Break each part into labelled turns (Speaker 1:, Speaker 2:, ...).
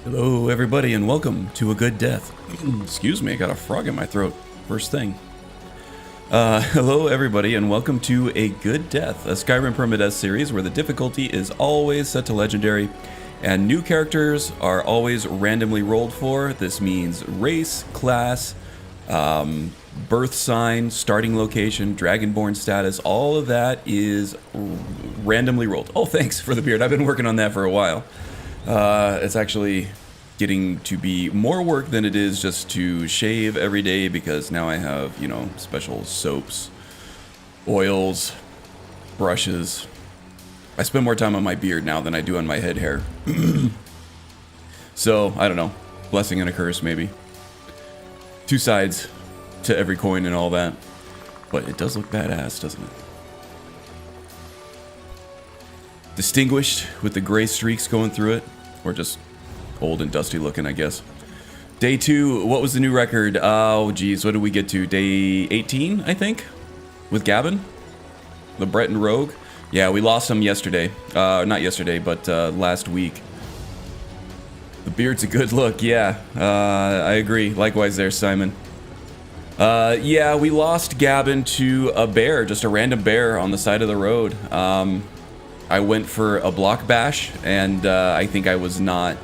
Speaker 1: Hello everybody and welcome to A Good Death. Excuse me, I got a frog in my throat. First thing. Hello everybody and welcome to A Good Death, a Skyrim Permadeath series where the difficulty is always set to legendary and new characters are always randomly rolled for. This means race, class, birth sign, starting location, dragonborn status, all of that is randomly rolled. Oh, thanks for the beard. I've been working on that for a while. It's actually getting to be more work than it is just to shave every day because now I have, you know, special soaps, oils, brushes. I spend more time on my beard now than I do on my head hair. So, I don't know. Blessing and a curse, maybe. Two sides to every coin and all that. But it does look badass, doesn't it? Distinguished with the gray streaks going through it. Or just old and dusty looking, I guess. Day 2, what was the new record? Oh, geez, what did we get to? Day 18, I think? With Gavin? The Breton Rogue? Yeah, we lost him yesterday. Not yesterday, but last week. The beard's a good look, yeah. I agree. Likewise there, Simon. Yeah, we lost Gavin to a bear, just a random bear on the side of the road. I went for a block bash, and I think I was not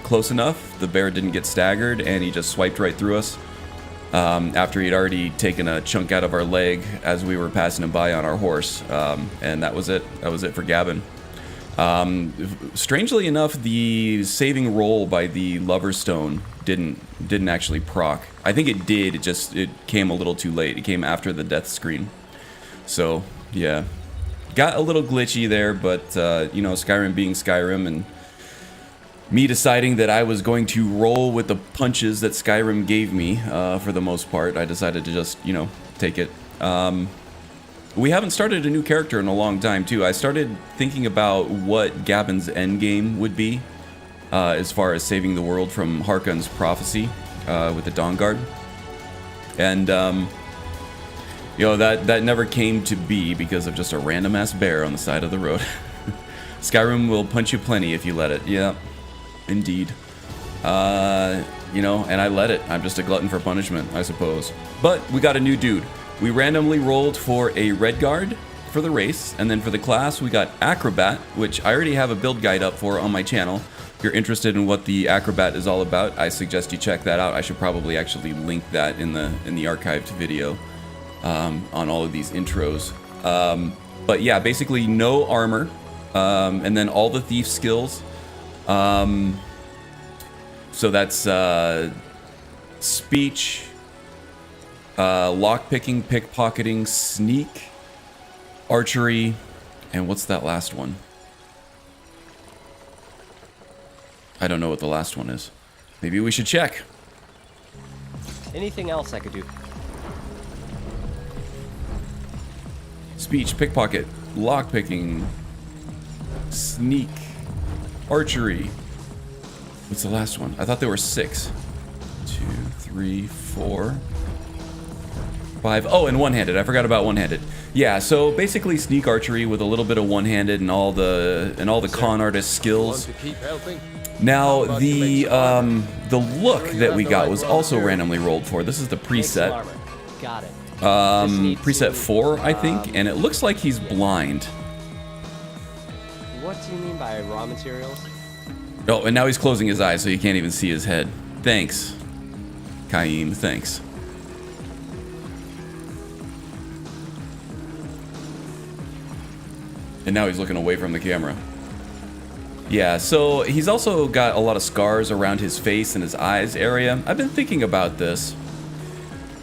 Speaker 1: close enough. The bear didn't get staggered, and he just swiped right through us after he'd already taken a chunk out of our leg as we were passing him by on our horse. And that was it. That was it for Gavin. Strangely enough, the saving roll by the Lover's Stone didn't actually proc. I think it did. It came a little too late. It came after the death screen. So yeah. Got a little glitchy there, but, you know, Skyrim being Skyrim and me deciding that I was going to roll with the punches that Skyrim gave me, for the most part, I decided to just, you know, take it. We haven't started a new character in a long time, too. I started thinking about what Gavin's endgame would be, as far as saving the world from Harkon's prophecy, with the Dawnguard. And, you know, that never came to be because of just a random-ass bear on the side of the road. Skyrim will punch you plenty if you let it. Yeah, indeed. You know, and I let it. I'm just a glutton for punishment, I suppose. But we got a new dude. We randomly rolled for a Redguard for the race, and then for the class we got Acrobat, which I already have a build guide up for on my channel. If you're interested in what the Acrobat is all about, I suggest you check that out. I should probably actually link that in the archived video. On all of these intros. But yeah, basically no armor, and then all the thief skills. So that's speech, lockpicking, pickpocketing, sneak, archery, and what's that last one? I don't know what the last one is. Maybe we should check.
Speaker 2: Anything else I could do?
Speaker 1: Speech, pickpocket, lockpicking, sneak, archery. What's the last one? I thought there were 6. 2, 3, 4, 5. Oh, and one-handed. I forgot about one-handed. Yeah, so basically sneak archery with a little bit of one-handed and all the con artist skills. Now the look that we got was also randomly rolled for. This is the preset.
Speaker 2: Got it.
Speaker 1: Preset 4, I think, and it looks like he's blind.
Speaker 2: What do you mean by raw materials?
Speaker 1: Oh, and now he's closing his eyes so you can't even see his head. Thanks, Kaim, thanks. And now he's looking away from the camera. Yeah, so he's also got a lot of scars around his face and his eyes area. I've been thinking about this.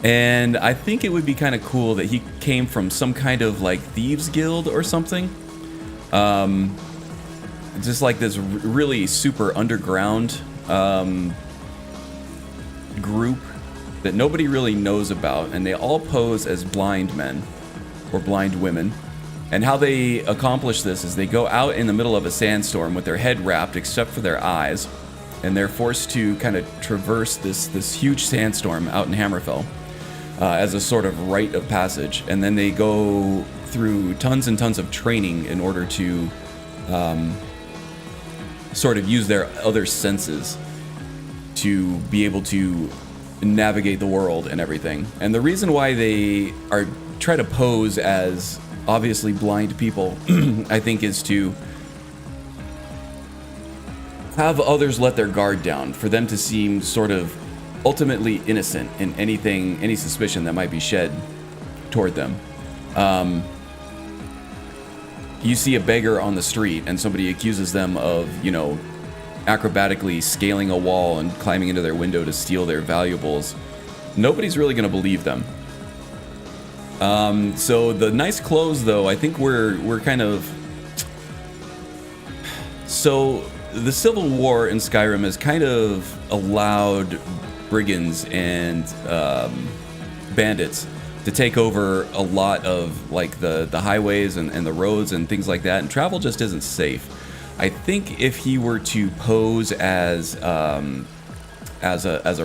Speaker 1: And I think it would be kind of cool that he came from some kind of like thieves guild or something. Just like this really super underground group that nobody really knows about. And they all pose as blind men or blind women. And how they accomplish this is they go out in the middle of a sandstorm with their head wrapped except for their eyes. And they're forced to kind of traverse this huge sandstorm out in Hammerfell. As a sort of rite of passage, and then they go through tons and tons of training in order to sort of use their other senses to be able to navigate the world and everything. And the reason why they are try to pose as obviously blind people, I think, is to have others let their guard down, for them to seem sort of ultimately innocent in anything, any suspicion that might be shed toward them. You see a beggar on the street and somebody accuses them of, you know, acrobatically scaling a wall and climbing into their window to steal their valuables. Nobody's really going to believe them. So the nice clothes, though, I think we're kind of... So the Civil War in Skyrim has kind of allowed brigands and bandits to take over a lot of like the highways and the roads and things like that, and travel just isn't safe. I think if he were to pose as a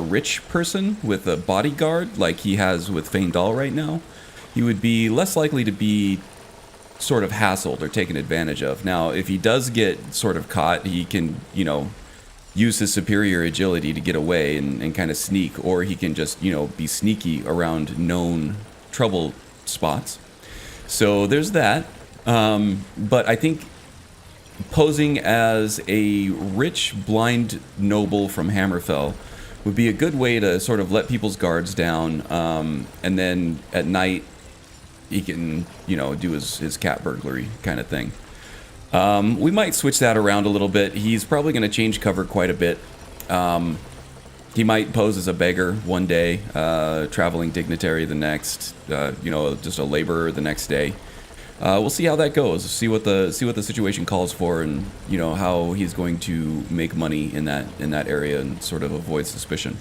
Speaker 1: rich person with a bodyguard like he has with Feindal right now, he would be less likely to be sort of hassled or taken advantage of. Now, if he does get sort of caught, he can, you know, use his superior agility to get away and kind of sneak, or he can just, you know, be sneaky around known trouble spots. So there's that. But I think posing as a rich, blind noble from Hammerfell would be a good way to sort of let people's guards down, and then at night he can, you know, do his cat burglary kind of thing. We might switch that around a little bit. He's probably going to change cover quite a bit. He might pose as a beggar one day, traveling dignitary the next, you know, just a laborer the next day. We'll see how that goes. See what the situation calls for, and you know how he's going to make money in that area and sort of avoid suspicion.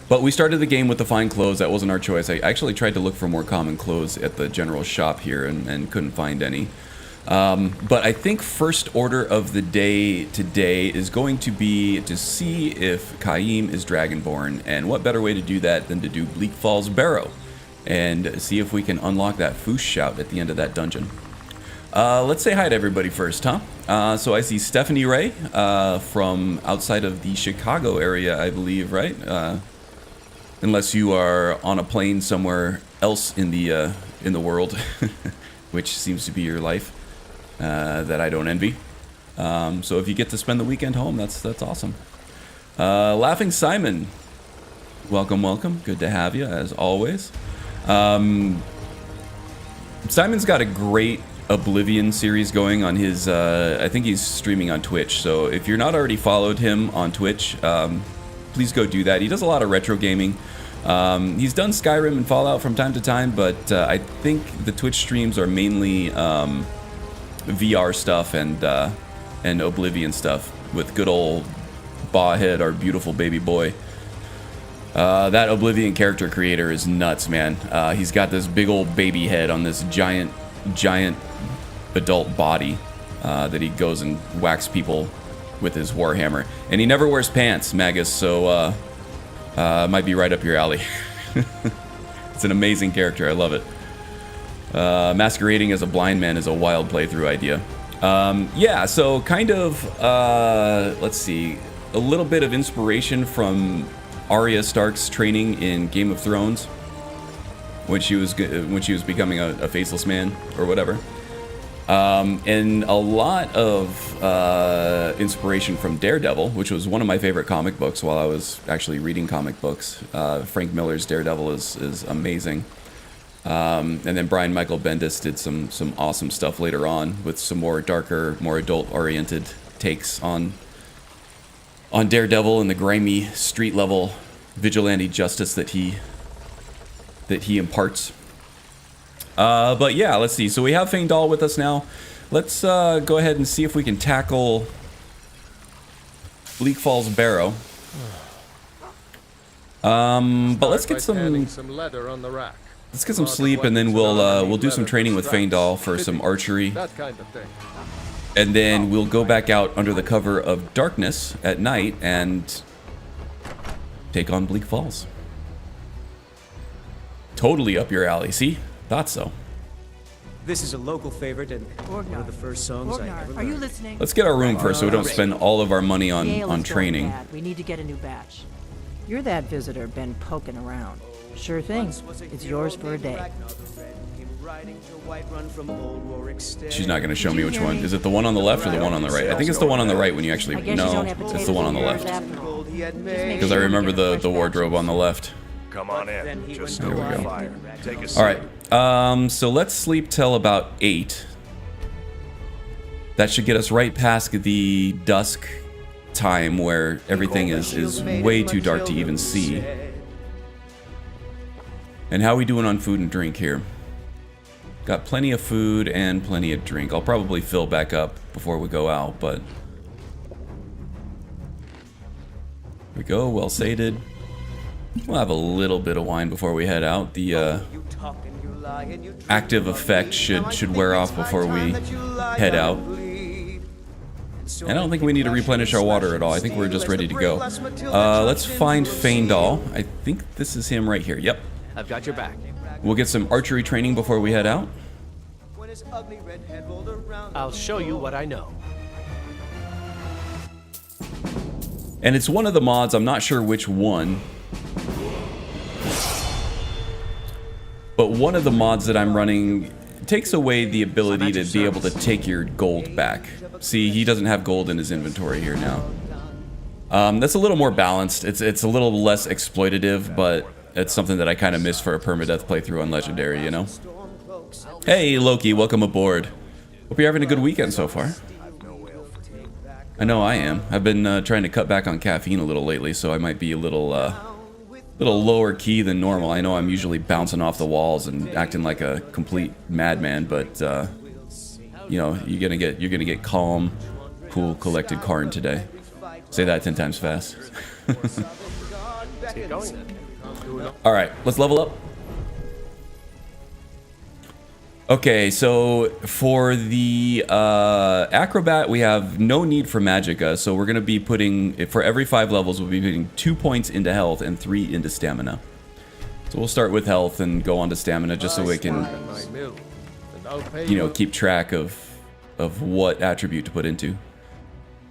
Speaker 1: But we started the game with the fine clothes. That wasn't our choice. I actually tried to look for more common clothes at the general shop here and couldn't find any. But I think first order of the day today is going to be to see if Kaim is Dragonborn, and what better way to do that than to do Bleak Falls Barrow and see if we can unlock that Foosh shout at the end of that dungeon. Let's say hi to everybody first, huh? So I see Stephanie Ray from outside of the Chicago area, I believe, right? Unless you are on a plane somewhere else in the world, which seems to be your life. That I don't envy. So if you get to spend the weekend home, that's awesome. Laughing Simon, welcome. Good to have you as always. Simon's got a great Oblivion series going on his. I think he's streaming on Twitch. So if you're not already followed him on Twitch, please go do that. He does a lot of retro gaming. He's done Skyrim and Fallout from time to time, but I think the Twitch streams are mainly VR stuff and Oblivion stuff with good old Bawhead, our beautiful baby boy. That Oblivion character creator is nuts, man. He's got this big old baby head on this giant adult body that he goes and whacks people with his warhammer, and he never wears pants, Magus. So might be right up your alley. It's an amazing character. I love it. Masquerading as a blind man is a wild playthrough idea. Yeah, so kind of, let's see, a little bit of inspiration from Arya Stark's training in Game of Thrones when she was becoming a faceless man or whatever. And a lot of inspiration from Daredevil, which was one of my favorite comic books while I was actually reading comic books. Frank Miller's Daredevil is amazing. And then Brian Michael Bendis did some awesome stuff later on with some more darker, more adult-oriented takes on Daredevil and the grimy street-level vigilante justice that he imparts. But yeah, let's see. So we have Feindal with us now. Let's go ahead and see if we can tackle Bleak Falls Barrow. But let's get some leather on the rack. Let's get some sleep, and then we'll do some training with Feindal for some archery. That kind of thing. And then we'll go back out under the cover of darkness at night and take on Bleak Falls. Totally up your alley, see? Thought so.
Speaker 3: This is a local favorite and one of the first songs I ever learned.
Speaker 4: Are you listening?
Speaker 1: Let's get our room first so we don't spend all of our money
Speaker 4: Gale
Speaker 1: on
Speaker 4: is going
Speaker 1: training.
Speaker 4: bad. We need to get a new batch. You're that visitor been poking around. Sure thing. It's yours for a day.
Speaker 1: She's not going to show me which one. Is it the one on the left or the one on the right? I think it's the one on the right when you actually...
Speaker 4: I guess you
Speaker 1: No,
Speaker 4: don't have
Speaker 1: it's
Speaker 4: potatoes
Speaker 1: the one on the
Speaker 4: in
Speaker 1: left.
Speaker 4: yours after all. Just make
Speaker 1: Because I
Speaker 4: sure you
Speaker 1: remember
Speaker 4: get a
Speaker 1: the
Speaker 4: fresh
Speaker 1: wardrobe on the left.
Speaker 5: Come on in. Just
Speaker 1: There we
Speaker 5: start
Speaker 1: go.
Speaker 5: a fire. Take a seat.
Speaker 1: Alright, so let's sleep till about 8. That should get us right past the dusk time where everything is way too dark to even see. And how we doing on food and drink here? Got plenty of food and plenty of drink. I'll probably fill back up before we go out, but... Here we go, well sated. We'll have a little bit of wine before we head out. The active effect should wear off before we head out. And I don't think we need to replenish our water at all. I think we're just ready to go. Let's find Feindal. I think this is him right here. Yep.
Speaker 2: I've got your back.
Speaker 1: We'll get some archery training before we head out.
Speaker 2: I'll show you what I know.
Speaker 1: And it's one of the mods, I'm not sure which one. But one of the mods that I'm running takes away the ability to be able to take your gold back. See, he doesn't have gold in his inventory here now. That's a little more balanced. It's a little less exploitative, but it's something that I kind of miss for a permadeath playthrough on Legendary, you know? Hey, Loki, welcome aboard. Hope you're having a good weekend so far. I know I am. I've been trying to cut back on caffeine a little lately, so I might be a little lower key than normal. I know I'm usually bouncing off the walls and acting like a complete madman, but you know, you're gonna get calm, cool, collected Karn today. Say that 10 times fast.
Speaker 2: Keep going then.
Speaker 1: All right, let's level up. Okay, so for the Acrobat, we have no need for Magicka, so we're going to be putting, for every 5 levels, we'll be putting 2 points into health and 3 into stamina. So we'll start with health and go on to stamina just so we can, you know, keep track of what attribute to put into.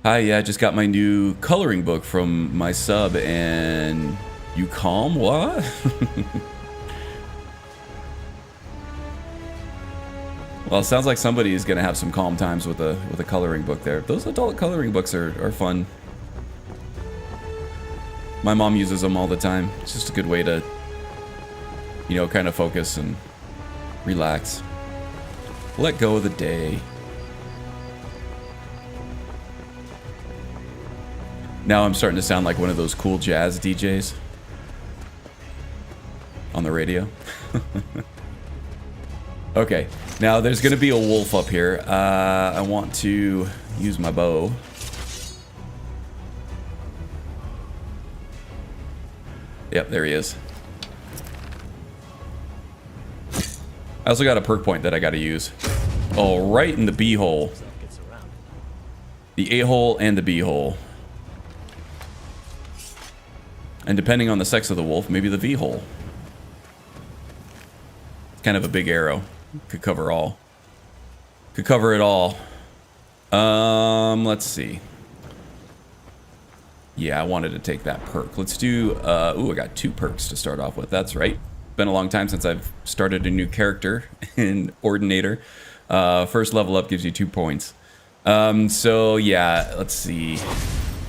Speaker 1: Hi, yeah, I just got my new coloring book from my sub, and you calm? What? Well, it sounds like somebody is going to have some calm times with a coloring book there. Those adult coloring books are fun. My mom uses them all the time. It's just a good way to, you know, kind of focus and relax. Let go of the day. Now I'm starting to sound like one of those cool jazz DJs on the radio. Okay, now there's going to be a wolf up here. I want to use my bow. Yep, there he is. I also got a perk point that I got to use. Oh, right in the B hole. The A hole and the B hole. And depending on the sex of the wolf, maybe the V hole. It's kind of a big arrow. Could cover all. Could cover it all. Let's see. Yeah, I wanted to take that perk. Let's do, ooh, I got 2 perks to start off with. That's right. Been a long time since I've started a new character in Ordinator. First level up gives you 2 points. So yeah, let's see.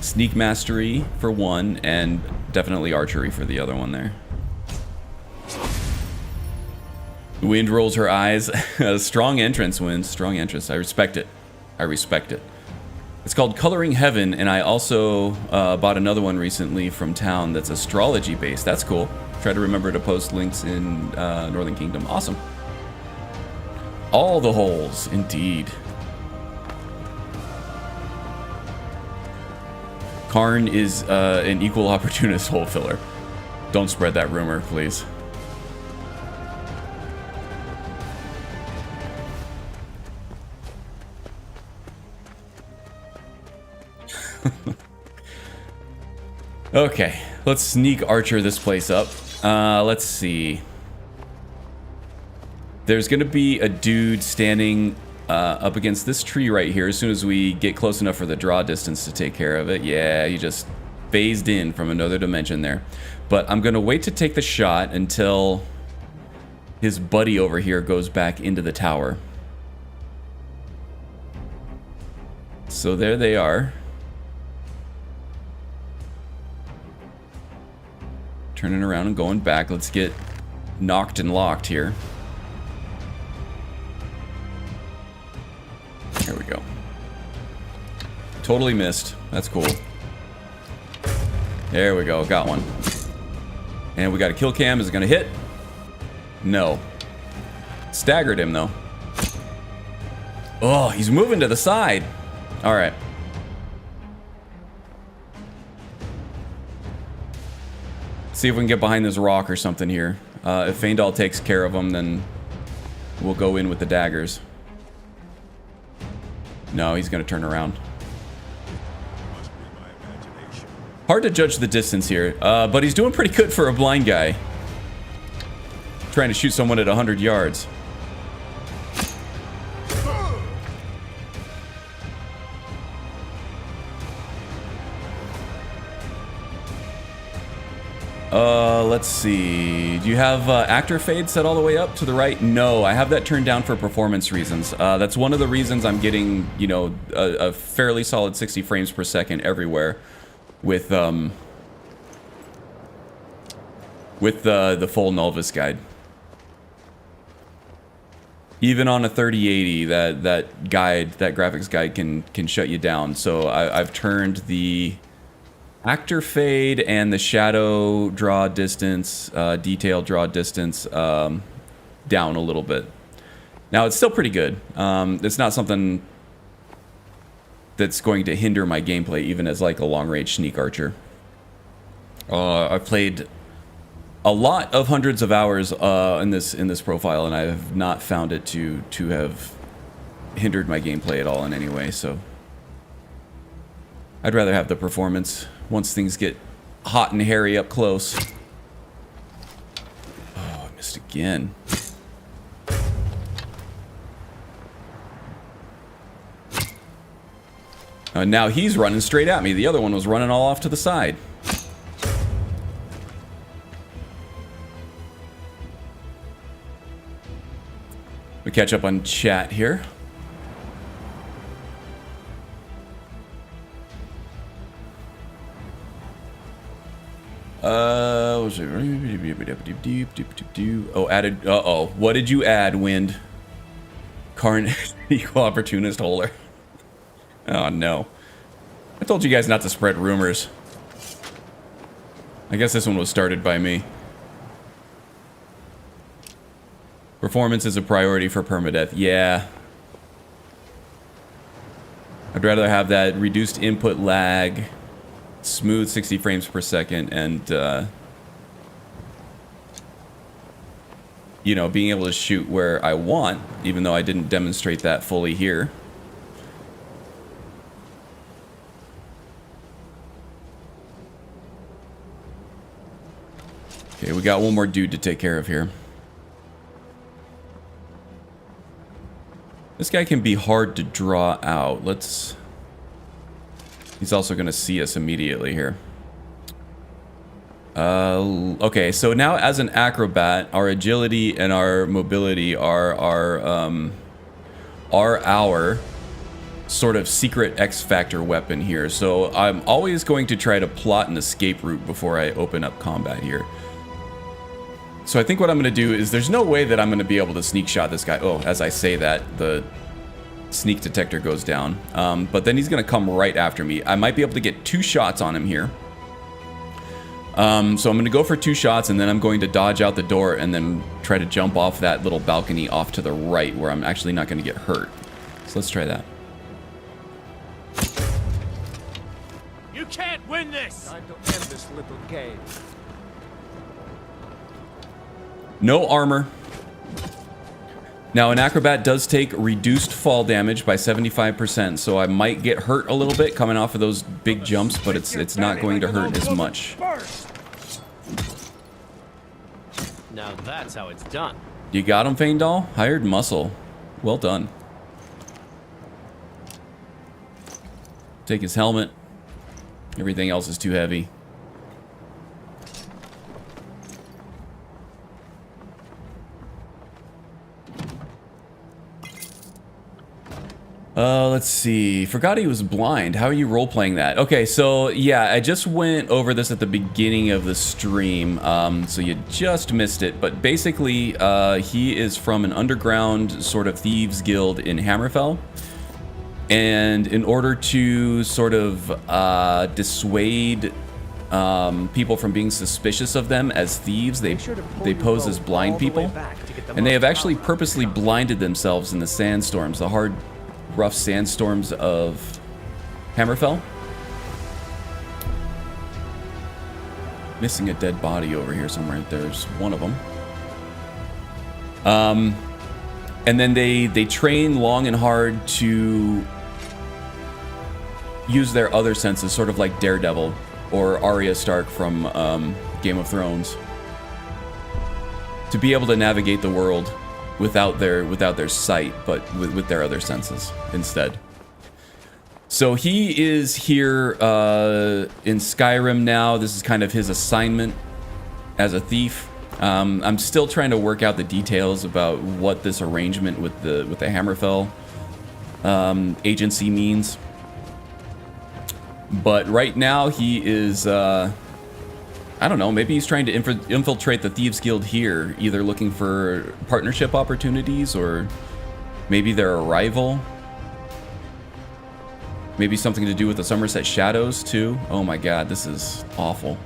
Speaker 1: Sneak Mastery for 1, and definitely Archery for the other one there. Wind rolls her eyes. Strong entrance, Wind. Strong entrance. I respect it. I respect it. It's called Coloring Heaven, and I also bought another one recently from town that's astrology based. That's cool. Try to remember to post links in Northern Kingdom. Awesome. All the holes, indeed. Karn is an equal opportunist hole filler. Don't spread that rumor, please. Okay, let's sneak archer this place up. Let's see. There's going to be a dude standing up against this tree right here as soon as we get close enough for the draw distance to take care of it. Yeah, he just phased in from another dimension there. But I'm going to wait to take the shot until his buddy over here goes back into the tower. So there they are. Turning around and going back. Let's get knocked and locked here. There we go. Totally missed. That's cool. There we go. Got one. And we got a kill cam. Is it going to hit? No. Staggered him, though. Oh, he's moving to the side. All right. See if we can get behind this rock or something here. If Feindal takes care of him, then we'll go in with the daggers. No, he's going to turn around. Hard to judge the distance here, but he's doing pretty good for a blind guy. Trying to shoot someone at 100 yards. Let's see. Do you have actor fade set all the way up to the right? No, I have that turned down for performance reasons. That's one of the reasons I'm getting, you know, a fairly solid 60 frames per second everywhere with the full Nulvis guide. Even on a 3080, that graphics guide can shut you down. So I've turned the actor fade and the shadow draw distance, detail draw distance down a little bit. Now it's still pretty good. It's not something that's going to hinder my gameplay, even as like a long-range sneak archer. I've played a lot of hundreds of hours in this profile, and I have not found it to have hindered my gameplay at all in any way. So I'd rather have the performance once things get hot and hairy up close. Oh, I missed again. Now he's running straight at me. The other one was running all off to the side. We catch up on chat here. Oh, added. Uh-oh. What did you add, Wind? Carn equal opportunist holder. Oh, no. I told you guys not to spread rumors. I guess this one was started by me. Performance is a priority for Permadeath. Yeah. I'd rather have that reduced input lag, smooth 60 frames per second, and, you know, being able to shoot where I want, even though I didn't demonstrate that fully here. Okay, we got one more dude to take care of here. This guy can be hard to draw out. Let's... He's also going to see us immediately here. Okay, so now as an acrobat, our agility and our mobility are our sort of secret X Factor weapon here. So I'm always going to try to plot an escape route before I open up combat here. So I think what I'm going to do is there's no way that I'm going to be able to sneak shot this guy. Oh, as I say that, the sneak detector goes down. But then he's going to come right after me. I might be able to get 2 shots on him here. So I'm going to go for 2 shots, and then I'm going to dodge out the door and then try to jump off that little balcony off to the right where I'm actually not going to get hurt. So let's try that.
Speaker 2: You can't win this!
Speaker 3: Time to end this little game.
Speaker 1: No armor. Now, an acrobat does take reduced fall damage by 75%, so I might get hurt a little bit coming off of those big jumps, but it's not going to hurt as much.
Speaker 2: Now that's how it's done.
Speaker 1: You got him, Faendal? Hired muscle. Well done. Take his helmet. Everything else is too heavy. Let's see. Forgot he was blind. How are you role-playing that? Okay, so yeah, I just went over this at the beginning of the stream, so you just missed it. But basically, he is from an underground sort of thieves guild in Hammerfell. And in order to sort of dissuade people from being suspicious of them as thieves, they pose as blind people. And they have actually purposely blinded themselves in the sandstorms, the hard, rough sandstorms of Hammerfell. Missing a dead body over here somewhere. There's one of them. And then they train long and hard to use their other senses, sort of like Daredevil or Arya Stark from Game of Thrones, to be able to navigate the world without their sight, but with their other senses instead. So he is here in Skyrim now. This is kind of his assignment as a thief. I'm still trying to work out the details about what this arrangement with the Hammerfell agency means. But right now he is, I don't know, maybe he's trying to infiltrate the Thieves Guild here, either looking for partnership opportunities, or maybe they're a rival. Maybe something to do with the Somerset Shadows too. Oh my god, this is awful.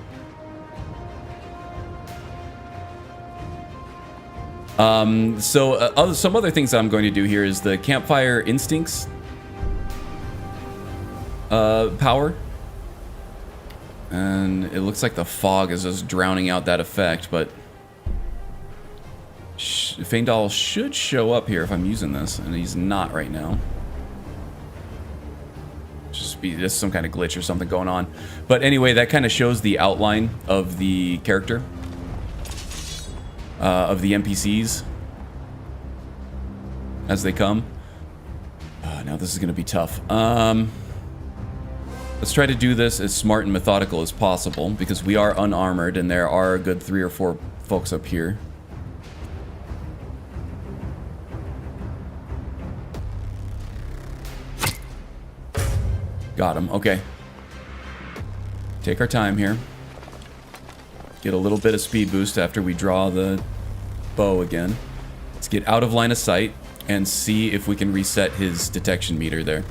Speaker 1: Some other things that I'm going to do here is the Campfire Instincts power. And it looks like the fog is just drowning out that effect, but Faendal should show up here if I'm using this, and he's not right now. Just be this some kind of glitch or something going on. But anyway, that kind of shows the outline of the character, of the NPCs as they come. Now this is going to be tough. Let's try to do this as smart and methodical as possible, because we are unarmored and there are a good 3 or 4 folks up here. Got him. Okay. Take our time here. Get a little bit of speed boost after we draw the bow again. Let's get out of line of sight and see if we can reset his detection meter there.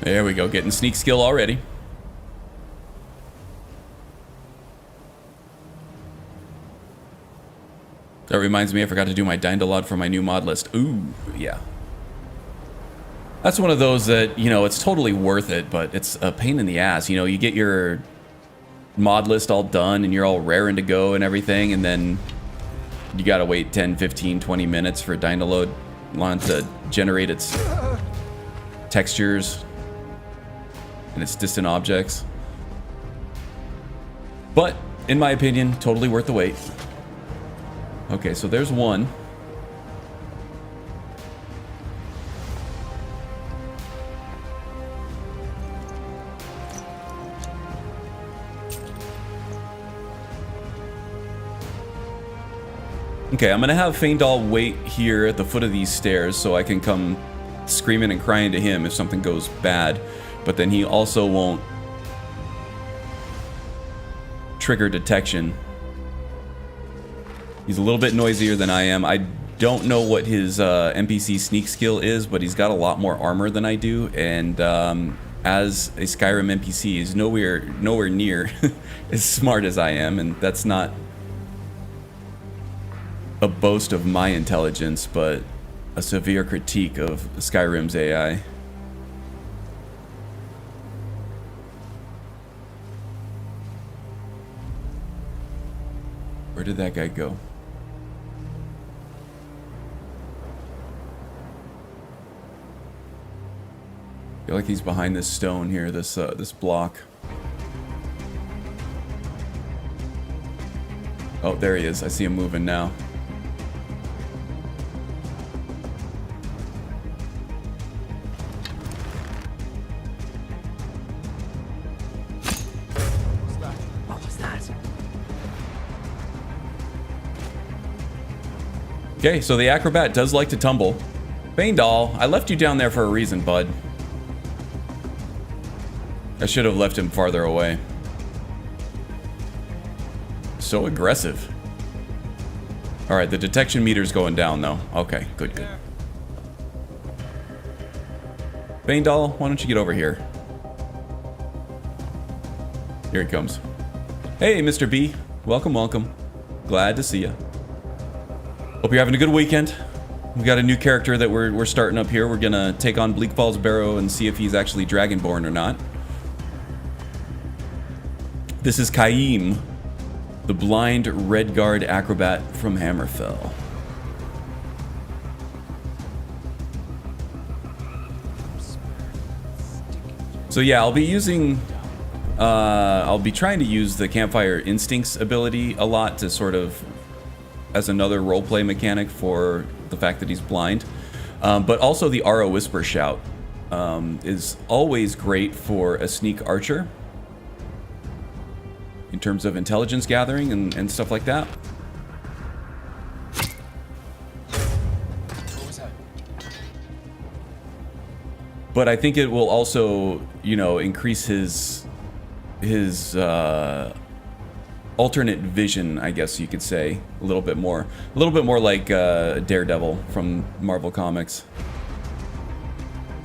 Speaker 1: There we go, getting sneak skill already. That reminds me, I forgot to do my Dindalod for my new mod list. Ooh, yeah. That's one of those that, you know, it's totally worth it, but it's a pain in the ass. You know, you get your mod list all done and you're all raring to go and everything, and then you gotta wait 10, 15, 20 minutes for Dindalod to generate its textures and its distant objects. But, in my opinion, totally worth the wait. Okay, so there's one. Okay, I'm gonna have Faendal wait here at the foot of these stairs so I can come screaming and crying to him if something goes bad. But then he also won't trigger detection. He's a little bit noisier than I am. I don't know what his NPC sneak skill is, but he's got a lot more armor than I do, and as a Skyrim NPC, he's nowhere near as smart as I am, and that's not a boast of my intelligence, but a severe critique of Skyrim's AI. Where did that guy go? I feel like he's behind this stone here, this block. Oh, there he is. I see him moving now.
Speaker 3: What was that?
Speaker 1: Okay, so the Acrobat does like to tumble. Baindal, I left you down there for a reason, bud. I should have left him farther away. So aggressive. Alright, the detection meter's going down, though. Okay, good, good. Baindal, why don't you get over here? Here he comes. Hey, Mr. B. Welcome, welcome. Glad to see you. Hope you're having a good weekend. We got a new character that we're starting up here. We're gonna take on Bleak Falls Barrow and see if he's actually Dragonborn or not. This is Kaim, the blind Redguard Acrobat from Hammerfell. So yeah, I'll be trying to use the Campfire Instincts ability a lot to sort of as another roleplay mechanic for the fact that he's blind. But also the Aura Whisper Shout is always great for a sneak archer in terms of intelligence gathering and stuff like that.
Speaker 3: What was that?
Speaker 1: But I think it will also, you know, increase his alternate vision, I guess you could say, a little bit more like Daredevil from Marvel Comics,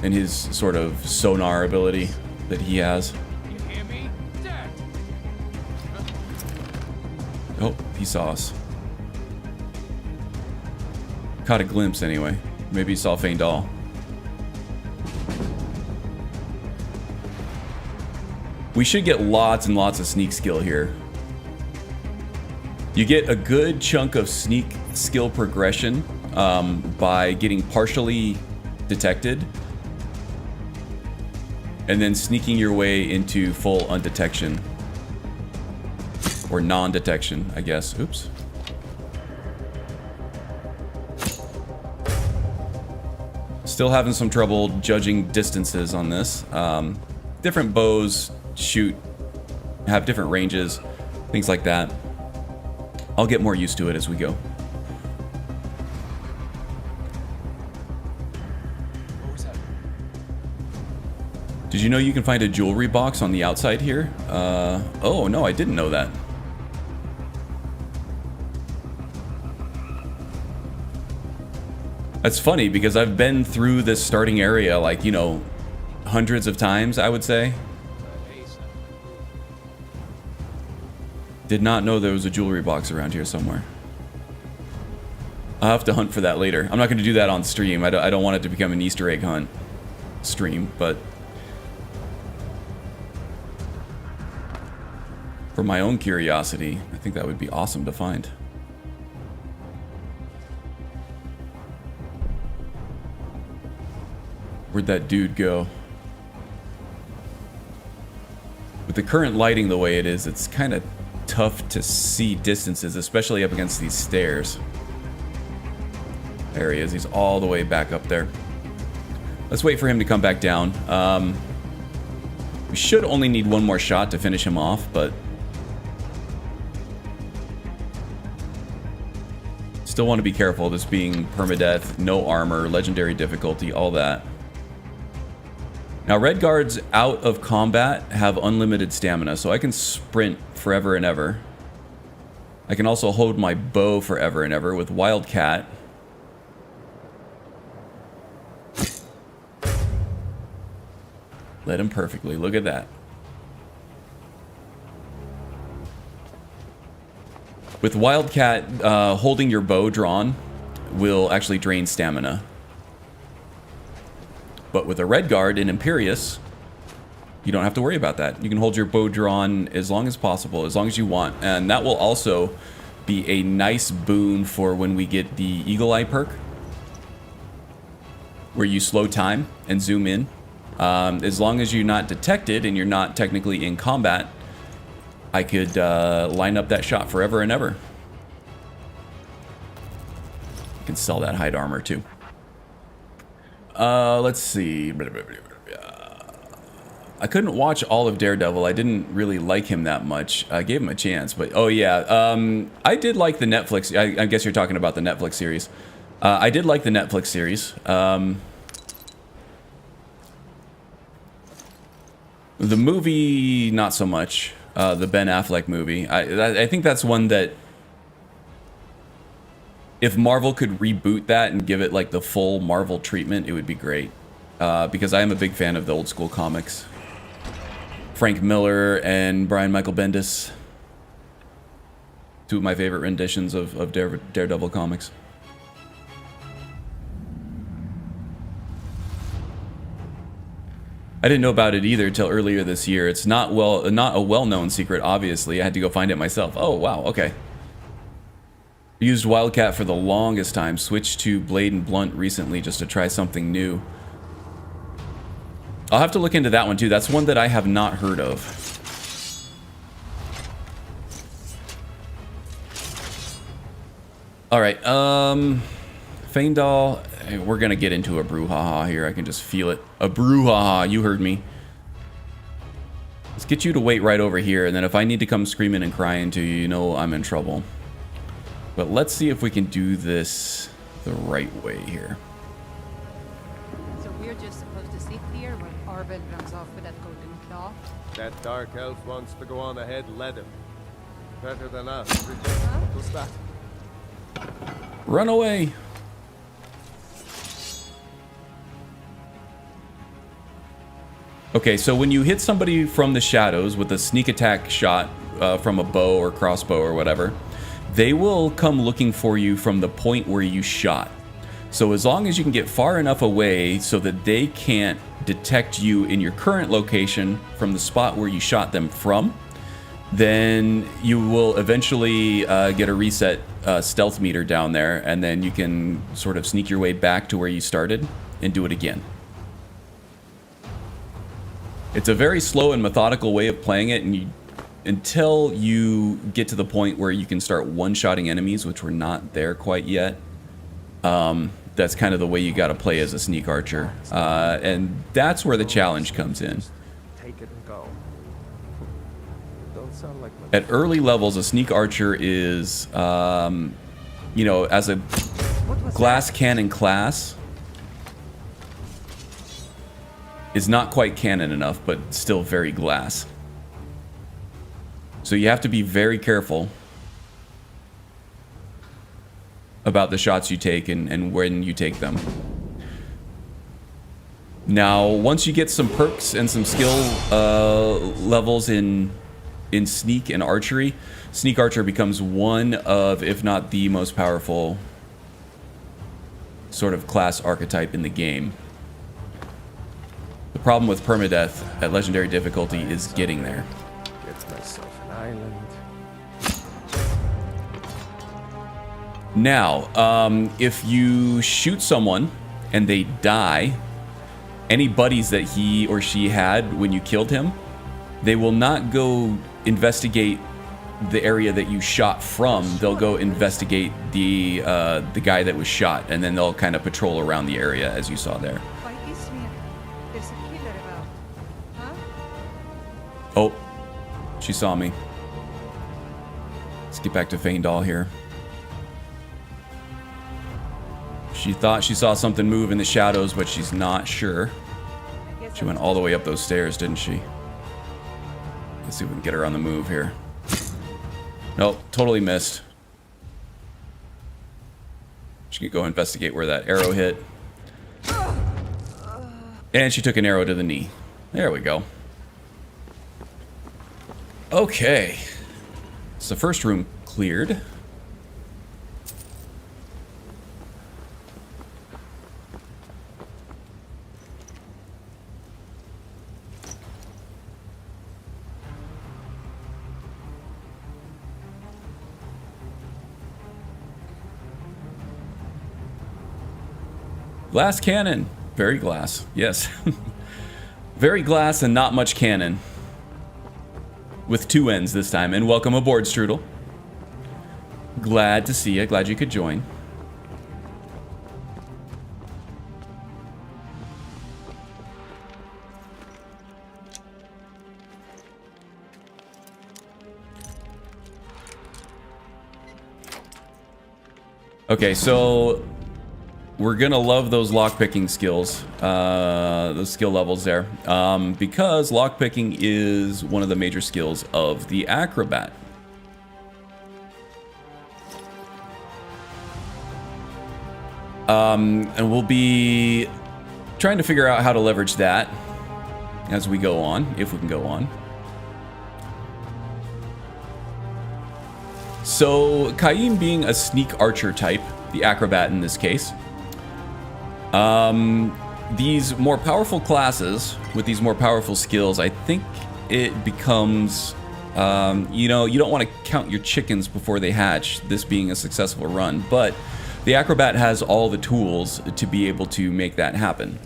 Speaker 1: and his sort of sonar ability that he has.
Speaker 2: You hear me? Dad.
Speaker 1: Oh, he saw us. Caught a glimpse anyway. Maybe he saw Faendal. We should get lots and lots of sneak skill here. You get a good chunk of sneak skill progression by getting partially detected and then sneaking your way into full undetection. Or non-detection, I guess. Oops. Still having some trouble judging distances on this. Different bows have different ranges, things like that. I'll get more used to it as we go.
Speaker 3: What was that?
Speaker 1: Did you know you can find a jewelry box on the outside here? Oh no, I didn't know that. That's funny because I've been through this starting area like, you know, hundreds of times, I would say. Did not know there was a jewelry box around here somewhere. I'll have to hunt for that later. I'm not going to do that on stream. I don't want it to become an Easter egg hunt stream, but for my own curiosity, I think that would be awesome to find. Where'd that dude go? With the current lighting the way it is, it's kind of tough to see distances, especially up against these stairs. There he is. He's all the way back up there. Let's wait for him to come back down. We should only need one more shot to finish him off, but still want to be careful. This being permadeath, no armor, legendary difficulty, all that. Now, Redguards out of combat have unlimited stamina, so I can sprint forever and ever. I can also hold my bow forever and ever with Wildcat. Led him perfectly. Look at that. With Wildcat, holding your bow drawn will actually drain stamina. But with a Redguard in Imperious, you don't have to worry about that. You can hold your bow drawn as long as possible, as long as you want. And that will also be a nice boon for when we get the Eagle Eye perk, where you slow time and zoom in. As long as you're not detected and you're not technically in combat, I could line up that shot forever and ever. Can sell that hide armor too. Let's see. I couldn't watch all of Daredevil. I didn't really like him that much. I gave him a chance, but oh yeah, I did like the Netflix. I guess you're talking about the Netflix series. I did like the Netflix series. The movie, not so much. The Ben Affleck movie. I think that's one that, if Marvel could reboot that and give it like the full Marvel treatment, it would be great. Because I am a big fan of the old school comics. Frank Miller and Brian Michael Bendis. Two of my favorite renditions of Daredevil comics. I didn't know about it either till earlier this year. It's not a well-known secret, obviously. I had to go find it myself. Oh, wow, okay. Used Wildcat for the longest time. Switched to Blade and Blunt recently just to try something new. I'll have to look into that one too. That's one that I have not heard of. Alright, Feindal, we're gonna get into a brouhaha here. I can just feel it. A brouhaha, you heard me. Let's get you to wait right over here, and then if I need to come screaming and crying to you, you know I'm in trouble. But let's see if we can do this the right way here.
Speaker 6: So we're just supposed to sit here when Arben runs off with that golden claw?
Speaker 7: That dark elf wants to go on ahead, let him. Better than us. What's that?
Speaker 1: Run away! Okay, so when you hit somebody from the shadows with a sneak attack shot from a bow or crossbow or whatever, they will come looking for you from the point where you shot. So as long as you can get far enough away so that they can't detect you in your current location from the spot where you shot them from, then you will eventually get a reset stealth meter down there, and then you can sort of sneak your way back to where you started and do it again. It's a very slow and methodical way of playing it, and until you get to the point where you can start one-shotting enemies, which we're not there quite yet, that's kind of the way you got to play as a sneak archer. And that's where the challenge comes in.
Speaker 7: Take it and go. Don't sound like
Speaker 1: At early levels, a sneak archer is, you know, as a glass cannon class, is not quite cannon enough, but still very glass. So you have to be very careful about the shots you take and when you take them. Now, once you get some perks and some skill levels in sneak and archery, sneak archer becomes one of, if not the most powerful sort of class archetype in the game. The problem with permadeath at legendary difficulty is getting there.
Speaker 7: get myself an island.
Speaker 1: Now, if you shoot someone and they die, any buddies that he or she had when you killed him, they will not go investigate the area that you shot from. They'll go investigate the guy that was shot, and then they'll kind of patrol around the area as you saw there.
Speaker 6: Why is me? There's a killer about. Huh?
Speaker 1: Oh, she saw me. Let's get back to Feindal here. She thought she saw something move in the shadows, but she's not sure. She went all the way up those stairs, didn't she? Let's see if we can get her on the move here. Nope, totally missed. She could go investigate where that arrow hit. And she took an arrow to the knee. There we go. Okay. So the first room cleared. Glass cannon. Very glass. Yes. Very glass and not much cannon. With two ends this time. And welcome aboard, Strudel. Glad to see you. Glad you could join. Okay, so we're gonna love those lockpicking skills, those skill levels there, because lockpicking is one of the major skills of the Acrobat. And we'll be trying to figure out how to leverage that as we go on, if we can go on. So, Kaim being a sneak archer type, the Acrobat in this case, these more powerful classes with these more powerful skills, I think it becomes, you know, you don't want to count your chickens before they hatch, this being a successful run, but the Acrobat has all the tools to be able to make that happen.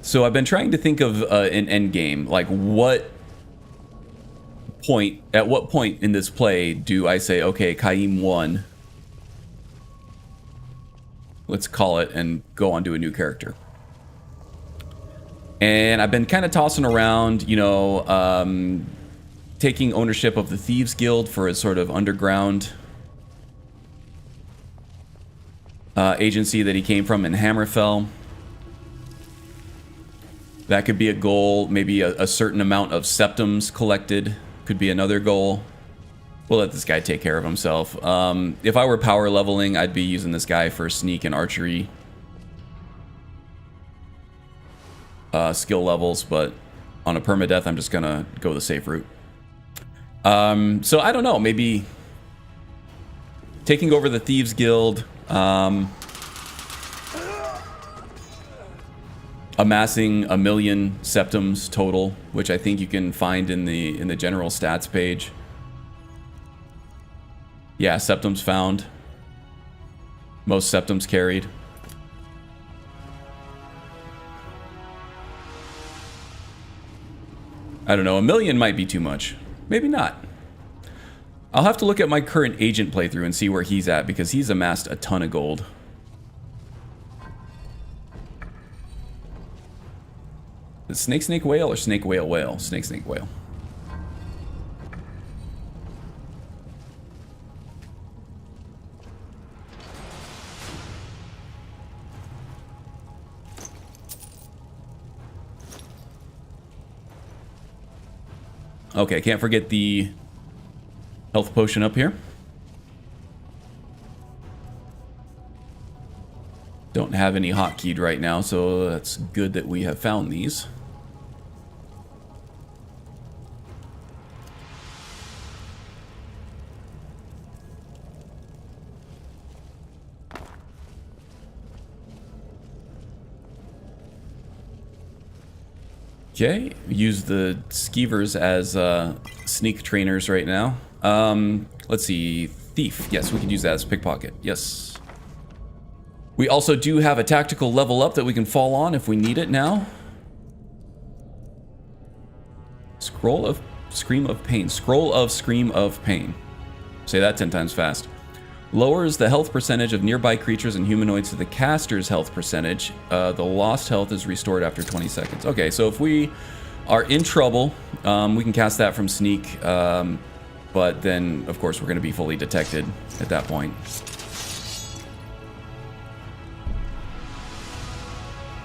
Speaker 1: So I've been trying to think of an end game, like at what point in this play do I say, okay, Kaim won, let's call it, and go on to a new character. And I've been kind of tossing around, you know, taking ownership of the Thieves Guild for a sort of underground agency that he came from in Hammerfell. That could be a goal. Maybe a certain amount of septums collected could be another goal. We'll let this guy take care of himself. If I were power leveling, I'd be using this guy for sneak and archery skill levels, but on a permadeath, I'm just gonna go the safe route. So I don't know, maybe taking over the Thieves Guild, amassing 1,000,000 septums total, which I think you can find in the general stats page. Yeah, septums found. Most septums carried. I don't know, 1,000,000 might be too much. Maybe not. I'll have to look at my current agent playthrough and see where he's at, because he's amassed a ton of gold. Is it snake snake whale or snake whale whale? Snake snake whale. Okay, can't forget the health potion up here. Don't have any hotkeyed right now, so that's good that we have found these. Okay, use the skeevers as sneak trainers right now. Let's see, thief. Yes, we can use that as pickpocket. Yes. We also do have a tactical level up that we can fall on if we need it now. Scroll of Scream of Pain. Scroll of Scream of Pain. Say that 10 times fast. Lowers the health percentage of nearby creatures and humanoids to the caster's health percentage. The lost health is restored after 20 seconds. Okay, so if we are in trouble, we can cast that from sneak, but then, of course, we're going to be fully detected at that point.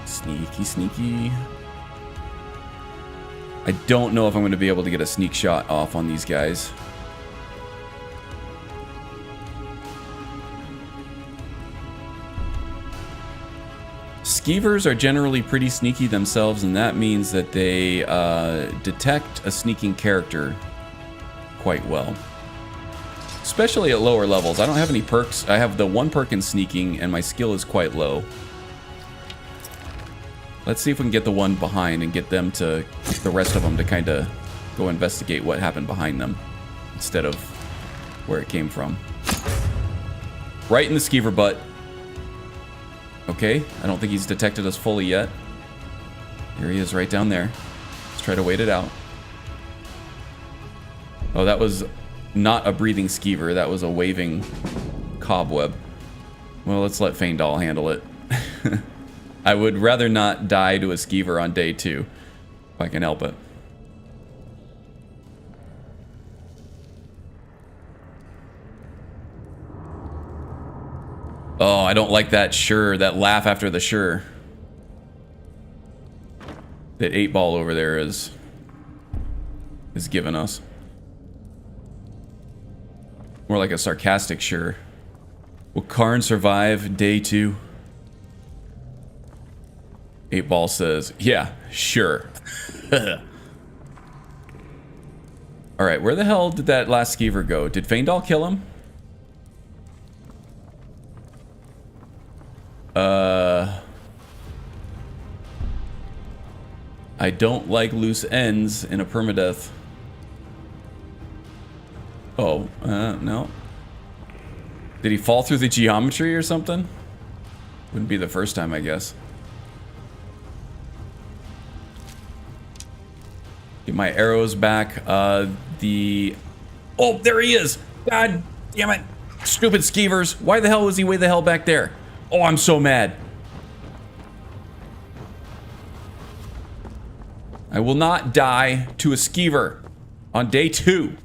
Speaker 1: Sneaky, sneaky. I don't know if I'm going to be able to get a sneak shot off on these guys. Skeevers are generally pretty sneaky themselves, and that means that they detect a sneaking character quite well. Especially at lower levels. I don't have any perks. I have the one perk in sneaking, and my skill is quite low. Let's see if we can get the one behind and get them to, the rest of them to kind of go investigate what happened behind them instead of where it came from. Right in the skeever butt. Okay, I don't think he's detected us fully yet. Here he is right down there. Let's try to wait it out. Oh, that was not a breathing skeever. That was a waving cobweb. Well, let's let Feindal handle it. I would rather not die to a skeever on day 2, if I can help it. Oh, I don't like that sure, that laugh after the sure. That 8-ball over there is giving us. More like a sarcastic sure. Will Karn survive day 2? 8-ball says, yeah, sure. Alright, where the hell did that last skeever go? Did Feindal kill him? I don't like loose ends in a permadeath. Oh, no. Did he fall through the geometry or something? Wouldn't be the first time, I guess. Get my arrows back. Oh, there he is! God damn it! Stupid skeevers! Why the hell was he way the hell back there? Oh, I'm so mad. I will not die to a skeever on day 2.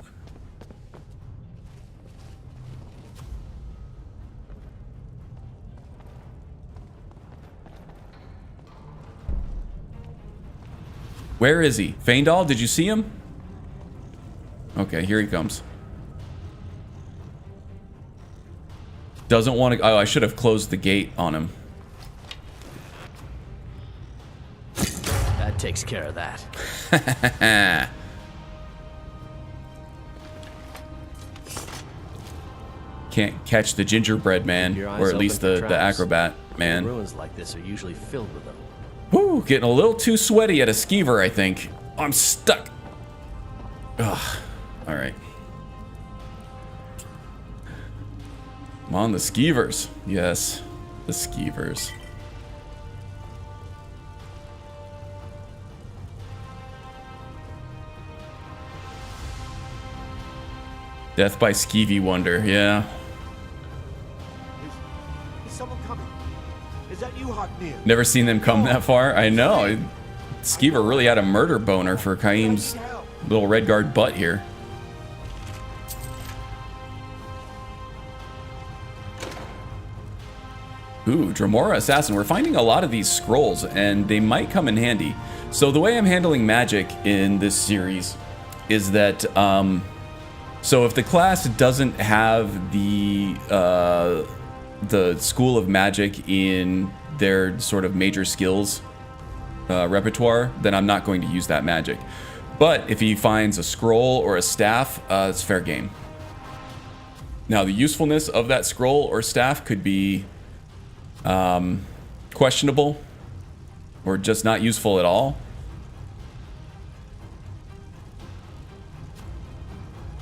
Speaker 1: Where is he? Feindal, did you see him? Okay, here he comes. Doesn't want to... Oh, I should have closed the gate on him.
Speaker 8: That takes care of that.
Speaker 1: Can't catch the gingerbread man, or at least the acrobat man.
Speaker 8: Ruins like this are usually filled with them.
Speaker 1: Whew, getting a little too sweaty at a skeever, I think. I'm stuck. Ugh. Alright. I'm on the skeevers. Yes, the skeevers. Death by Skeevy Wonder, yeah.
Speaker 9: Is someone coming? Is that you, Haknir?
Speaker 1: Never seen them come that far. I know. Skeever really had a murder boner for Kaim's little Redguard butt here. Ooh, Dremora Assassin. We're finding a lot of these scrolls, and they might come in handy. So the way I'm handling magic in this series is that, so if the class doesn't have the School of Magic in their sort of major skills repertoire, then I'm not going to use that magic. But if he finds a scroll or a staff, it's fair game. Now, the usefulness of that scroll or staff could be questionable or just not useful at all.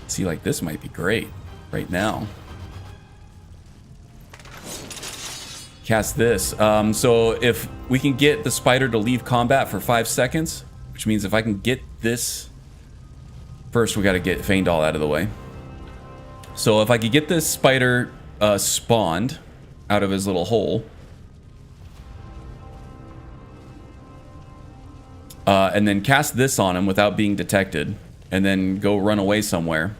Speaker 1: See, like this might be great right now. Cast this. So if we can get the spider to leave combat for 5 seconds, which means if I can get this... First, we got to get Feindal out of the way. So if I could get this spider spawned out of his little hole, and then cast this on him without being detected, and then go run away somewhere.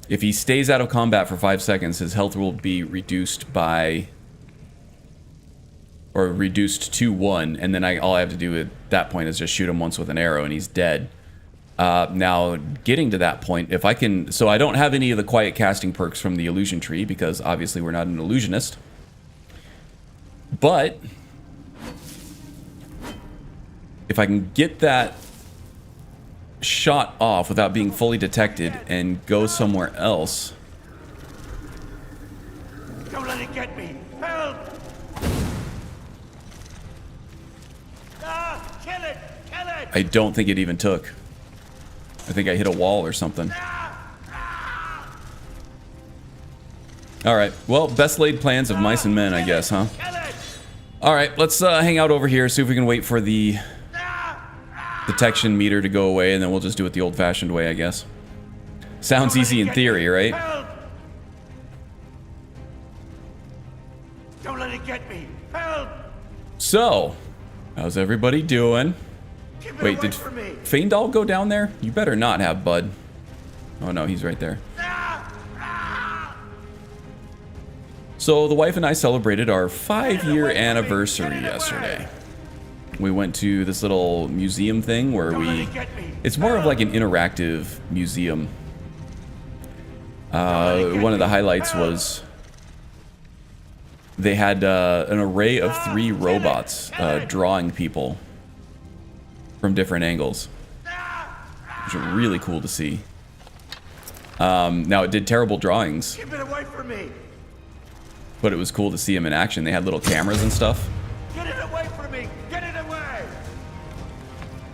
Speaker 1: If he stays out of combat for 5 seconds, his health will be reduced by... or reduced to 1, and then all I have to do at that point is just shoot him once with an arrow and he's dead. Now, getting to that point, if I can... So I don't have any of the quiet casting perks from the illusion tree, because obviously we're not an illusionist. But... if I can get that shot off without being fully detected and go somewhere else...
Speaker 9: Don't let it get me! Help! Ah! Kill it! Kill it!
Speaker 1: I don't think it even took. I think I hit a wall or something. Alright, well, best laid plans of mice and men, I guess, huh? Alright, let's hang out over here, see if we can wait for the detection meter to go away, and then we'll just do it the old-fashioned way, I guess. Sounds easy in theory, right?
Speaker 9: Don't let it get me! Help!
Speaker 1: So, how's everybody doing? Wait, did Feindal go down there? You better not have, bud. Oh no, he's right there. So the wife and I celebrated our 5-year anniversary yesterday. We went to this little museum thing where it's more of like an interactive museum. One of the highlights was they had an array of 3 robots drawing people from different angles, which was really cool to see. Now it did terrible drawings.
Speaker 9: Keep it away from me.
Speaker 1: But it was cool to see them in action. They had little cameras and stuff.
Speaker 9: Get it away from me. Get it away.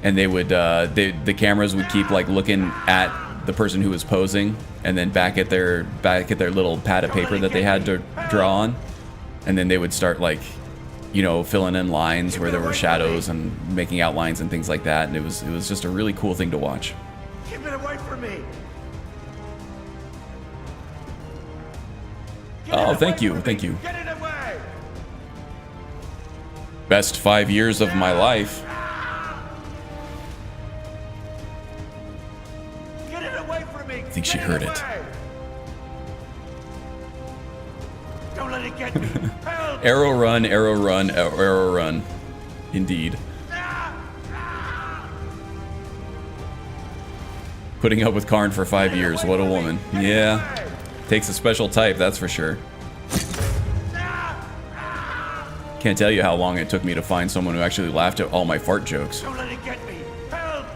Speaker 1: And they would, the cameras would keep like looking at the person who was posing, and then back at their little pad of paper that they had to draw on, and then they would start like, you know, filling in lines where there were shadows and making outlines and things like that. And it was just a really cool thing to watch.
Speaker 9: Keep it away from me.
Speaker 1: Oh, thank you, thank you.
Speaker 9: Get it away.
Speaker 1: Best 5 years of my life.
Speaker 9: Get it away from me.
Speaker 1: I think she heard it.
Speaker 9: Don't let it get me. Help.
Speaker 1: Arrow run, arrow run, arrow run. Indeed. Putting up with Karn for 5 years. What a woman. Yeah. Takes a special type, that's for sure. Can't tell you how long it took me to find someone who actually laughed at all my fart jokes.
Speaker 9: Don't let it get me. Help.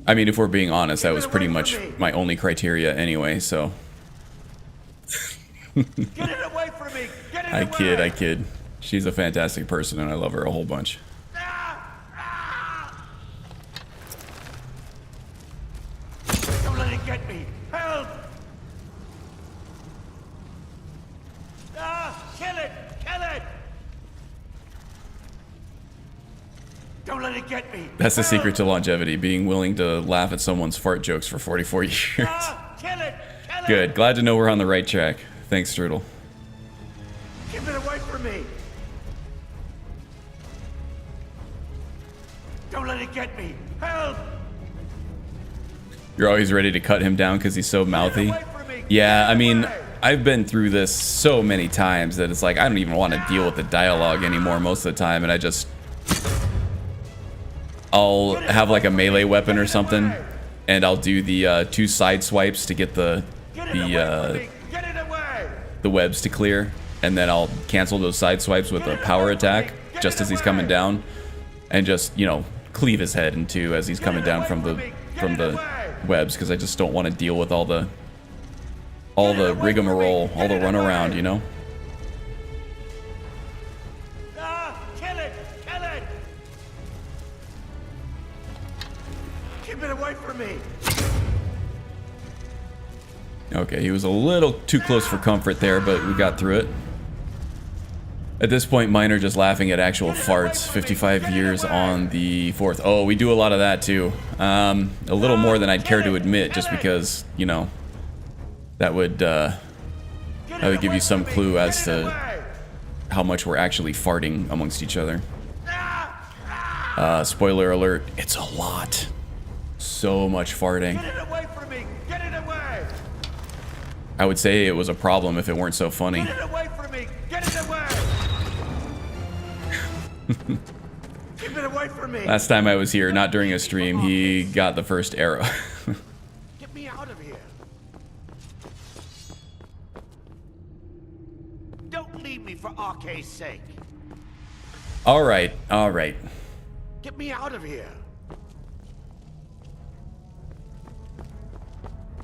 Speaker 1: I mean, if we're being honest, that was pretty much my only criteria anyway, so.
Speaker 9: Get it away from me. Get it away.
Speaker 1: I kid. She's a fantastic person and I love her a whole bunch.
Speaker 9: Don't let it get me. Help. Kill it. Kill it. Don't let it get me.
Speaker 1: That's the secret to longevity, being willing to laugh at someone's fart jokes for 44 years.
Speaker 9: Kill it. Kill it.
Speaker 1: Good. Glad to know we're on the right track. Thanks, Strudel.
Speaker 9: Keep it away from me. Don't let it get me. Help.
Speaker 1: You're always ready to cut him down because he's so mouthy. Yeah, I mean, I've been through this so many times that it's like I don't even want to deal with the dialogue anymore most of the time, and I'll have like a melee weapon or something, and I'll do the 2 side swipes to get the webs to clear, and then I'll cancel those side swipes with a power attack just as he's coming down, and just, you know, cleave his head in 2 as he's coming down from the webs, because I just don't want to deal with all the rigmarole, all the runaround, you know.
Speaker 9: Kill it. Kill it. Keep it away from me.
Speaker 1: Okay, he was a little too close for comfort there, but we got through it. At this point, mine are just laughing at actual farts. 55 years on the 4th. Oh, we do a lot of that too. A little more than I'd care to admit, just because, you know, that would give you some clue as to how much we're actually farting amongst each other. Spoiler alert, it's a lot. So much farting.
Speaker 9: Get it away from me. Get it away.
Speaker 1: I would say it was a problem if it weren't so funny.
Speaker 9: Get it away from me. Get it away. Keep it away from me.
Speaker 1: Last time I was here, not during a stream, he got the first arrow.
Speaker 9: Get me out of here. Don't leave me for RK's sake.
Speaker 1: All right, all right.
Speaker 9: Get me out of here.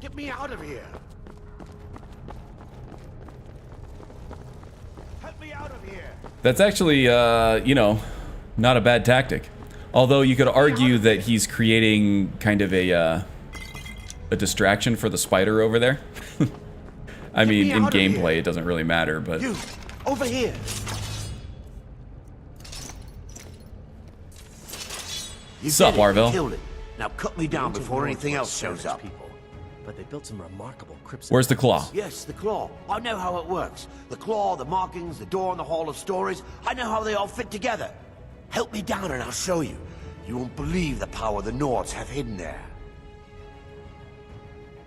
Speaker 9: Get me out of here. Help me out of here.
Speaker 1: That's actually, you know, not a bad tactic. Although you could argue that he's creating kind of a distraction for the spider over there. I mean, in gameplay, it doesn't really matter, but...
Speaker 9: You, over here.
Speaker 1: Sup, Marvel?
Speaker 9: Killed it. Now cut me down before anything else shows up.
Speaker 8: People, but they built some remarkable crypts.
Speaker 1: Where's the claw?
Speaker 9: Yes, the claw. I know how it works. The claw, the markings, the door in the Hall of Stories. I know how they all fit together. Help me down and I'll show you. You won't believe the power the Nords have hidden there.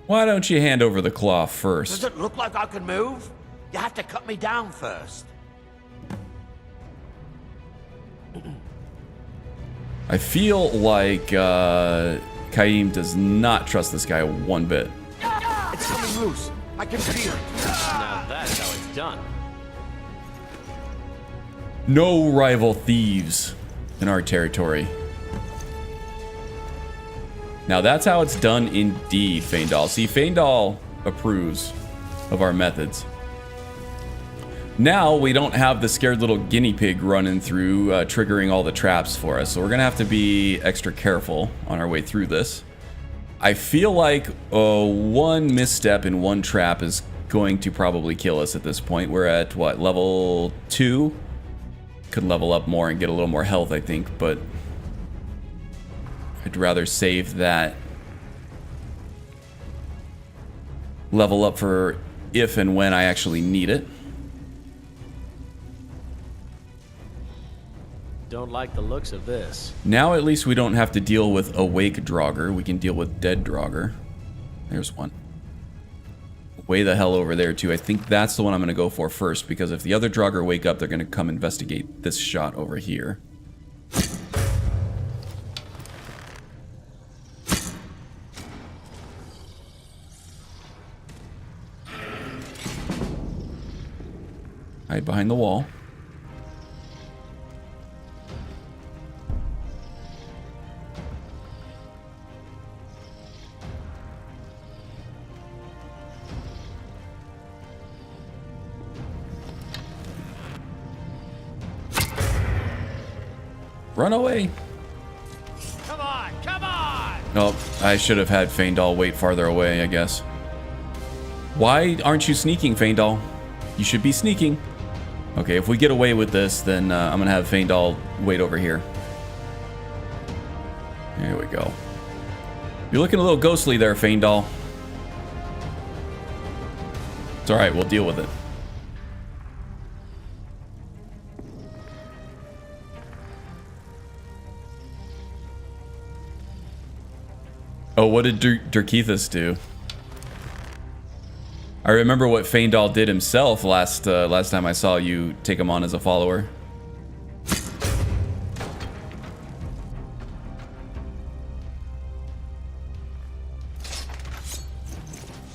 Speaker 1: Why don't you hand over the cloth
Speaker 9: Does
Speaker 1: first?
Speaker 9: it look like I can move? You have to cut me down first.
Speaker 1: I feel like Kaim does not trust this guy one bit.
Speaker 9: It's coming loose. I can feel it.
Speaker 8: Now that's how it's done.
Speaker 1: No rival thieves in our territory. Now that's how it's done indeed, Feindal. See, Feindal approves of our methods. Now we don't have the scared little guinea pig running through, triggering all the traps for us. So we're gonna have to be extra careful on our way through this. I feel like one misstep in one trap is going to probably kill us at this point. We're at, what, level 2? Could level up more and get a little more health, I think, but I'd rather save that level up for if and when I actually need it.
Speaker 8: Don't like the looks of this.
Speaker 1: Now at least we don't have to deal with awake Draugr. We can deal with dead Draugr. There's one. Way the hell over there too. I think that's the one I'm going to go for first, because if the other Draugr wake up, they're going to come investigate this shot over here. Hide behind the wall. Run away!
Speaker 9: Come on, come on!
Speaker 1: Oh, I should have had Feindal wait farther away, I guess. Why aren't you sneaking, Feindal? You should be sneaking. Okay, if we get away with this, then I'm gonna have Feindal wait over here. There we go. You're looking a little ghostly there, Feindal. It's alright, we'll deal with it. Oh, what did Durkithus do? I remember what Feindal did himself last time I saw you take him on as a follower.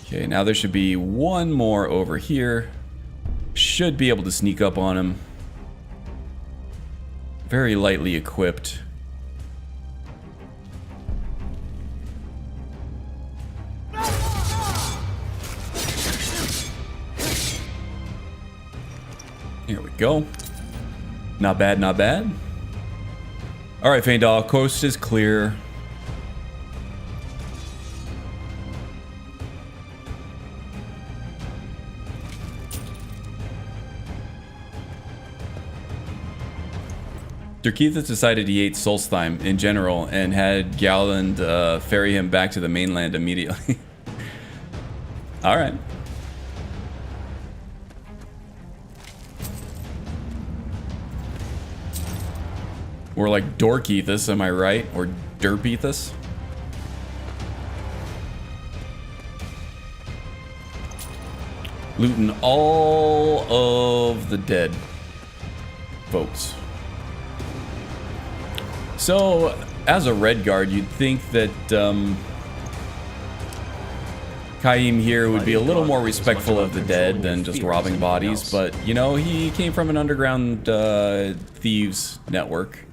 Speaker 1: Okay, now there should be one more over here. Should be able to sneak up on him. Very lightly equipped. Here we go. Not bad, not bad. Alright, Feindal, coast is clear. Durkithus decided he ate Solstheim in general and had Gowland ferry him back to the mainland immediately. Alright. Or like Dorkethus, am I right? Or Derpethus? Looting all of the dead folks. So, as a Redguard, you'd think that Kaim here would be a little more respectful of the dead than just robbing bodies, but, you know, he came from an underground thieves network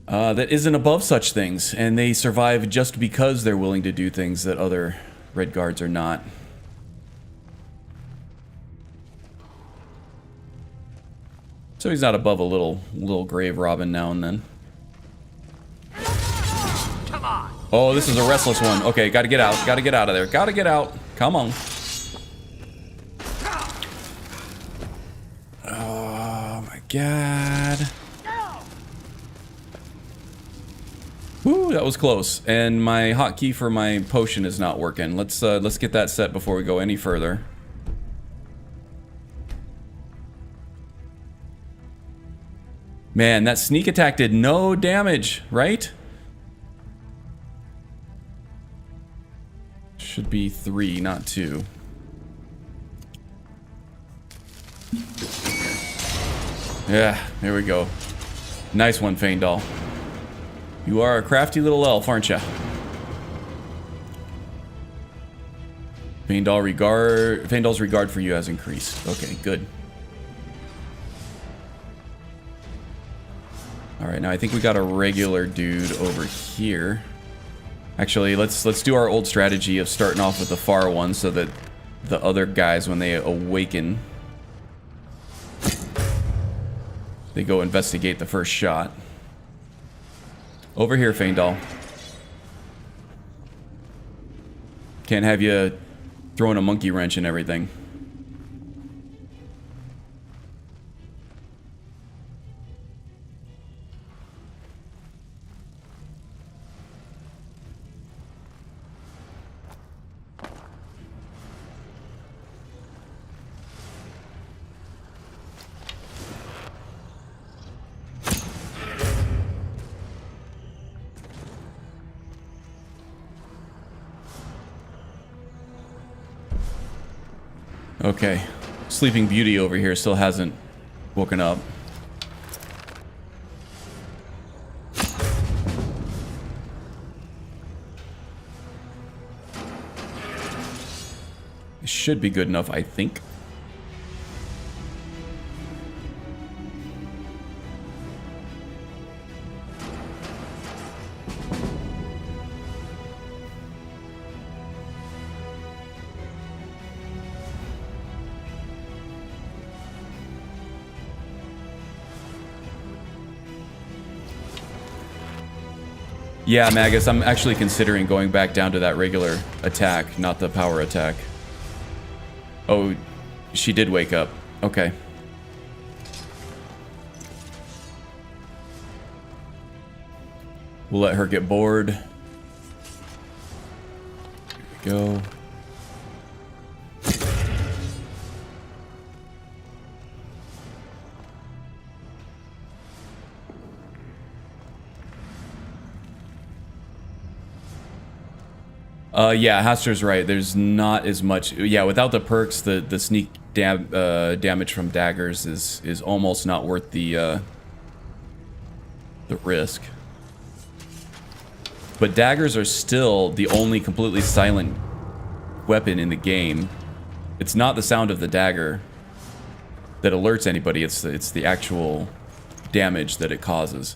Speaker 1: that isn't above such things, and they survive just because they're willing to do things that other Redguards are not. So he's not above a little grave robbing now and then.
Speaker 9: Come on!
Speaker 1: Oh, this is a restless one. Okay, gotta get out. Gotta get out of there. Gotta get out. Come on. Oh my god. Woo, that was close. And my hotkey for my potion is not working. Let's get that set before we go any further. Man, that sneak attack did no damage, right? Should be 3, not 2. Yeah, there we go. Nice one, Faendal. You are a crafty little elf, aren't ya? Faendal's regard for you has increased. Okay, good. Alright, now I think we got a regular dude over here. Actually, let's do our old strategy of starting off with the far one so that the other guys, when they awaken, they go investigate the first shot. Over here, Faendal. Can't have you throwing a monkey wrench and everything. Okay. Sleeping Beauty over here still hasn't woken up. It should be good enough, I think. Yeah, Magus, I'm actually considering going back down to that regular attack, not the power attack. Oh, she did wake up. Okay. We'll let her get bored. Here we go. Yeah, Haster's right. There's not as much. Yeah, without the perks, the sneak damage from daggers is almost not worth the risk. But daggers are still the only completely silent weapon in the game. It's not the sound of the dagger that alerts anybody. It's the actual damage that it causes.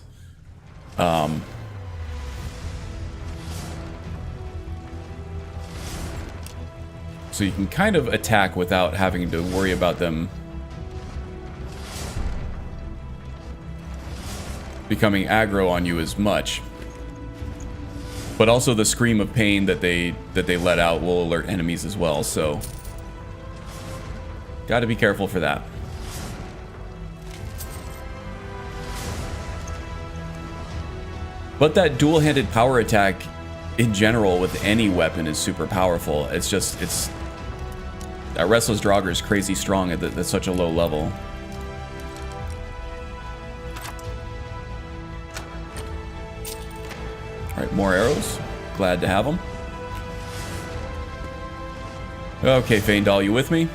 Speaker 1: So you can kind of attack without having to worry about them becoming aggro on you as much. But also the scream of pain that they let out will alert enemies as well, so gotta be careful for that. But that dual-handed power attack in general with any weapon is super powerful. It's that Restless Draugr is crazy strong at such a low level. Alright, more arrows. Glad to have them. Okay, Faendal, you with me?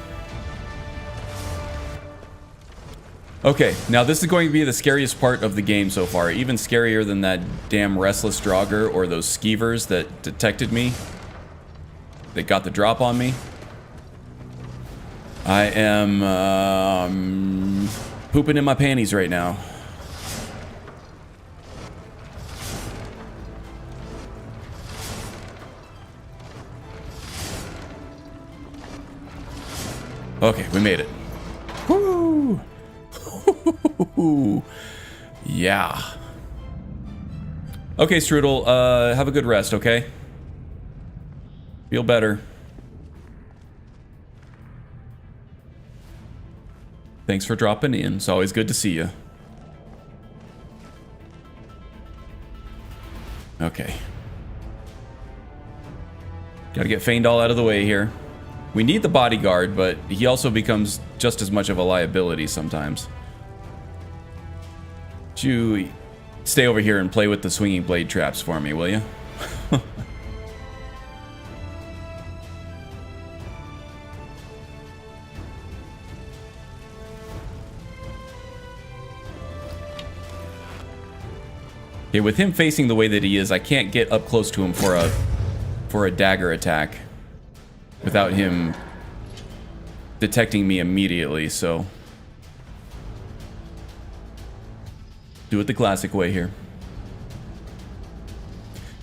Speaker 1: Okay, now this is going to be the scariest part of the game so far. Even scarier than that damn Restless Draugr or those skeevers that detected me. They got the drop on me. I am pooping in my panties right now. Okay, we made it. Woo! Yeah. Okay, Strudel, have a good rest, okay? Feel better. Thanks for dropping in. It's always good to see you. Okay. Gotta get Faendal out of the way here. We need the bodyguard, but he also becomes just as much of a liability sometimes. You stay over here and play with the swinging blade traps for me, will you? Okay, with him facing the way that he is, I can't get up close to him for a dagger attack without him detecting me immediately, so do it the classic way here.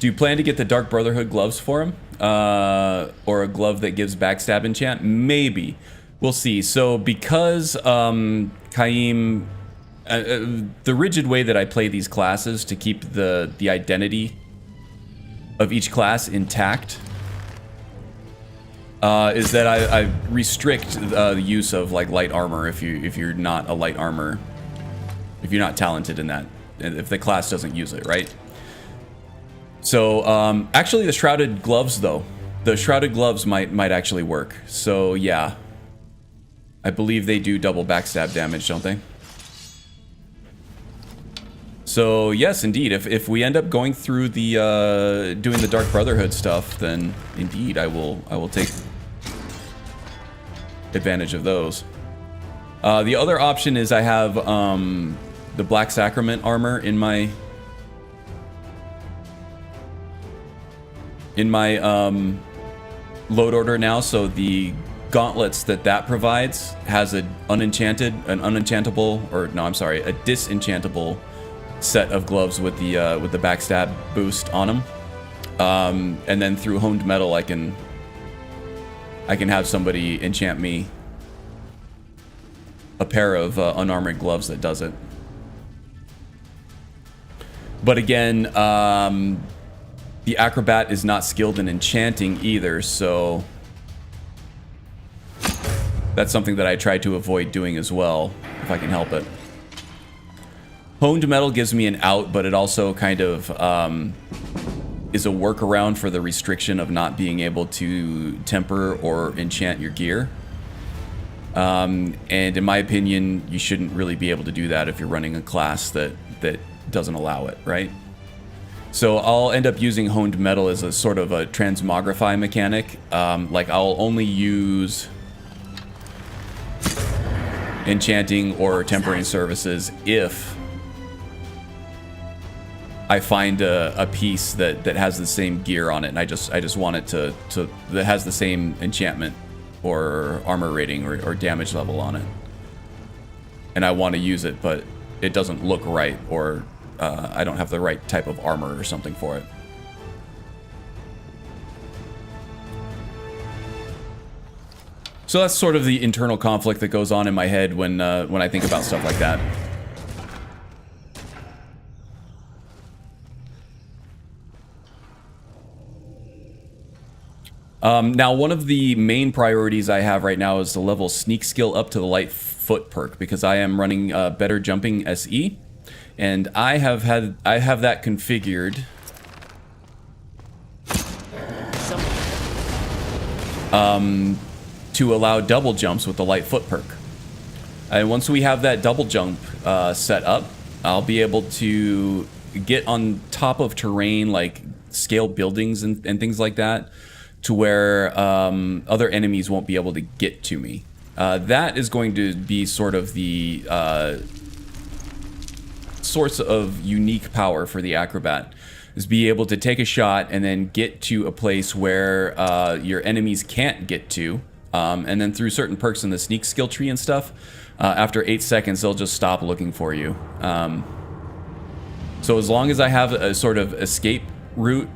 Speaker 1: Do you plan to get the Dark Brotherhood gloves for him? Or a glove that gives backstab enchant? Maybe. We'll see. So because Kaim... the rigid way that I play these classes to keep the identity of each class intact is that I restrict the use of like light armor if you're not a light armor, if you're not talented in that, if the class doesn't use it, right? So actually the shrouded gloves though, the shrouded gloves might actually work. So yeah, I believe they do double backstab damage, don't they? So yes, indeed. If we end up going through the doing the Dark Brotherhood stuff, then indeed I will take advantage of those. The other option is I have the Black Sacrament armor in my load order now. So the gauntlets that provides has a disenchantable set of gloves with the backstab boost on them, and then through honed metal I can have somebody enchant me a pair of unarmored gloves that does it. But again, the Acrobat is not skilled in enchanting either, so that's something that I try to avoid doing as well if I can help it. Honed metal gives me an out, but it also kind of is a workaround for the restriction of not being able to temper or enchant your gear. And in my opinion, you shouldn't really be able to do that if you're running a class that doesn't allow it, right? So I'll end up using honed metal as a sort of a transmogrify mechanic. Like I'll only use enchanting or tempering services if I find a piece that has the same gear on it, and I just want it to that has the same enchantment or armor rating or damage level on it, and I want to use it, but it doesn't look right, or I don't have the right type of armor or something for it. So that's sort of the internal conflict that goes on in my head when I think about stuff like that. Now, one of the main priorities I have right now is to level sneak skill up to the light foot perk, because I am running better jumping SE, and I have that configured to allow double jumps with the light foot perk. And once we have that double jump set up, I'll be able to get on top of terrain like scale buildings and things like that, to where other enemies won't be able to get to me. That is going to be sort of the source of unique power for the Acrobat, is be able to take a shot and then get to a place where your enemies can't get to, and then through certain perks in the sneak skill tree and stuff, after 8 seconds they'll just stop looking for you. So as long as I have a sort of escape route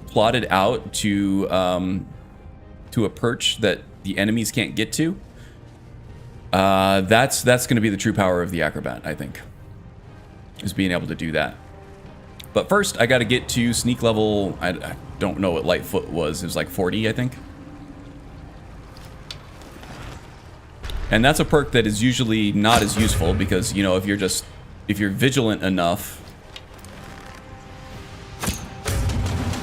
Speaker 1: plotted out to a perch that the enemies can't get to, that's going to be the true power of the Acrobat, I think, is being able to do that. But first I got to get to sneak level, I don't know what Lightfoot was, it was like 40, I think. And that's a perk that is usually not as useful, because, you know, if you're vigilant enough,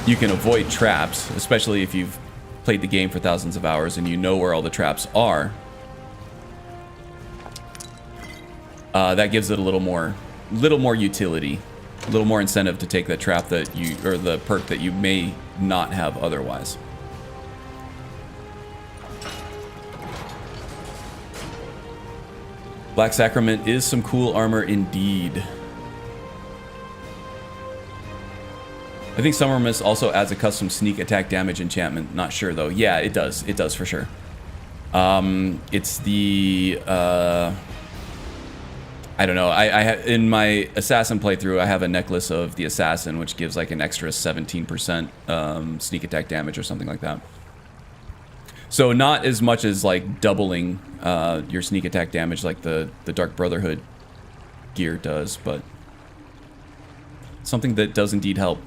Speaker 1: you can avoid traps, especially if you've played the game for thousands of hours and you know where all the traps are. That gives it a little more little more utility, a little more incentive to take that trap that you, or the perk that you may not have otherwise. Black Sacrament is some cool armor indeed. I think Summer Mist also adds a custom sneak attack damage enchantment. Not sure though. Yeah, it does. It does for sure. It's the I don't know. I have in my assassin playthrough, I have a necklace of the assassin, which gives like an extra 17% sneak attack damage or something like that. So not as much as like doubling your sneak attack damage like the Dark Brotherhood gear does, but something that does indeed help.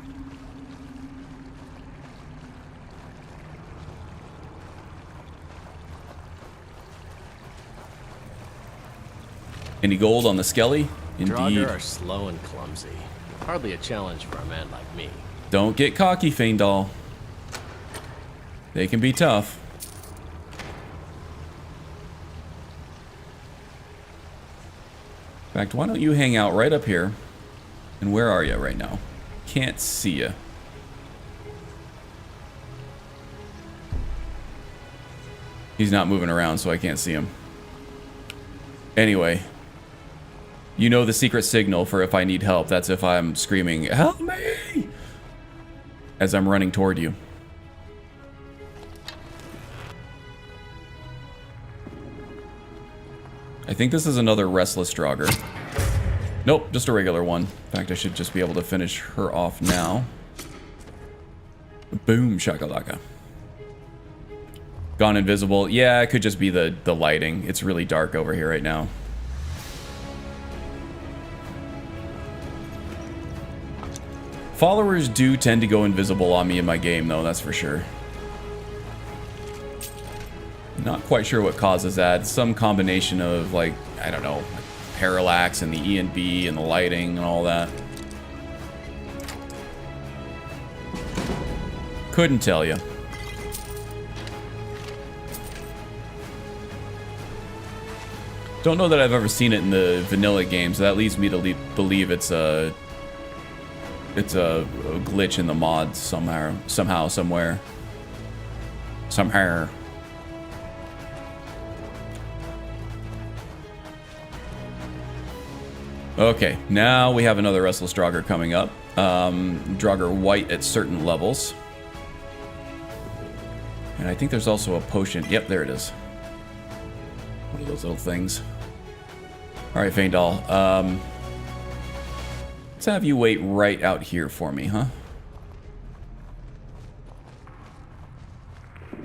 Speaker 1: Any gold on the Skelly? Indeed.
Speaker 8: Draugr are slow and clumsy. Hardly a challenge for a man like me.
Speaker 1: Don't get cocky, Faendal. They can be tough. In fact, why don't you hang out right up here? And where are you right now? Can't see you. He's not moving around, so I can't see him. Anyway. You know the secret signal for if I need help. That's if I'm screaming, "Help me!" as I'm running toward you. I think this is another Restless Draugr. Nope, just a regular one. In fact, I should just be able to finish her off now. Boom, shakalaka. Gone invisible. Yeah, it could just be the lighting. It's really dark over here right now. Followers do tend to go invisible on me in my game, though, that's for sure. Not quite sure what causes that. It's some combination of, like, I don't know, like parallax and the E and B and the lighting and all that. Couldn't tell you. Don't know that I've ever seen it in the vanilla games. That leads me to believe it's a glitch in the mods somehow, somewhere. Somehow. Okay, now we have another Restless Draugr coming up. Draugr white at certain levels. And I think there's also a potion. Yep, there it is. One of those little things. Alright, Faendal. Let's have you wait right out here for me, huh?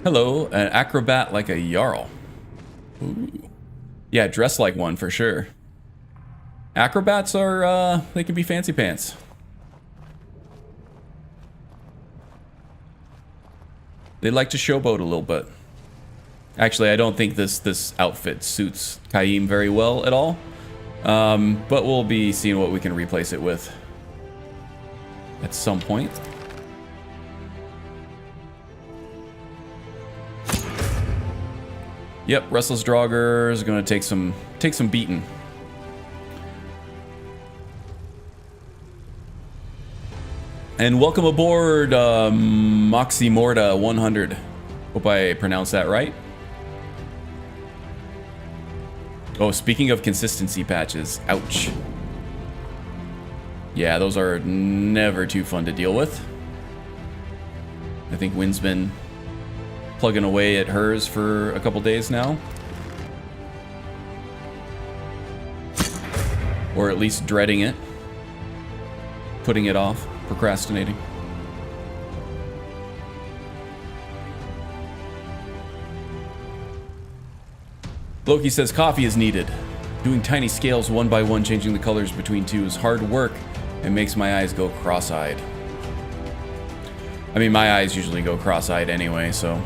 Speaker 1: Hello, an acrobat like a Jarl. Ooh. Yeah, dress like one for sure. Acrobats are, they can be fancy pants. They like to showboat a little bit. Actually, I don't think this outfit suits Kaim very well at all. But we'll be seeing what we can replace it with at some point. Yep, Restless Draugr is going to take some beating. And welcome aboard, Moximorta 100. Hope I pronounced that right. Oh, speaking of consistency patches, ouch. Yeah, those are never too fun to deal with. I think Wynn's been plugging away at hers for a couple days now. Or at least dreading it. Putting it off. Procrastinating. Loki says coffee is needed. Doing tiny scales one by one, changing the colors between two is hard work and makes my eyes go cross-eyed. I mean, my eyes usually go cross-eyed anyway, so.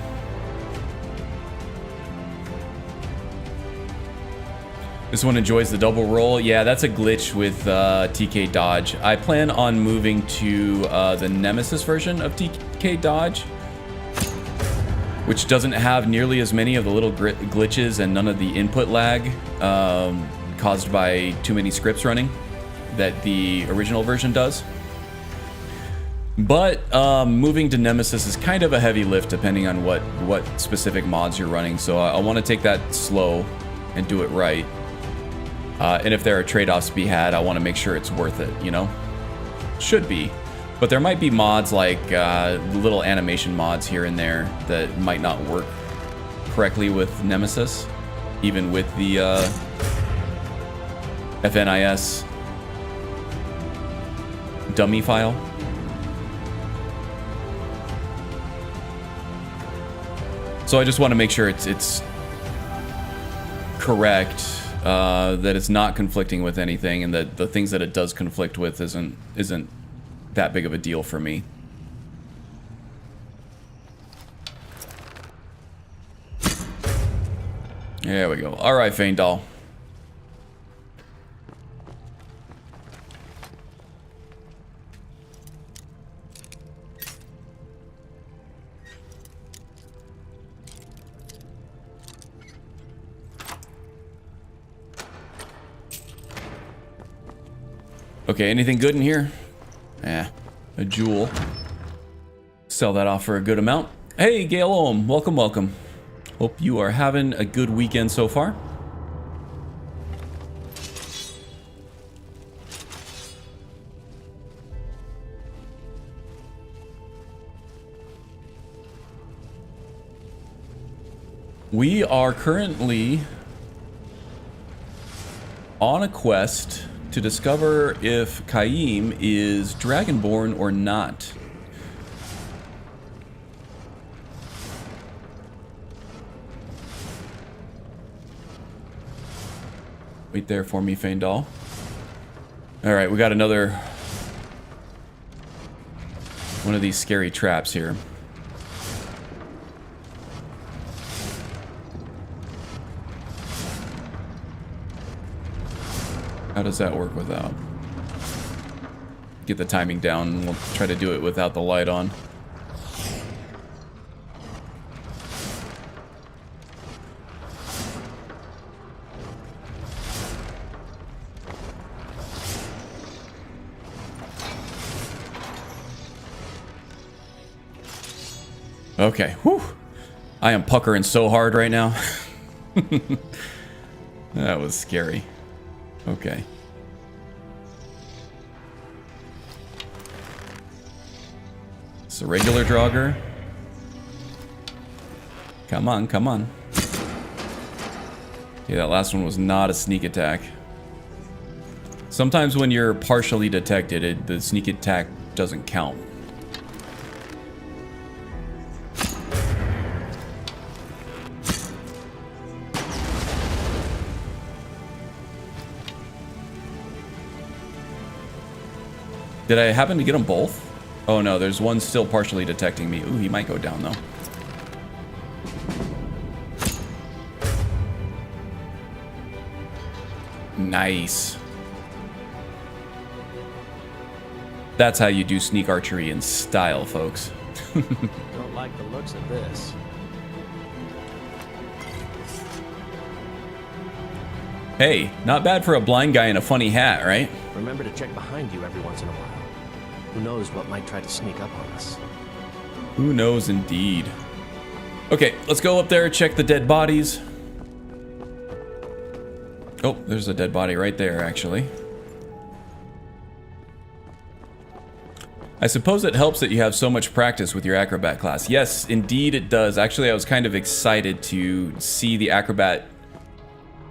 Speaker 1: This one enjoys the double roll. Yeah, that's a glitch with TK Dodge. I plan on moving to the Nemesis version of TK Dodge, which doesn't have nearly as many of the little glitches and none of the input lag caused by too many scripts running. that the original version does. But moving to Nemesis is kind of a heavy lift depending on what specific mods you're running. So I want to take that slow and do it right. And if there are trade-offs to be had, I want to make sure it's worth it, you know? Should be. But there might be mods like little animation mods here and there that might not work correctly with Nemesis, even with the FNIS dummy file. So I just want to make sure it's correct, that it's not conflicting with anything, and that the things that it does conflict with isn't that big of a deal for me. There we go. All right, Fane Doll. Okay, anything good in here? Yeah, a jewel. Sell that off for a good amount. Hey, Gail Ohm, welcome, welcome. Hope you are having a good weekend so far. We are currently on a quest to discover if Kaim is Dragonborn or not. Wait there for me, Fane Doll. Alright, we got another one of these scary traps here. How does that work without? Get the timing down, and we'll try to do it without the light on. Okay, whew. I am puckering so hard right now. That was scary. Okay. It's a regular Draugr. Come on, come on. Okay, that last one was not a sneak attack. Sometimes when you're partially detected, the sneak attack doesn't count. Did I happen to get them both? Oh no, there's one still partially detecting me. Ooh, he might go down though. Nice. That's how you do sneak archery in style, folks.
Speaker 8: Don't like the looks of this.
Speaker 1: Hey, not bad for a blind guy in a funny hat, right?
Speaker 8: Remember to check behind you every once in a while. Who knows what might try to sneak up on us.
Speaker 1: Who knows indeed. Okay, let's go up there, check the dead bodies. Oh, there's a dead body right there, actually. I suppose it helps that you have so much practice with your Acrobat class. Yes, indeed it does. Actually, I was kind of excited to see the Acrobat,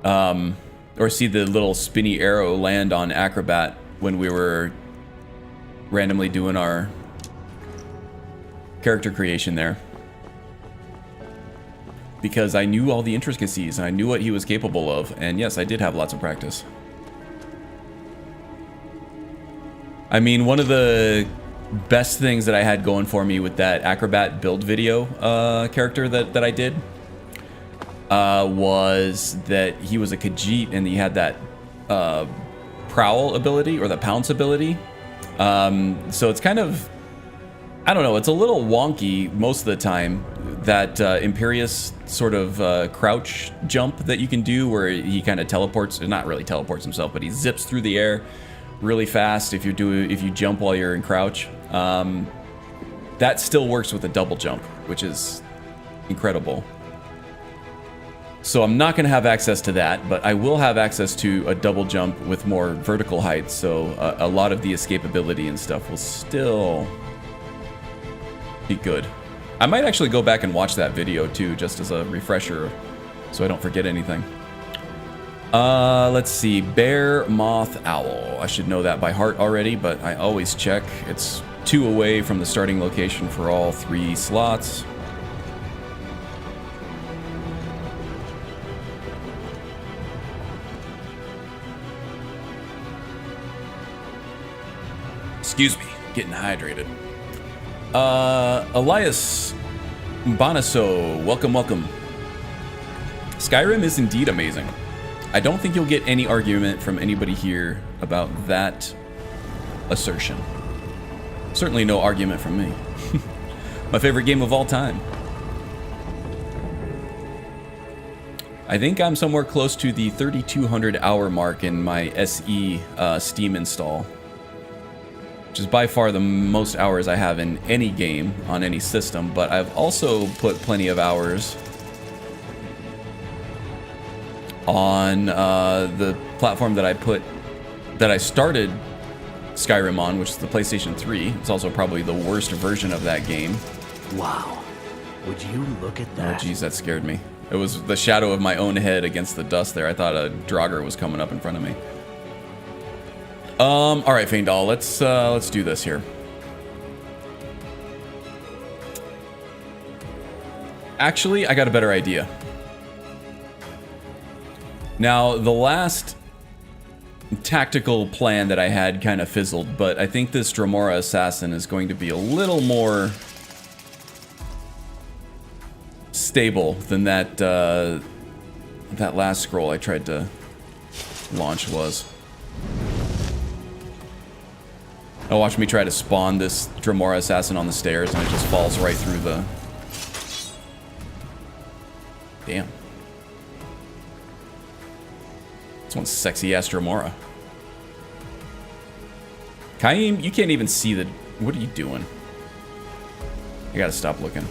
Speaker 1: or see the little spinny arrow land on Acrobat when we were randomly doing our character creation there. Because I knew all the intricacies, and I knew what he was capable of, and yes, I did have lots of practice. I mean, one of the best things that I had going for me with that Acrobat build video character that I did was that he was a Khajiit and he had that prowl ability, or the pounce ability. So it's kind of, I don't know, it's a little wonky most of the time, that Imperious sort of crouch jump that you can do where he kind of teleports, not really teleports himself, but he zips through the air really fast if you jump while you're in crouch. That still works with a double jump, which is incredible. So I'm not going to have access to that, but I will have access to a double jump with more vertical height, so a lot of the escapability and stuff will still be good. I might actually go back and watch that video too, just as a refresher, so I don't forget anything. Let's see, Bear, Moth, Owl. I should know that by heart already, but I always check. It's 2 away from the starting location for all 3 slots. Excuse me, getting hydrated. Elias Bonaso, welcome, welcome. Skyrim is indeed amazing. I don't think you'll get any argument from anybody here about that assertion. Certainly no argument from me. My favorite game of all time. I think I'm somewhere close to the 3,200 hour mark in my SE Steam install, which is by far the most hours I have in any game on any system, but I've also put plenty of hours on the platform that I started Skyrim on, which is the PlayStation 3. It's also probably the worst version of that game.
Speaker 8: Wow. Would you look at
Speaker 1: Oh
Speaker 8: that?
Speaker 1: geez, that scared me. It was the shadow of my own head against the dust there. I thought a Draugr was coming up in front of me. All right, Feindal, let's do this here. Actually, I got a better idea. Now, the last tactical plan that I had kind of fizzled, but I think this Dremora Assassin is going to be a little more stable than that that last scroll I tried to launch was. Now watch me try to spawn this Dremora Assassin on the stairs and it just falls right through the... Damn. This one's sexy ass Dremora. Kaim, you can't even see the... What are you doing? I gotta stop looking.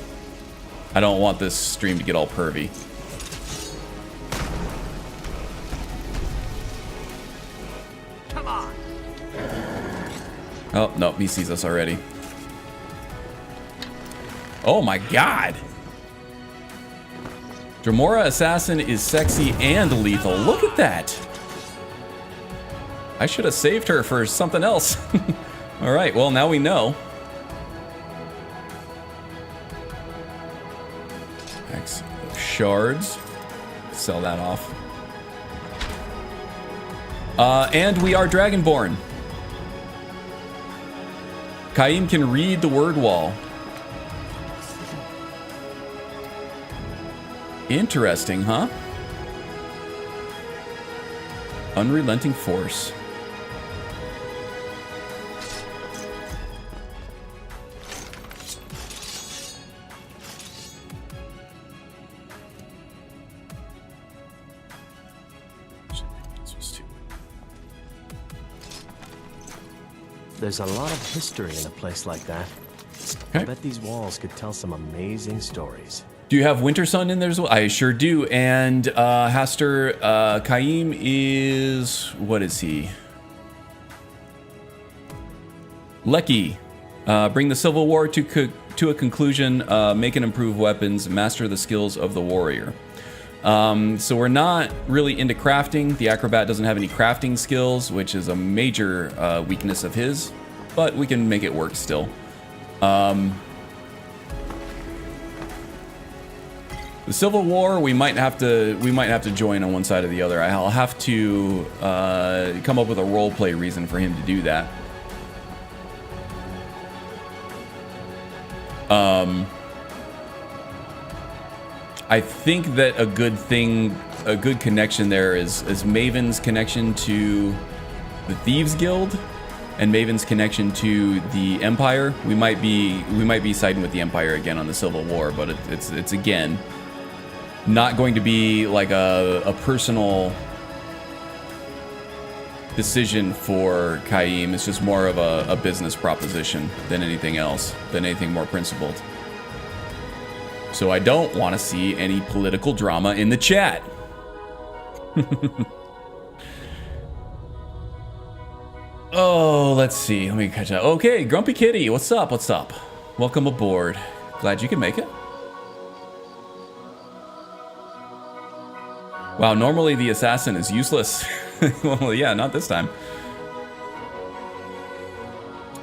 Speaker 1: I don't want this stream to get all pervy.
Speaker 9: Come on.
Speaker 1: Oh, no, he sees us already. Oh my god! Dremora Assassin is sexy and lethal. Look at that! I should have saved her for something else. Alright, well now we know. X shards. Sell that off. And we are Dragonborn. Kaim can read the word wall. Interesting, huh? Unrelenting force.
Speaker 8: There's a lot of history in a place like that. I bet these walls could tell some amazing stories.
Speaker 1: Do you have Wintersun in there as well? I sure do. And Haster, Kaim is... What is he? Lecky. Bring the Civil War to a conclusion. Make and improve weapons. Master the skills of the warrior. So we're not really into crafting. The Acrobat doesn't have any crafting skills, which is a major weakness of his. But we can make it work still. The Civil War, we might have to join on one side or the other. I'll have to come up with a roleplay reason for him to do that. I think that a good connection there is Maven's connection to the Thieves Guild and Maven's connection to the Empire. We might be siding with the Empire again on the Civil War, but it's again not going to be like a personal decision for Kaim. It's just more of a business proposition than anything else, than anything more principled. So I don't want to see any political drama in the chat. Oh, let's see. Let me catch up. Okay, Grumpy Kitty, what's up? What's up? Welcome aboard. Glad you can make it. Wow, normally the assassin is useless. Well, yeah, not this time.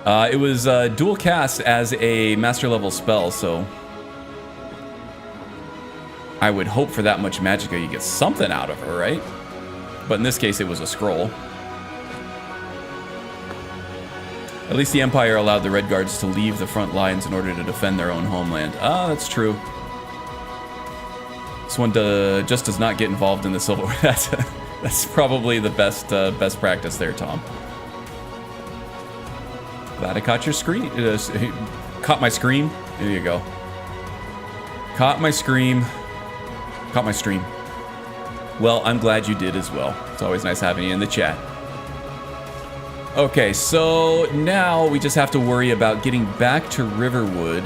Speaker 1: It was dual cast as a master level spell, so I would hope for that much magicka you get something out of her, right? But in this case, it was a scroll. At least the Empire allowed the Redguards to leave the front lines in order to defend their own homeland. Ah, that's true. This one just does not get involved in the Civil War. That's probably the best practice there, Tom. Glad I caught your screen. Caught my scream. There you go. Caught my scream. Caught my stream. Well, I'm glad you did as well. It's always nice having you in the chat. Okay, so now we just have to worry about getting back to Riverwood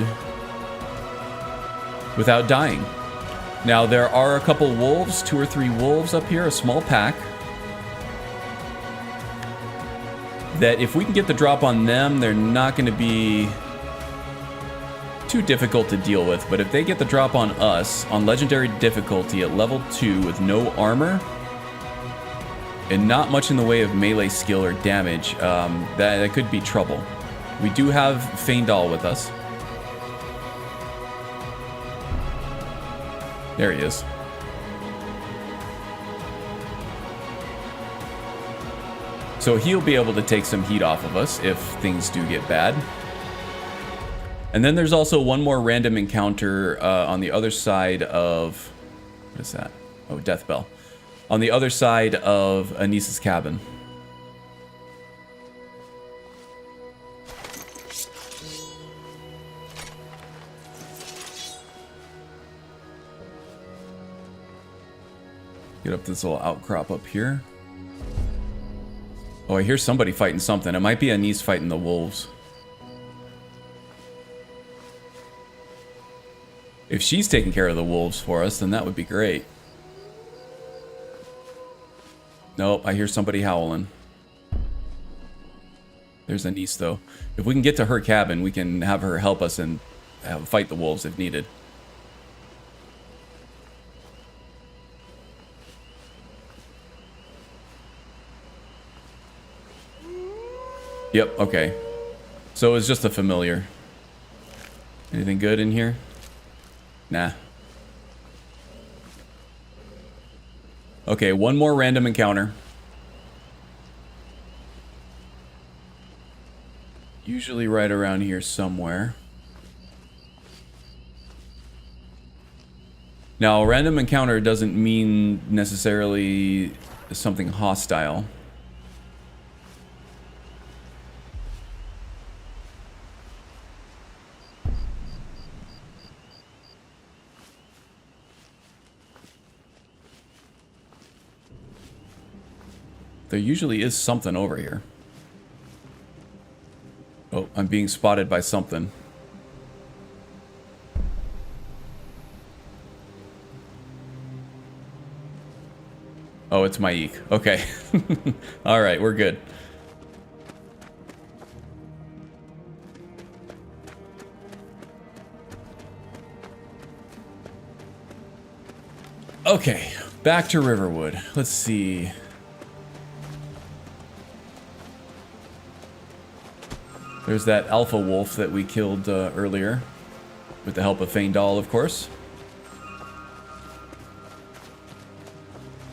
Speaker 1: without dying. Now, there are a couple wolves, 2 or 3 wolves up here, a small pack, that if we can get the drop on them, they're not going to be too difficult to deal with. But if they get the drop on us, on legendary difficulty at level 2 with no armor, and not much in the way of melee skill or damage, that could be trouble. We do have Feindal with us. There he is. So he'll be able to take some heat off of us if things do get bad. And then there's also one more random encounter on the other side of... What is that? Oh, Death Bell. On the other side of Anissa's cabin. Get up this little outcrop up here. Oh, I hear somebody fighting something. It might be Anise fighting the wolves. If she's taking care of the wolves for us, then that would be great. Nope, I hear somebody howling. There's Anise, though. If we can get to her cabin, we can have her help us and fight the wolves if needed. Yep, okay. So it's just a familiar. Anything good in here? Nah. Okay, one more random encounter. Usually right around here somewhere. Now, a random encounter doesn't mean necessarily something hostile. There usually is something over here. Oh, I'm being spotted by something. Oh, it's Maik. Okay. Alright, we're good. Okay, back to Riverwood. Let's see. There's that alpha wolf that we killed earlier, with the help of Feindal, of course.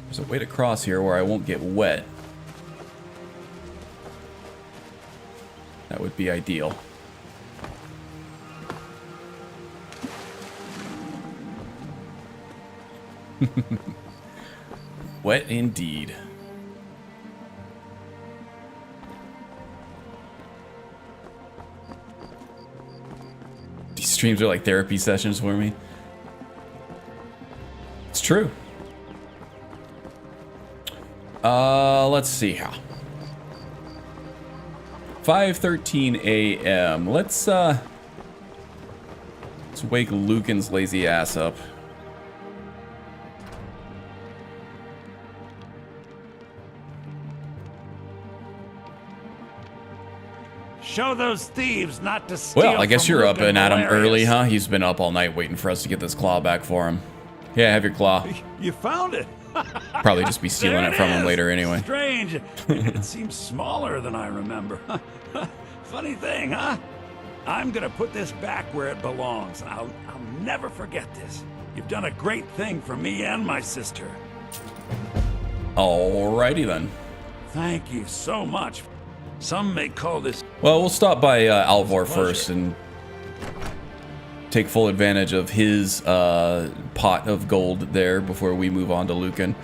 Speaker 1: There's a way to cross here where I won't get wet. That would be ideal. Wet indeed. Streams are like therapy sessions for me. It's true. Let's see how. 5:13 a.m. Let's wake Lucan's lazy ass up.
Speaker 9: Show those thieves not to steal.
Speaker 1: Well, I guess
Speaker 9: from
Speaker 1: you're up
Speaker 9: Lucan
Speaker 1: and at him
Speaker 9: Valerius.
Speaker 1: early, huh? He's been up all night waiting for us to get this claw back for him. Yeah, have your claw.
Speaker 9: You found it.
Speaker 1: Probably just be stealing
Speaker 9: There
Speaker 1: it from him
Speaker 9: is.
Speaker 1: later anyway.
Speaker 9: Strange. It seems smaller than I remember. Funny thing, huh? I'm gonna put this back where it belongs. I'll never forget this. You've done a great thing for me and my sister.
Speaker 1: Alrighty then.
Speaker 9: Thank you so much. Some may call this.
Speaker 1: Well, we'll stop by Alvor first and take full advantage of his pot of gold there before we move on to Lucan.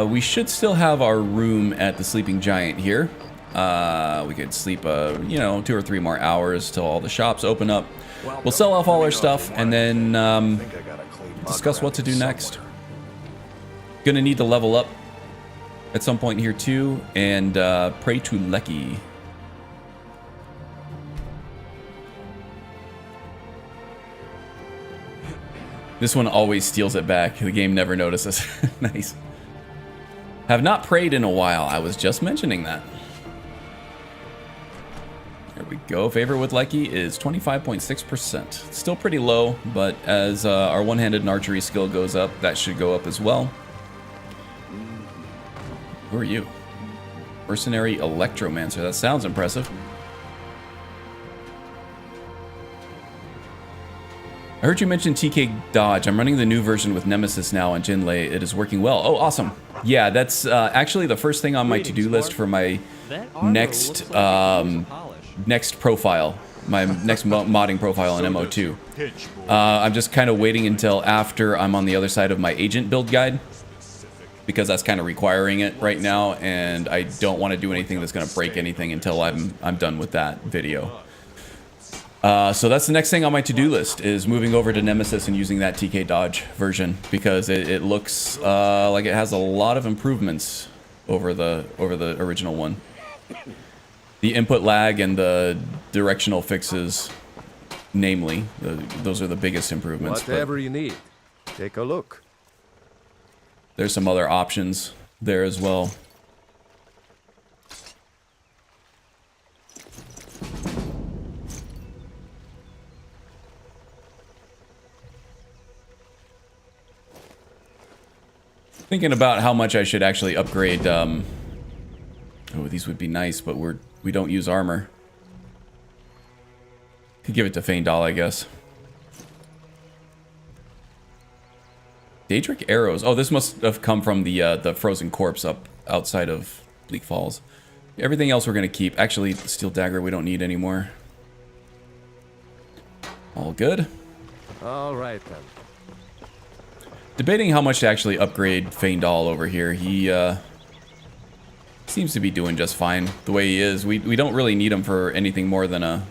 Speaker 1: We should still have our room at the Sleeping Giant here. We could sleep, 2 or 3 more hours till all the shops open up. We'll sell off all our stuff and then discuss what to do next. Gonna need to level up at some point here too, and pray to Lecky. This one always steals it back. The game never notices. Nice. Have not prayed in a while. I was just mentioning that. There we go. Favor with Lecky is 25.6%. Still pretty low, but as our one-handed and archery skill goes up, that should go up as well. Who are you? Mercenary Electromancer. That sounds impressive. I heard you mention TK Dodge. I'm running the new version with Nemesis now on Jinlei. It is working well. Oh, awesome. Yeah, that's actually the first thing on my to-do list for my next next profile. My next modding profile in MO2. I'm just kind of waiting until after I'm on the other side of my agent build guide, because that's kind of requiring it right now, and I don't want to do anything that's going to break anything until I'm done with that video. So that's the next thing on my to-do list, is moving over to Nemesis and using that TK Dodge version, because it looks like it has a lot of improvements over the original one. The input lag and the directional fixes, namely, those are the biggest improvements.
Speaker 7: Whatever you need, take a look.
Speaker 1: There's some other options there as well. Thinking about how much I should actually upgrade. Oh, these would be nice, but we don't use armor. Could give it to Feindal, I guess. Daedric arrows. Oh, this must have come from the frozen corpse up outside of Bleak Falls. Everything else we're gonna keep. Actually, the steel dagger we don't need anymore. All good.
Speaker 7: All right then.
Speaker 1: Debating how much to actually upgrade Feindal over here. He seems to be doing just fine the way he is. We don't really need him for anything more than a.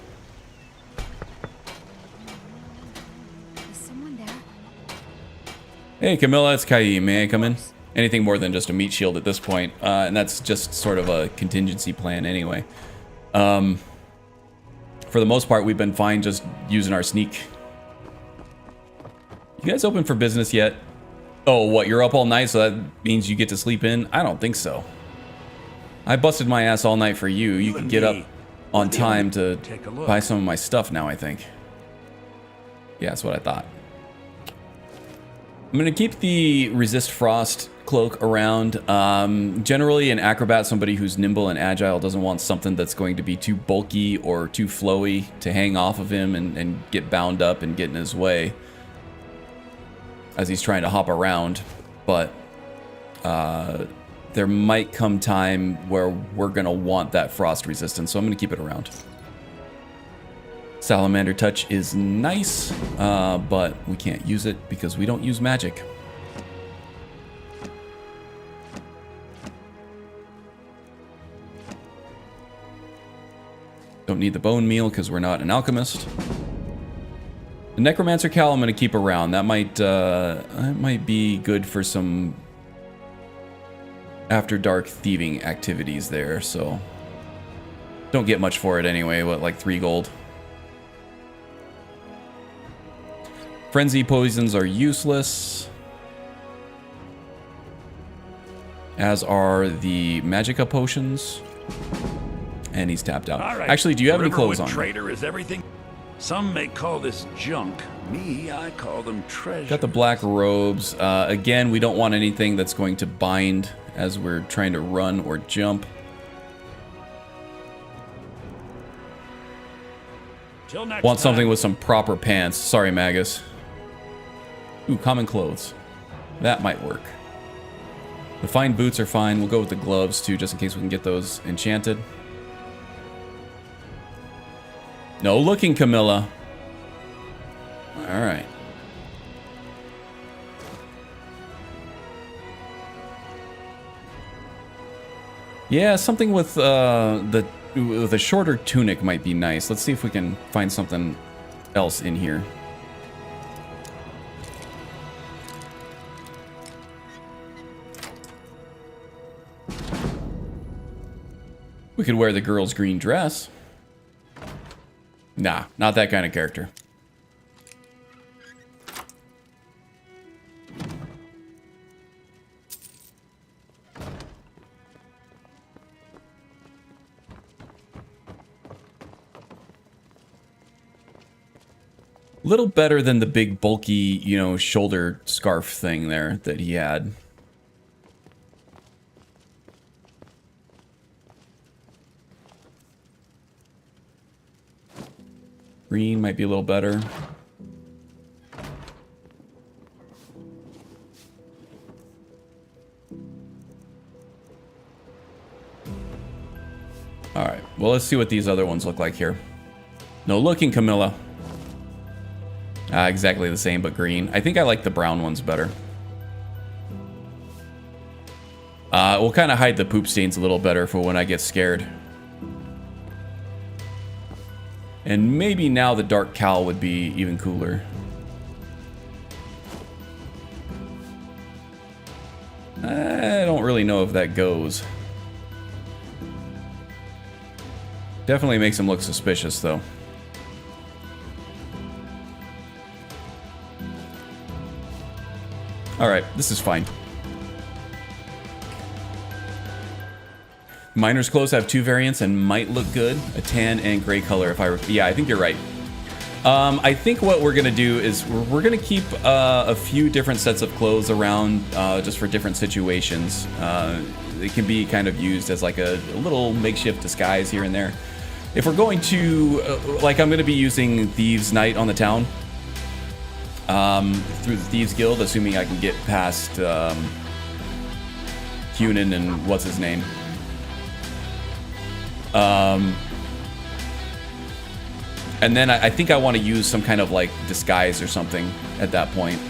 Speaker 6: Is someone there?
Speaker 1: Hey Camilla, it's Kai. May I come in? Anything more than just a meat shield at this point, and that's just sort of a contingency plan anyway. For the most part, we've been fine just using our sneak. You guys open for business yet? Oh, what? You're up all night, so that means you get to sleep in? I don't think so. I busted my ass all night for you. You can get up on time to buy some of my stuff now, I think. Yeah, that's what I thought. I'm going to keep the Resist Frost cloak around. Generally, an Acrobat, somebody who's nimble and agile, doesn't want something that's going to be too bulky or too flowy to hang off of him and get bound up and get in his way as he's trying to hop around. But there might come time where we're going to want that frost resistance, so I'm going to keep it around. Salamander Touch is nice, but we can't use it because we don't use magic. Don't need the bone meal because we're not an alchemist. The Necromancer Cowl I'm going to keep around. That might be good for some after dark thieving activities there, so Don't get much for it anyway, what, like 3 gold? Frenzy poisons are useless. As are the Magicka potions. And he's tapped out.
Speaker 9: All right.
Speaker 1: Actually, do you have any clothes on?
Speaker 9: Trader is everything. Some may call this junk. Me, I call them treasure.
Speaker 1: Got the black robes. Again, we don't want anything that's going to bind as we're trying to run or jump.
Speaker 9: Till next
Speaker 1: Want something
Speaker 9: time.
Speaker 1: with some proper pants. Sorry, Magus. Ooh, common clothes. That might work. The fine boots are fine. We'll go with the gloves too, just in case we can get those enchanted. No looking, Camilla. All right. Yeah, something with with a shorter tunic might be nice. Let's see if we can find something else in here. We could wear the girl's green dress. Nah, not that kind of character. Little better than the big bulky, you know, shoulder scarf thing there that he had. Green might be a little better. Alright, well, let's see what these other ones look like here. No looking, Camilla. Exactly the same, but green. I think I like the brown ones better. We'll kind of hide the poop stains a little better for when I get scared. And maybe now the dark cowl would be even cooler. I don't really know if that goes. Definitely makes him look suspicious, though. Alright, this is fine. Miner's clothes have 2 variants and might look good. A tan and gray color if I... Yeah, I think you're right. I think what we're going to do is we're going to keep a few different sets of clothes around just for different situations. It can be kind of used as like a little makeshift disguise here and there. If we're going to... like, I'm going to be using Thieves' Night on the town. Through the Thieves Guild, assuming I can get past Cunin and what's his name. And then I think I want to use some kind of like disguise or something at that point.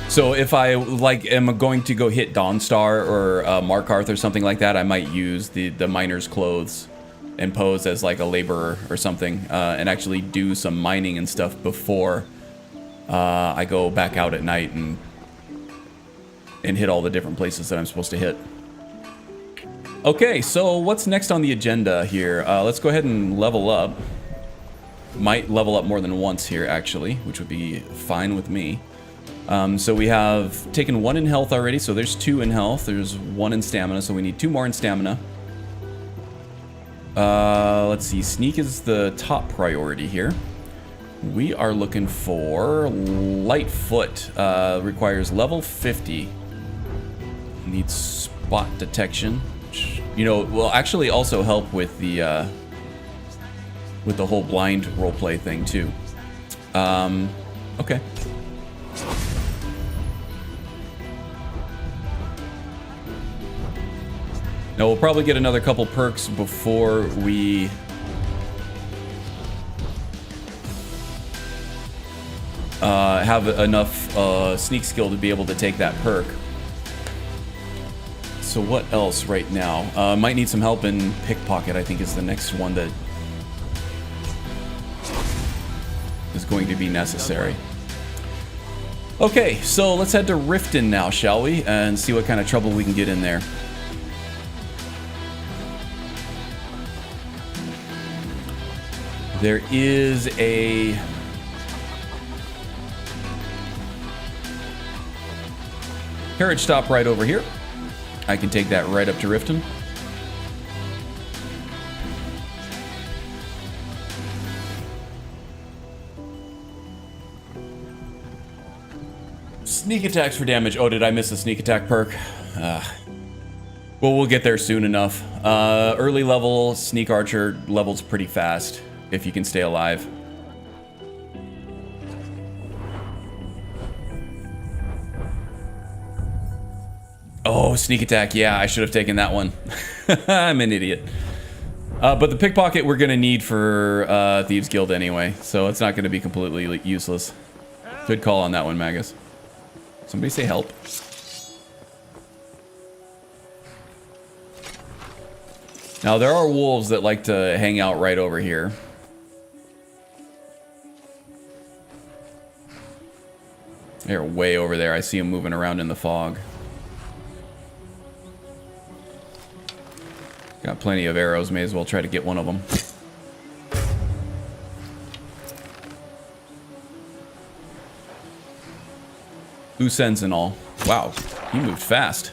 Speaker 1: So if I like am going to go hit Dawnstar or Markarth or something like that, I might use the miner's clothes and pose as like a laborer or something, and actually do some mining and stuff before I go back out at night and hit all the different places that I'm supposed to hit. Okay, so what's next on the agenda here? Let's go ahead and level up. Might level up more than once here, actually, which would be fine with me. So we have taken 1 in health already, so there's 2 in health. There's 1 in stamina, so we need 2 more in stamina. Let's see, sneak is the top priority here. We are looking for Lightfoot. Requires level 50. Needs spot detection. Which, you know, will actually also help with the whole blind roleplay thing too. Okay. Now we'll probably get another couple perks before we have enough sneak skill to be able to take that perk. So what else right now? Might need some help in pickpocket, I think is the next one that is going to be necessary. Okay, so let's head to Riften now, shall we? And see what kind of trouble we can get in there. There is a... carriage stop right over here. I can take that right up to Riften. Sneak attacks for damage. Oh, did I miss the sneak attack perk? Well, we'll get there soon enough. Early level sneak archer levels pretty fast if you can stay alive. Oh, sneak attack. Yeah, I should have taken that one. I'm an idiot. But the pickpocket we're going to need for Thieves Guild anyway, so it's not going to be completely useless. Good call on that one, Magus. Somebody say help. Now, there are wolves that like to hang out right over here. They're way over there. I see them moving around in the fog. Got plenty of arrows. May as well try to get one of them. Loose ends and all. Wow, he moved fast.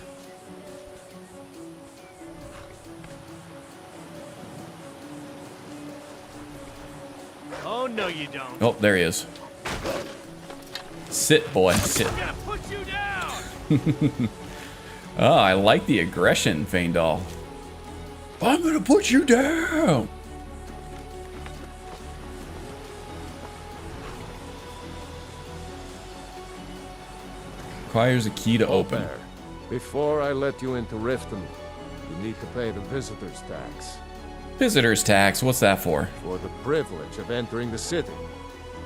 Speaker 5: Oh, no, you don't.
Speaker 1: Oh, there he is. Sit, boy, sit.
Speaker 5: I'm gonna put you down.
Speaker 1: Oh, I like the aggression, Feindal. I'm gonna put you down. Requires a key to open.
Speaker 7: There. Before I let you into Riften, you need to pay the visitor's tax.
Speaker 1: Visitor's tax, what's that for?
Speaker 7: For the privilege of entering the city.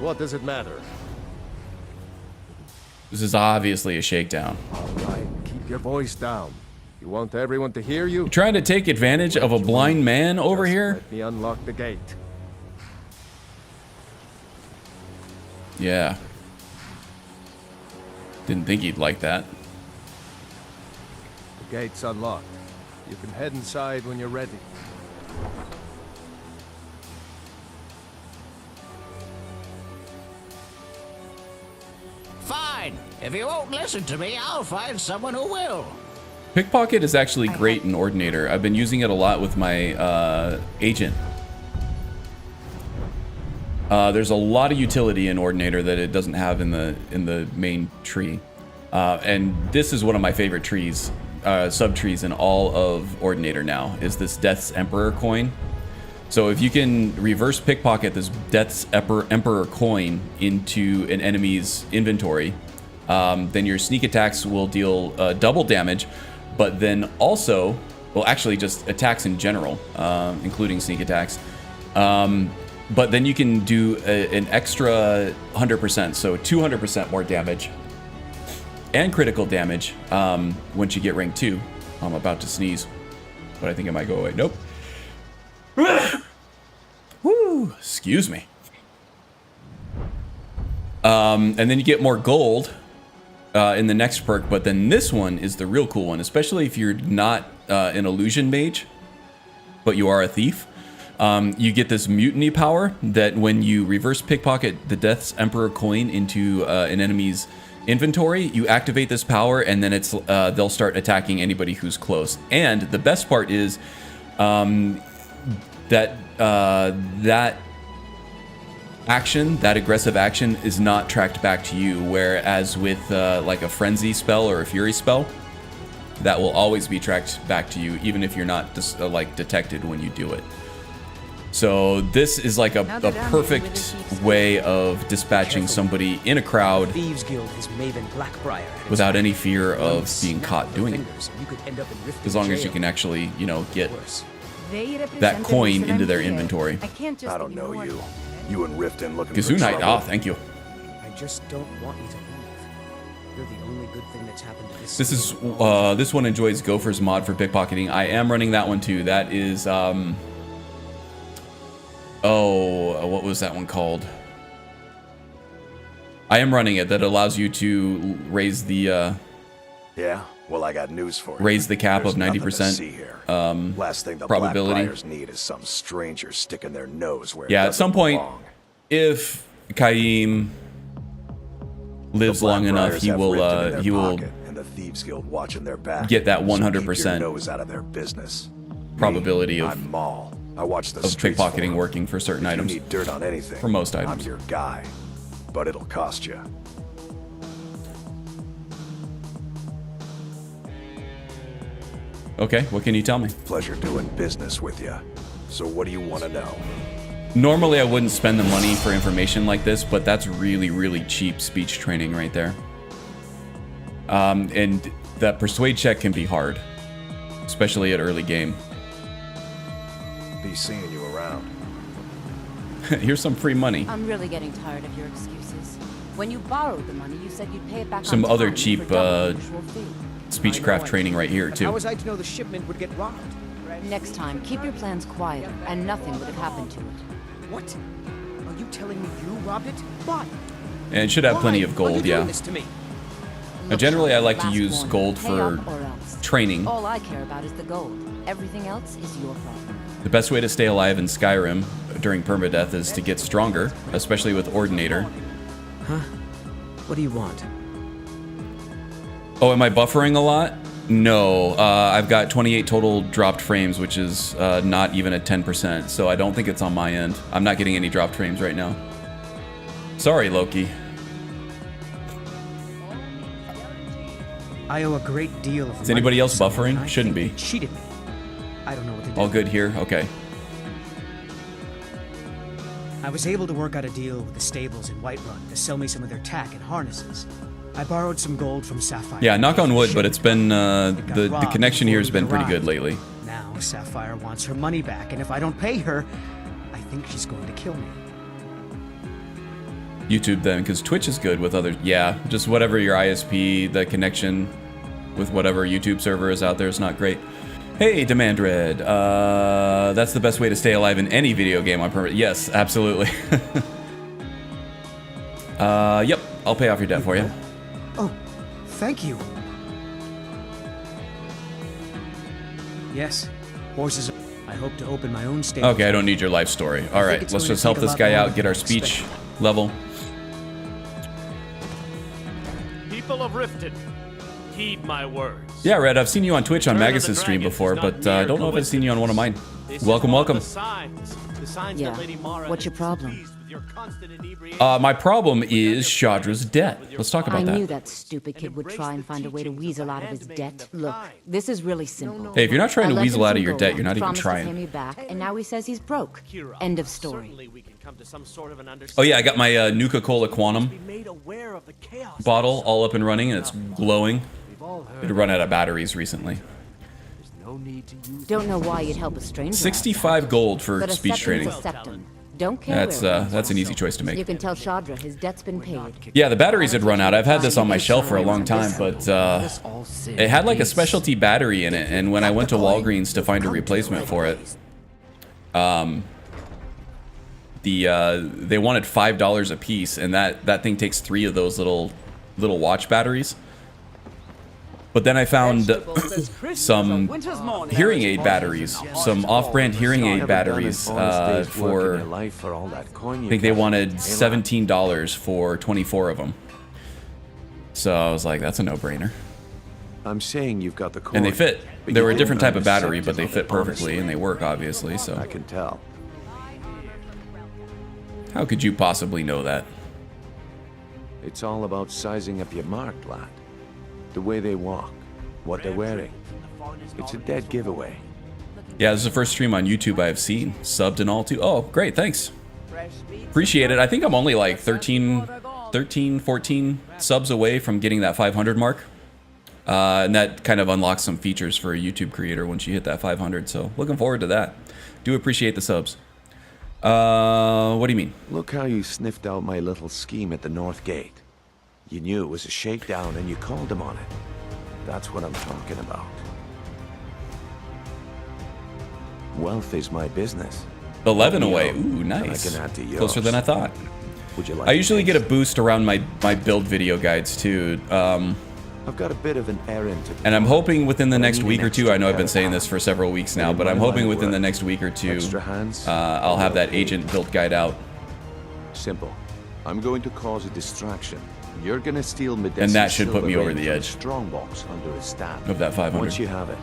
Speaker 7: What does it matter?
Speaker 1: This is obviously a shakedown.
Speaker 7: All right, keep your voice down. You want everyone to hear you?
Speaker 1: You're trying to take advantage of a blind man over
Speaker 7: Just
Speaker 1: here?
Speaker 7: Let me unlock the gate.
Speaker 1: Yeah. Didn't think he'd like that.
Speaker 7: The gate's unlocked. You can head inside when you're ready.
Speaker 10: Fine. If you won't listen to me, I'll find someone who will.
Speaker 1: Pickpocket is actually great in Ordinator. I've been using it a lot with my agent. There's a lot of utility in Ordinator that it doesn't have in the main tree. And this is one of my favorite trees, sub-trees in all of Ordinator now, is this Death's Emperor coin. So if you can reverse pickpocket this Death's Emperor coin into an enemy's inventory, then your sneak attacks will deal double damage, but then also, well, actually just attacks in general, including sneak attacks. But then you can do an extra 100%, so 200% more damage and critical damage once you get rank 2. I'm about to sneeze, but I think it might go away. Nope. Woo, excuse me. And then you get more gold in the next perk, but then this one is the real cool one, especially if you're not an illusion mage, but you are a thief. You get this mutiny power that when you reverse pickpocket the Death's Emperor coin into an enemy's inventory, you activate this power, and then it's they'll start attacking anybody who's close. And the best part is that action, that aggressive action, is not tracked back to you. Whereas with like a frenzy spell or a fury spell, that will always be tracked back to you, even if you're not like detected when you do it. So this is like a perfect way of dispatching somebody in a crowd
Speaker 3: Thieves Guild has Maven Blackbriar
Speaker 1: without any fear of being caught doing it. As long as you can actually, you know, get that coin into their inventory.
Speaker 6: I can't just
Speaker 5: I don't know you. You and Riften looking for
Speaker 1: Gesundheit.
Speaker 5: trouble.
Speaker 1: Oh, thank you.
Speaker 3: I just don't want you to leave. You're the only good thing that's happened to this.
Speaker 1: This is this one enjoys Gopher's mod for pickpocketing. I am running that one too. That is oh, what was that one called? I am running it. That allows you to raise the
Speaker 5: Yeah? Well, I got news for you.
Speaker 1: raise the cap
Speaker 5: There's
Speaker 1: of 90%.
Speaker 5: Last thing the
Speaker 1: probability.
Speaker 5: Black Friars need is some stranger sticking their nose where it
Speaker 1: Yeah, at
Speaker 5: doesn't
Speaker 1: some point,
Speaker 5: belong.
Speaker 1: if Kaim lives
Speaker 5: The Black
Speaker 1: long enough,
Speaker 5: Friars
Speaker 1: he
Speaker 5: have
Speaker 1: will
Speaker 5: Riften in their
Speaker 1: he will
Speaker 5: pocket, and the Thieves Guild watching their back.
Speaker 1: get that
Speaker 5: So keep
Speaker 1: 100%
Speaker 5: your nose out of their business.
Speaker 1: probability of
Speaker 5: I'm Maul. I watch the
Speaker 1: of
Speaker 5: streets for
Speaker 1: pickpocketing
Speaker 5: 'em.
Speaker 1: working for certain
Speaker 5: If
Speaker 1: items.
Speaker 5: You need dirt on anything.
Speaker 1: For most
Speaker 5: I'm
Speaker 1: items.
Speaker 5: your guy, but it'll cost you.
Speaker 1: Okay, what can you tell me?
Speaker 5: Pleasure doing business with you. So what do you want to know?
Speaker 1: Normally I wouldn't spend the money for information like this, but that's really, really cheap speech training right there. And that persuade check can be hard, especially at early game.
Speaker 5: Be seeing you around.
Speaker 1: Here's some free money.
Speaker 6: I'm really getting tired of your excuses. When you borrowed the money, you said you'd pay it back
Speaker 1: Some
Speaker 6: on
Speaker 1: other
Speaker 6: time
Speaker 1: cheap,
Speaker 6: for double the usual fee.
Speaker 1: Speechcraft training right here
Speaker 3: But
Speaker 1: too.
Speaker 3: how was I to know the shipment would get robbed?
Speaker 6: Next time, keep your plans quieter, and nothing would have happened to it.
Speaker 3: What? Are you telling me you robbed it? Why?
Speaker 1: And it should have plenty
Speaker 3: Why
Speaker 1: of
Speaker 3: are you
Speaker 1: gold,
Speaker 3: doing
Speaker 1: yeah.
Speaker 3: this to me?
Speaker 1: Generally I like to
Speaker 6: Last
Speaker 1: use
Speaker 6: warning.
Speaker 1: gold
Speaker 6: Pay
Speaker 1: for
Speaker 6: up or else.
Speaker 1: training.
Speaker 6: All I care about is the gold. Everything else is your problem.
Speaker 1: The best way to stay alive in Skyrim during permadeath is to get stronger, especially with Ordinator.
Speaker 3: Huh? What do you want?
Speaker 1: Oh, am I buffering a lot? No, I've got 28 total dropped frames, which is not even at 10%, so I don't think it's on my end. I'm not getting any dropped frames right now. Sorry, Loki.
Speaker 3: I owe a great deal of
Speaker 1: Is anybody
Speaker 3: money
Speaker 1: else
Speaker 3: to someone,
Speaker 1: buffering?
Speaker 3: and I
Speaker 1: Shouldn't
Speaker 3: think
Speaker 1: be.
Speaker 3: they cheated me. I don't know what to do.
Speaker 1: All good here? Okay.
Speaker 3: I was able to work out a deal with the stables in Whiterun to sell me some of their tack and harnesses. I borrowed some gold from Sapphire.
Speaker 1: Yeah, knock on wood, but it's been,
Speaker 3: It got
Speaker 1: the
Speaker 3: robbed
Speaker 1: connection here has
Speaker 3: before
Speaker 1: been
Speaker 3: we
Speaker 1: pretty good
Speaker 3: arrived.
Speaker 1: lately.
Speaker 3: Now Sapphire wants her money back, and if I don't pay her, I think she's going to kill me.
Speaker 1: YouTube then, because Twitch is good with other, yeah, just whatever your ISP, the connection with whatever YouTube server is out there is not great. Hey, Demand Red, that's the best way to stay alive in any video game on permit. Yes, absolutely. Yep, I'll pay off your debt for you.
Speaker 3: Oh, thank you. Yes, horses. I hope to open my own stable.
Speaker 1: Okay, I don't need your life story. All right,
Speaker 3: it's
Speaker 1: let's
Speaker 3: going to
Speaker 1: just help
Speaker 3: take a
Speaker 1: this
Speaker 3: lot
Speaker 1: guy
Speaker 3: longer
Speaker 1: out, get
Speaker 3: than
Speaker 1: our
Speaker 3: I
Speaker 1: speech
Speaker 3: expected.
Speaker 1: level.
Speaker 7: People of Riften, heed my words.
Speaker 1: Yeah, Red, I've seen you on Twitch on
Speaker 7: Turn of the
Speaker 1: Magus' stream
Speaker 7: Dragon
Speaker 1: before,
Speaker 7: is not
Speaker 1: but I
Speaker 7: mere
Speaker 1: don't know if I've seen you on one of mine.
Speaker 7: This is
Speaker 1: Welcome,
Speaker 7: one of
Speaker 1: welcome.
Speaker 7: the signs
Speaker 6: Yeah.
Speaker 7: that Lady Mara
Speaker 6: What's your
Speaker 7: is
Speaker 6: problem?
Speaker 7: displeased with your constant inebriation.
Speaker 1: My problem is Shadra's debt. Let's talk about
Speaker 6: I
Speaker 1: that.
Speaker 6: knew that stupid kid would try and find a way to weasel out of his debt. Look, this is really simple.
Speaker 1: Hey, if you're not trying
Speaker 6: I
Speaker 1: to
Speaker 6: lent
Speaker 1: weasel
Speaker 6: him
Speaker 1: out
Speaker 6: some
Speaker 1: of your
Speaker 6: gold,
Speaker 1: debt, you're not even
Speaker 6: promised to pay
Speaker 1: trying.
Speaker 6: me back, and now he says he's broke.
Speaker 7: Kira,
Speaker 6: End of story.
Speaker 7: certainly we can come to some sort of an
Speaker 1: Oh
Speaker 7: understanding.
Speaker 1: yeah, I got my Nuka-Cola Quantum
Speaker 7: Be made aware of the chaos.
Speaker 1: bottle all up and running, and it's glowing.
Speaker 7: We've all heard.
Speaker 1: It run out of batteries recently.
Speaker 7: There's no need to use.
Speaker 6: Don't know why you'd help a stranger.
Speaker 1: 65 gold for
Speaker 6: But a
Speaker 1: speech training.
Speaker 6: septum's a septum. Don't care
Speaker 1: That's
Speaker 6: where it
Speaker 1: that's an
Speaker 6: is.
Speaker 1: easy choice to
Speaker 6: You
Speaker 1: make.
Speaker 6: can tell Shadra his debt's been paid.
Speaker 1: Yeah, the batteries had run out. I've had this on my shelf for a long time, but it had like a specialty battery in it, and when I went to Walgreens to find a replacement for it, they wanted $5 a piece, and that thing takes 3 of those little watch batteries. But then I found some hearing aid batteries, some off-brand hearing aid batteries for, I think they wanted $17 for 24 of them. So I was like, that's a no-brainer.
Speaker 5: I'm saying you've got the coin.
Speaker 1: And they fit.
Speaker 5: but
Speaker 1: They
Speaker 5: you
Speaker 1: were a
Speaker 5: don't
Speaker 1: different type of
Speaker 5: understand
Speaker 1: battery, but they
Speaker 5: it,
Speaker 1: fit perfectly,
Speaker 5: honestly.
Speaker 1: and they work, obviously, so.
Speaker 5: I can tell.
Speaker 1: How could you possibly know that?
Speaker 5: It's all about sizing up your mark, lad. The way they walk, what they're wearing. It's a dead giveaway.
Speaker 1: Yeah, this is the first stream on YouTube I have seen. Subbed and all, too. Oh, great, thanks. Appreciate it. I think I'm only like 13, 14 subs away from getting that 500 mark. And that kind of unlocks some features for a YouTube creator once you hit that 500. So looking forward to that. Do appreciate the subs. What do you mean?
Speaker 5: Look how you sniffed out my little scheme at the North Gate. You knew it was a shakedown and you called them on it. That's what I'm talking about. Wealth is my business.
Speaker 1: 11
Speaker 5: Help me
Speaker 1: away.
Speaker 5: out,
Speaker 1: Ooh,
Speaker 5: and I
Speaker 1: nice.
Speaker 5: can add to yours.
Speaker 1: Closer than I thought.
Speaker 5: Would you like
Speaker 1: I
Speaker 5: a
Speaker 1: usually get
Speaker 5: taste?
Speaker 1: a boost around my build video guides too.
Speaker 5: I've got a bit of an errand to
Speaker 1: And I'm hoping within the next
Speaker 5: need
Speaker 1: week
Speaker 5: an
Speaker 1: or two, I know I've been
Speaker 5: extra
Speaker 1: saying this for several weeks now,
Speaker 5: Any
Speaker 1: but I'm
Speaker 5: line
Speaker 1: hoping
Speaker 5: of
Speaker 1: within
Speaker 5: work?
Speaker 1: the next week or two,
Speaker 5: Extra hands?
Speaker 1: I'll have that agent build guide out.
Speaker 5: Simple. I'm going to cause a distraction. You're gonna steal Medesi's
Speaker 1: And that should put me
Speaker 5: silver
Speaker 1: over
Speaker 5: ring
Speaker 1: the
Speaker 5: from a
Speaker 1: edge.
Speaker 5: strongbox under his staff.
Speaker 1: Of that 500.
Speaker 5: Once you have it,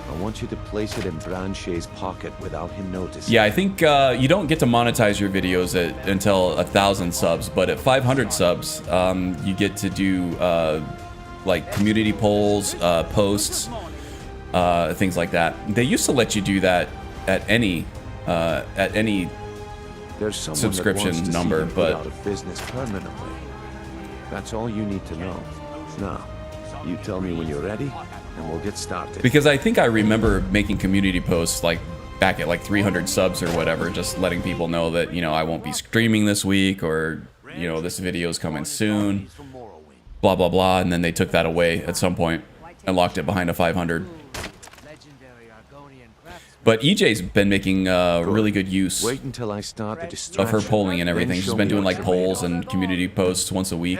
Speaker 5: I want you to place it in Branchet's pocket without him noticing.
Speaker 1: Yeah, I think you don't get to monetize your videos until 1,000 subs, but at 500 subs, you get to do like community polls, posts, things like that. They used to let you do that at any
Speaker 5: There's someone
Speaker 1: subscription
Speaker 5: that wants to
Speaker 1: number,
Speaker 5: see him
Speaker 1: but-
Speaker 5: put out of business permanently. That's all you need to know. Now, you tell me when you're ready, and we'll get started.
Speaker 1: because I think I remember making community posts like back at like 300 subs or whatever, just letting people know that, you know, I won't be streaming this week, or, you know, this video's coming soon, blah blah blah, and then they took that away at some point and locked it behind a 500. But EJ's been making really good use
Speaker 5: Wait until I start the
Speaker 1: of
Speaker 5: distraction.
Speaker 1: her polling and everything.
Speaker 5: then
Speaker 1: She's
Speaker 5: show
Speaker 1: been
Speaker 5: me
Speaker 1: doing
Speaker 5: what
Speaker 1: like
Speaker 5: you're made
Speaker 1: polls
Speaker 5: of.
Speaker 1: and community posts once a week.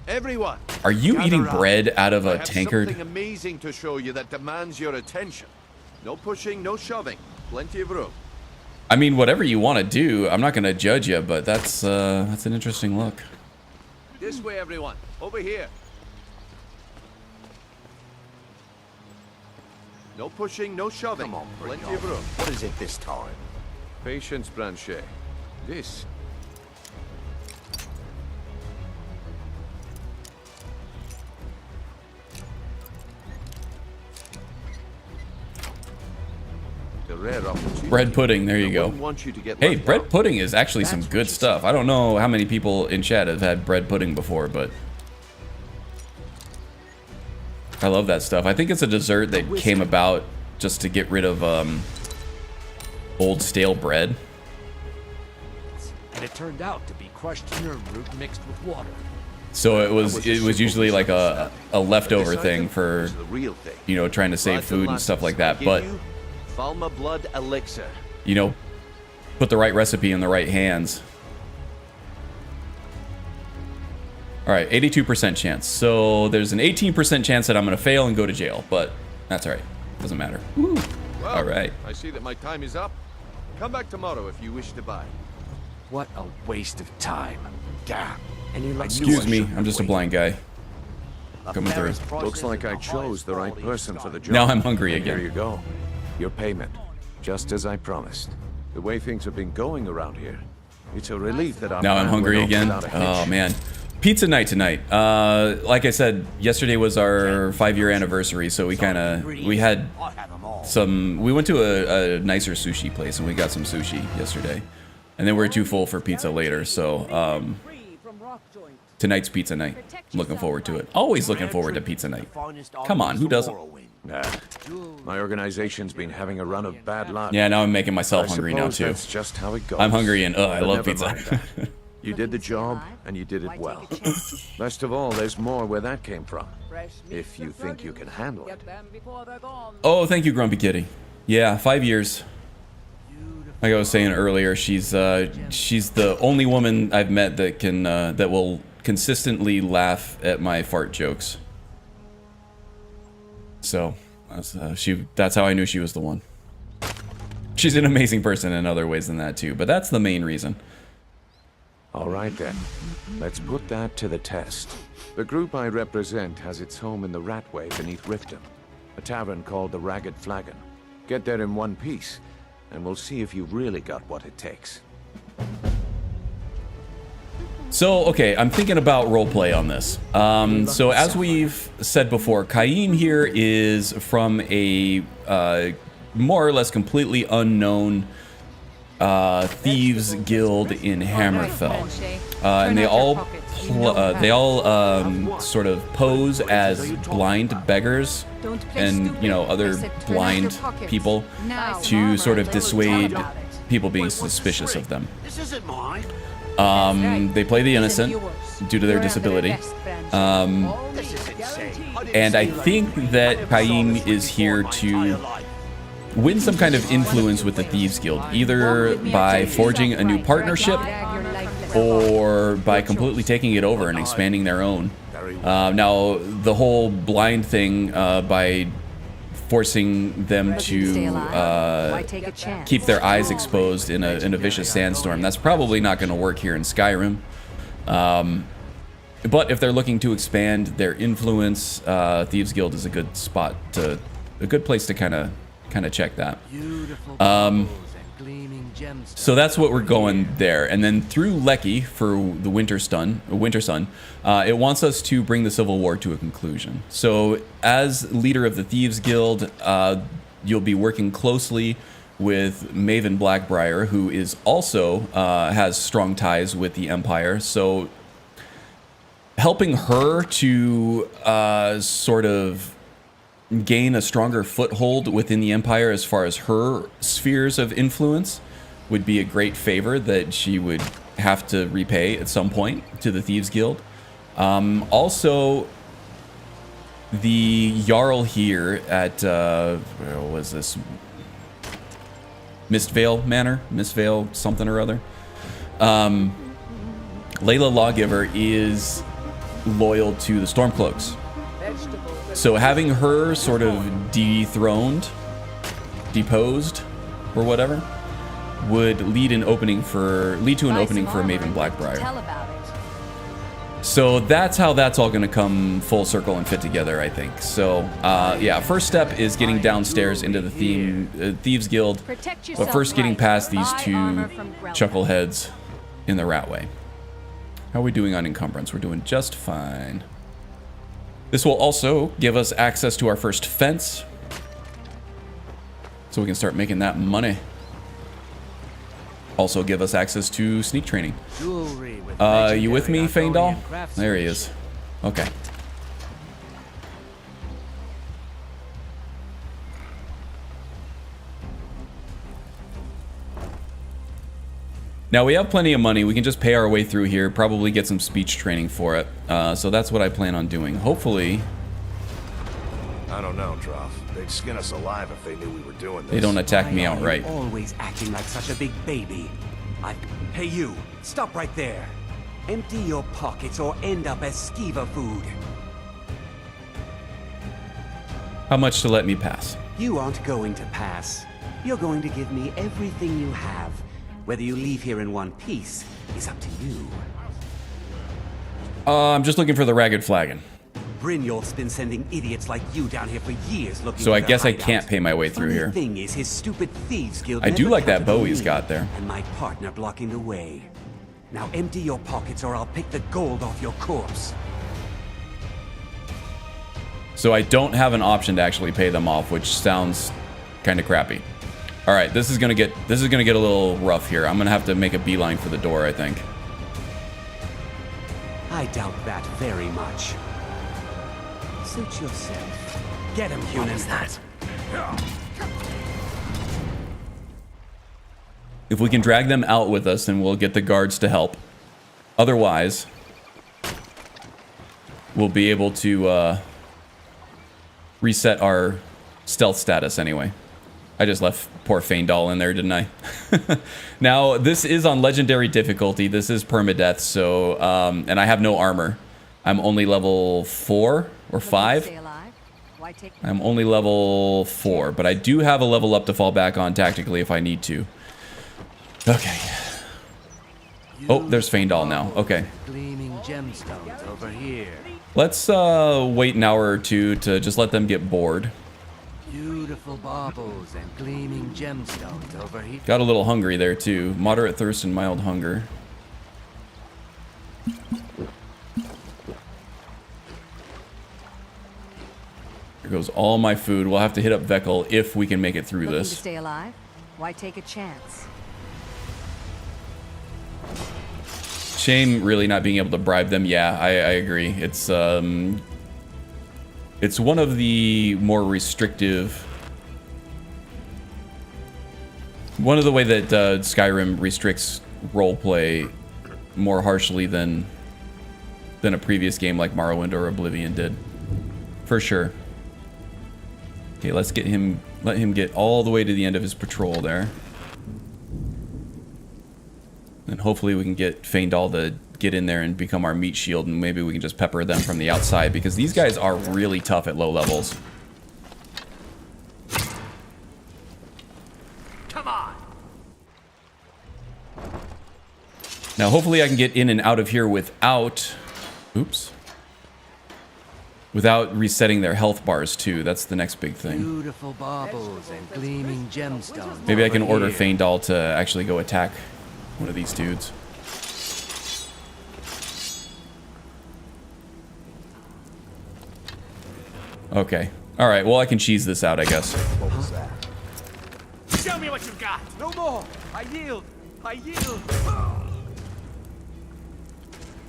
Speaker 7: Everyone,
Speaker 1: Are you
Speaker 7: gather
Speaker 1: eating
Speaker 7: round.
Speaker 1: bread out of
Speaker 7: I
Speaker 1: a
Speaker 7: have
Speaker 1: tankard?
Speaker 7: something amazing to show you that demands your attention. No pushing, no shoving. Plenty of room.
Speaker 1: I mean, whatever you want to do, I'm not going to judge you, but that's an interesting look.
Speaker 7: This way, everyone. Over here. No pushing, no shoving.
Speaker 10: Come on,
Speaker 7: Plenty of room.
Speaker 10: What is it this time?
Speaker 7: Patience, Blanchet. This. The rare opportunity.
Speaker 1: Bread pudding, there you
Speaker 7: I
Speaker 1: go.
Speaker 7: wouldn't want you to get
Speaker 1: Hey,
Speaker 7: left
Speaker 1: bread
Speaker 7: out.
Speaker 1: pudding is actually some good stuff. I don't know how many people in chat have had bread pudding before, but I love that stuff. I think it's a dessert that came about just to get rid of old stale bread.
Speaker 2: And it turned out to be crushed nerve root mixed with water.
Speaker 1: So it was usually like a leftover
Speaker 7: This
Speaker 1: thing
Speaker 7: item
Speaker 1: for,
Speaker 7: is the real thing.
Speaker 1: you know, trying to save food and stuff like that. But,
Speaker 7: Falma blood elixir.
Speaker 1: you know, put the right recipe in the right hands. All right, 82% chance. So there's an 18% chance that I'm going to fail and go to jail, but that's all right. Doesn't matter.
Speaker 7: Well,
Speaker 1: All right.
Speaker 7: I see that my time is up. Come back tomorrow if you wish to buy.
Speaker 2: What a waste of time. Damn.
Speaker 10: And you like
Speaker 1: Excuse me, I'm just a blind guy. Coming through.
Speaker 5: Looks like I chose the right person for the job.
Speaker 1: Now I'm hungry
Speaker 5: And
Speaker 1: again.
Speaker 5: Here you go. Your payment. Just as I promised. The way things have been going around here, it's a relief that our
Speaker 1: Now I'm
Speaker 5: plan
Speaker 1: hungry
Speaker 5: went off
Speaker 1: again.
Speaker 5: without a
Speaker 1: Oh
Speaker 5: hitch.
Speaker 1: man. Pizza night tonight. Like I said, yesterday was our 5-year anniversary, so we had some. We went to a nicer sushi place and we got some sushi yesterday, and then we were too full for pizza later. So tonight's pizza night. Looking forward to it. Always looking forward to pizza night. Come on, who doesn't?
Speaker 5: Nah. My organization's been having a run of bad luck.
Speaker 1: Yeah, now I'm making myself
Speaker 5: I
Speaker 1: hungry now
Speaker 5: suppose
Speaker 1: too.
Speaker 5: That's just how it goes.
Speaker 1: I'm hungry and I
Speaker 5: But
Speaker 1: love
Speaker 5: never
Speaker 1: pizza.
Speaker 5: mind that. You did the job, and you did it well. Best of all, there's more where that came from. If you think you can handle it.
Speaker 1: Oh, thank you, Grumpy Kitty. Yeah, 5 years. Like I was saying earlier, she's the only woman I've met that can that will consistently laugh at my fart jokes. So that's how I knew she was the one. She's an amazing person in other ways than that too, but that's the main reason.
Speaker 5: All right then, let's put that to the test. The group I represent has its home in the Ratway beneath Riften, a tavern called the Ragged Flagon. Get there in one piece, and we'll see if you've really got what it takes.
Speaker 1: So, okay, I'm thinking about roleplay on this. So as we've said before, Kaim here is from a more or less completely unknown thieves guild in Hammerfell, and they all sort of pose as blind beggars and, you know, other blind people to sort of dissuade people being suspicious of them.
Speaker 10: This isn't mine.
Speaker 1: They play the innocent due to their disability,
Speaker 10: This is insane.
Speaker 1: and I think that Kaim is here to win some kind of influence with the Thieves Guild, either by forging a new partnership or by completely taking it over and expanding their own. Now, the whole blind thing, by forcing them to keep their eyes exposed in a vicious sandstorm, that's probably not going to work here in Skyrim. But if they're looking to expand their influence, Thieves Guild is a good place to kind of check that. So that's what we're going there, and then through Lecky for the Winter Sun, it wants us to bring the Civil War to a conclusion. So as leader of the Thieves Guild, you'll be working closely with Maven Blackbriar, who is also has strong ties with the Empire. So helping her to sort of gain a stronger foothold within the Empire as far as her spheres of influence would be a great favor that she would have to repay at some point to the Thieves Guild. Also, the Jarl here at, where was this? Mistvale Manor? Mistvale something or other. Layla Lawgiver is loyal to the Stormcloaks. So having her sort of dethroned, deposed, or whatever, would lead to an opening for Maven Blackbriar. So that's how that's all going to come full circle and fit together, I think. So yeah, first step is getting downstairs into the Thieves Guild, but first getting past these two chuckleheads in the Ratway. How are we doing on encumbrance? We're doing just fine. This will also give us access to our first fence, so we can start making that money. Also give us access to sneak training. You with me, Feindal? There he is. Okay. Now we have plenty of money. We can just pay our way through here, probably get some speech training for it. So that's what I plan on doing. Hopefully...
Speaker 11: I don't know, Droff. They'd skin us alive if they knew we were doing this.
Speaker 1: They don't attack me outright.
Speaker 12: Always acting like such a big baby. Hey you, stop right there. Empty your pockets or end up as skeever food.
Speaker 1: How much to let me pass?
Speaker 12: You aren't going to pass. You're going to give me everything you have. Whether you leave here in one piece is up to you.
Speaker 1: I'm just looking for the Ragged Flagon.
Speaker 12: Brynjolf's been sending idiots like you down here for years looking
Speaker 1: so I
Speaker 12: for
Speaker 1: guess I
Speaker 12: hideout.
Speaker 1: can't pay my way through here.
Speaker 12: The thing is, his stupid Thieves Guild
Speaker 1: I do
Speaker 12: never
Speaker 1: like that
Speaker 12: counted
Speaker 1: bow
Speaker 12: on
Speaker 1: he's
Speaker 12: me
Speaker 1: got there.
Speaker 12: And my partner blocking the way. Now empty your pockets or I'll pick the gold off your corpse.
Speaker 1: So I don't have an option to actually pay them off, which sounds kind of crappy. All right, this is gonna get a little rough here. I'm gonna have to make a beeline for the door, I think.
Speaker 12: I doubt that very much. Suit yourself. Get him, human. What was that?
Speaker 1: If we can drag them out with us, then we'll get the guards to help. Otherwise, we'll be able to reset our stealth status anyway. I just left poor Feindal in there, didn't I? Now, this is on legendary difficulty. This is permadeath, so, and I have no armor. I'm only level 4 or 5. I'm only level 4, but I do have a level up to fall back on tactically if I need to. Okay. Oh, there's Feindal now. Okay.
Speaker 2: Gleaming gemstones over here.
Speaker 1: Let's wait an hour or two to just let them get bored.
Speaker 2: Beautiful baubles and gleaming gemstones over here.
Speaker 1: Got a little hungry there too. Moderate thirst and mild hunger. Here goes all my food. We'll have to hit up Vekel if we can make it through this.
Speaker 6: To stay alive? Why take a chance?
Speaker 1: Shame really not being able to bribe them. Yeah, I agree. It's one of the more restrictive. One of the way that Skyrim restricts roleplay more harshly than a previous game like Morrowind or Oblivion did, for sure. Okay, let's get him. Let him get all the way to the end of his patrol there. And hopefully we can get Feindal to get in there and become our meat shield, and maybe we can just pepper them from the outside, because these guys are really tough at low levels.
Speaker 2: Come on.
Speaker 1: Now hopefully I can get in and out of here without... Oops. Without resetting their health bars too. That's the next big thing.
Speaker 2: Beautiful baubles and gleaming gemstones.
Speaker 1: Maybe I can order Feindal to actually go attack one of these dudes. Okay. Alright, well I can cheese this out, I guess.
Speaker 12: What was that?
Speaker 2: Show me what you've got.
Speaker 12: No more! I yield! I yield!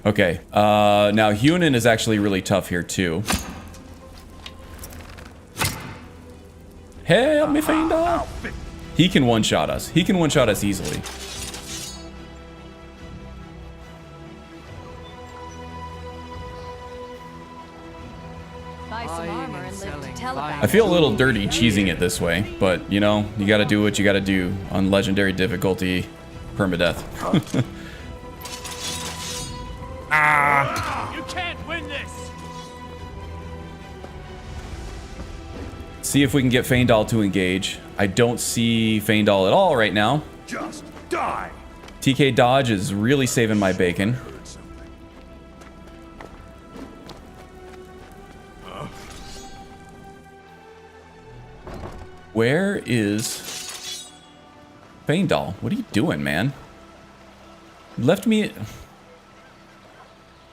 Speaker 1: Okay, now Hunan is actually really tough here too. Help me, Feindal! He can one-shot us. He can one-shot us easily.
Speaker 6: Buy some armor and live to tell about
Speaker 1: I feel a little dirty cheesing it this way, but you know, you gotta do what you gotta do on legendary difficulty permadeath.
Speaker 2: You can't win this.
Speaker 1: See if we can get Feindal to engage. I don't see Feindal at all right now.
Speaker 11: Just die.
Speaker 1: TK dodge is really saving my bacon. Where is Feindal? What are you doing, man? You left me...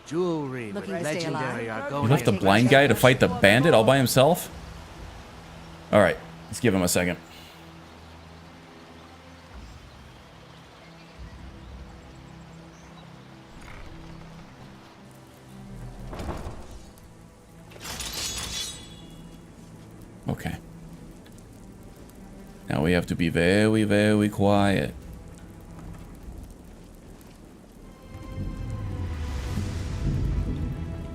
Speaker 2: Jewelry,
Speaker 6: Looking to stay
Speaker 2: legendary
Speaker 6: alive?
Speaker 1: You left the blind guy to fight the bandit all by himself? Alright, let's give him a second. Okay. Now we have to be very, very quiet.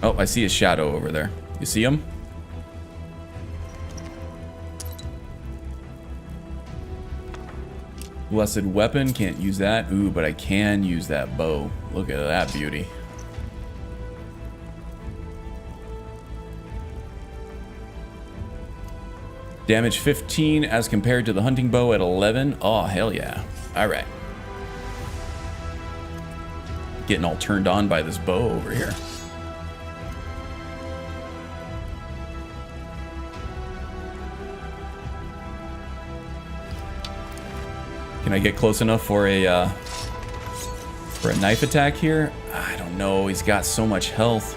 Speaker 1: Oh, I see a shadow over there. You see him? Blessed weapon, can't use that. Ooh, but I can use that bow. Look at that beauty. Damage 15 as compared to the hunting bow at 11. Oh, hell yeah. Alright. Getting all turned on by this bow over here. Can I get close enough for a knife attack here? I don't know. He's got so much health.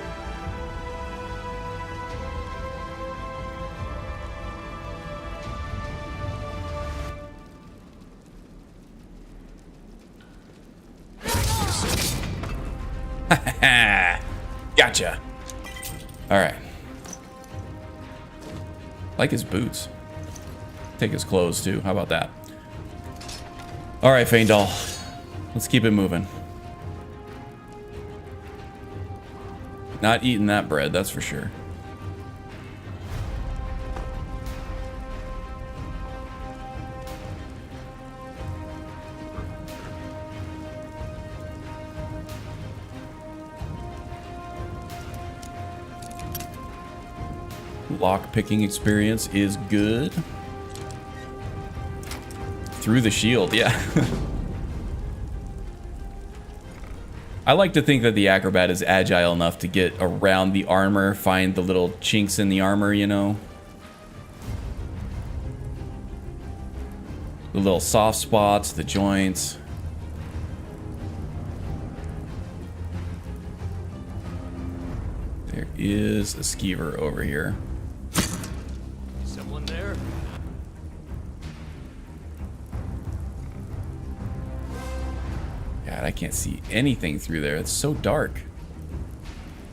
Speaker 1: Gotcha. All right. Like his boots. Take his clothes too. How about that? All right, Feindal. Let's keep it moving. Not eating that bread, that's for sure. Lock picking experience is good. Through the shield, yeah. I like to think that the Acrobat is agile enough to get around the armor, find the little chinks in the armor, you know? The little soft spots, the joints. There is a skeever over here.
Speaker 2: Someone there?
Speaker 1: God, I can't see anything through there. It's so dark.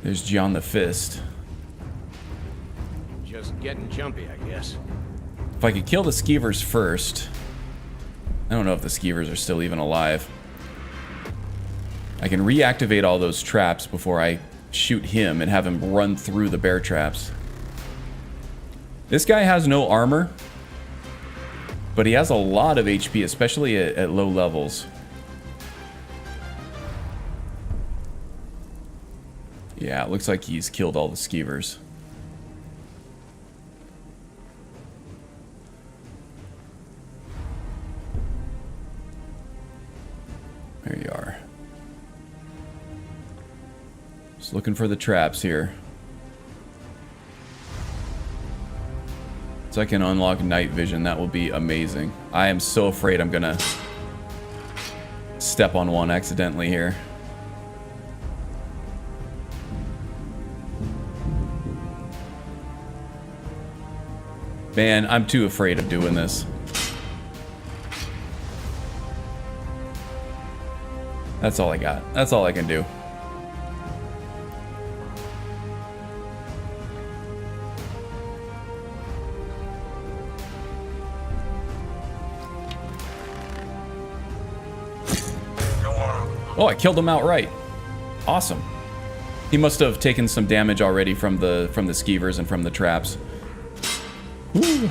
Speaker 1: There's John the Fist.
Speaker 5: Just getting jumpy, I guess.
Speaker 1: If I could kill the skeevers first. I don't know if the skeevers are still even alive. I can reactivate all those traps before I shoot him and have him run through the bear traps. This guy has no armor, but he has a lot of HP, especially at low levels. Yeah, it looks like he's killed all the skeevers. There you are. Just looking for the traps here. So I can unlock night vision. That will be amazing. I am so afraid I'm gonna step on one accidentally here. Man, I'm too afraid of doing this. That's all I got. That's all I can do. Oh, I killed him outright. Awesome. He must have taken some damage already from the skeevers and from the traps. Woo.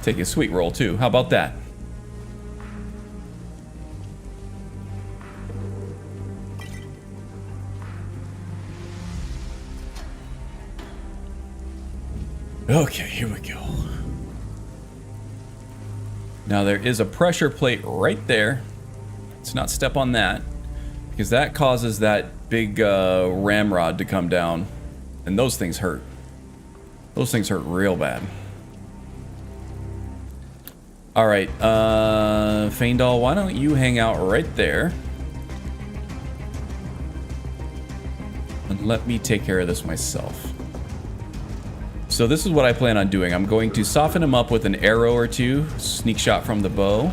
Speaker 1: Take a sweet roll too. How about that? Okay, here we go. Now there is a pressure plate right there. Let's not step on that, because that causes that big ramrod to come down, and those things hurt. Those things hurt real bad. All right, Faendal, why don't you hang out right there? And let me take care of this myself. So this is what I plan on doing. I'm going to soften him up with an arrow or two. Sneak shot from the bow.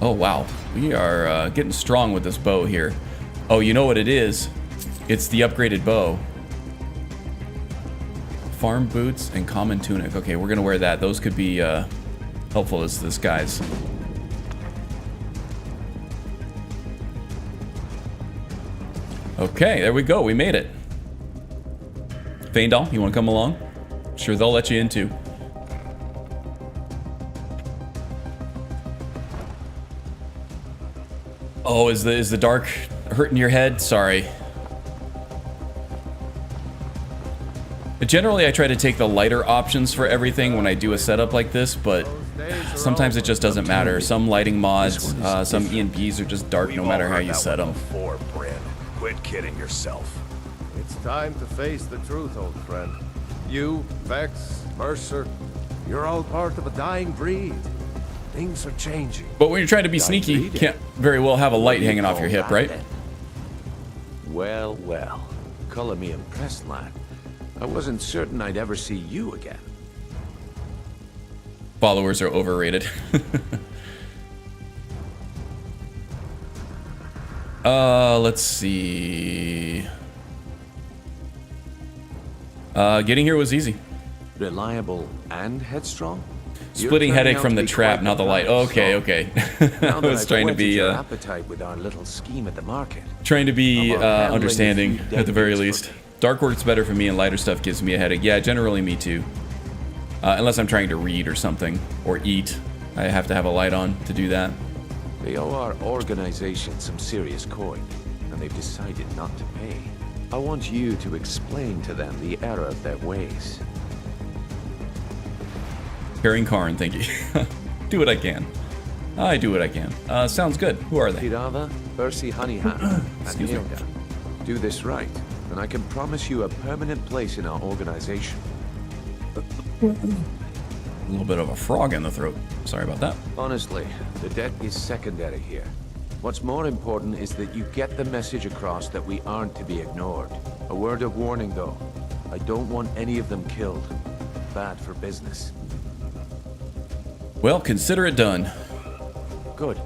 Speaker 1: Oh, wow. We are getting strong with this bow here. Oh, you know what it is? It's the upgraded bow. Farm boots and common tunic. Okay, we're going to wear that. Those could be helpful as disguise. Okay, there we go. We made it. Faendal, you want to come along? Sure, they'll let you in too. Oh, is the dark hurting your head? Sorry. Generally, I try to take the lighter options for everything when I do a setup like this, but sometimes it just doesn't matter. Some lighting mods, some ENPs are just dark no matter how you set them.
Speaker 11: Quit kidding yourself.
Speaker 7: It's time to face the truth, old friend. You, Vex, Mercer, you're all part of a dying breed. Things are changing.
Speaker 1: But when you're trying to be sneaky, you can't very well have a light hanging off your hip, right?
Speaker 5: Well, well. Color me impressed, lad. I wasn't certain I'd ever see you again.
Speaker 1: Followers are overrated. Let's see. Getting here was easy.
Speaker 5: Reliable and headstrong?
Speaker 1: Splitting headache from the trap, not the light. Okay, okay. I was trying to be
Speaker 5: appetite with our little scheme at the market.
Speaker 1: Trying to be understanding at the very least. Dark works better for me and lighter stuff gives me a headache. Yeah, generally me too. Unless I'm trying to read or something, or eat. I have to have a light on to do that.
Speaker 5: They owe our organization some serious coin, and they've decided not to pay. I want you to explain to them the error of their ways.
Speaker 1: Carrying Karn, thank you. Do what I can. I do what I can. Sounds good. Who are they?
Speaker 5: Tirava, Percy Honeyhat, and Hilda. Do this right, and I can promise you a permanent place in our organization.
Speaker 1: A little bit of a frog in the throat. Sorry about that.
Speaker 5: Honestly, the debt is secondary here. What's more important is that you get the message across that we aren't to be ignored. A word of warning, though. I don't want any of them killed. Bad for business.
Speaker 1: Well, consider it done.
Speaker 5: Good.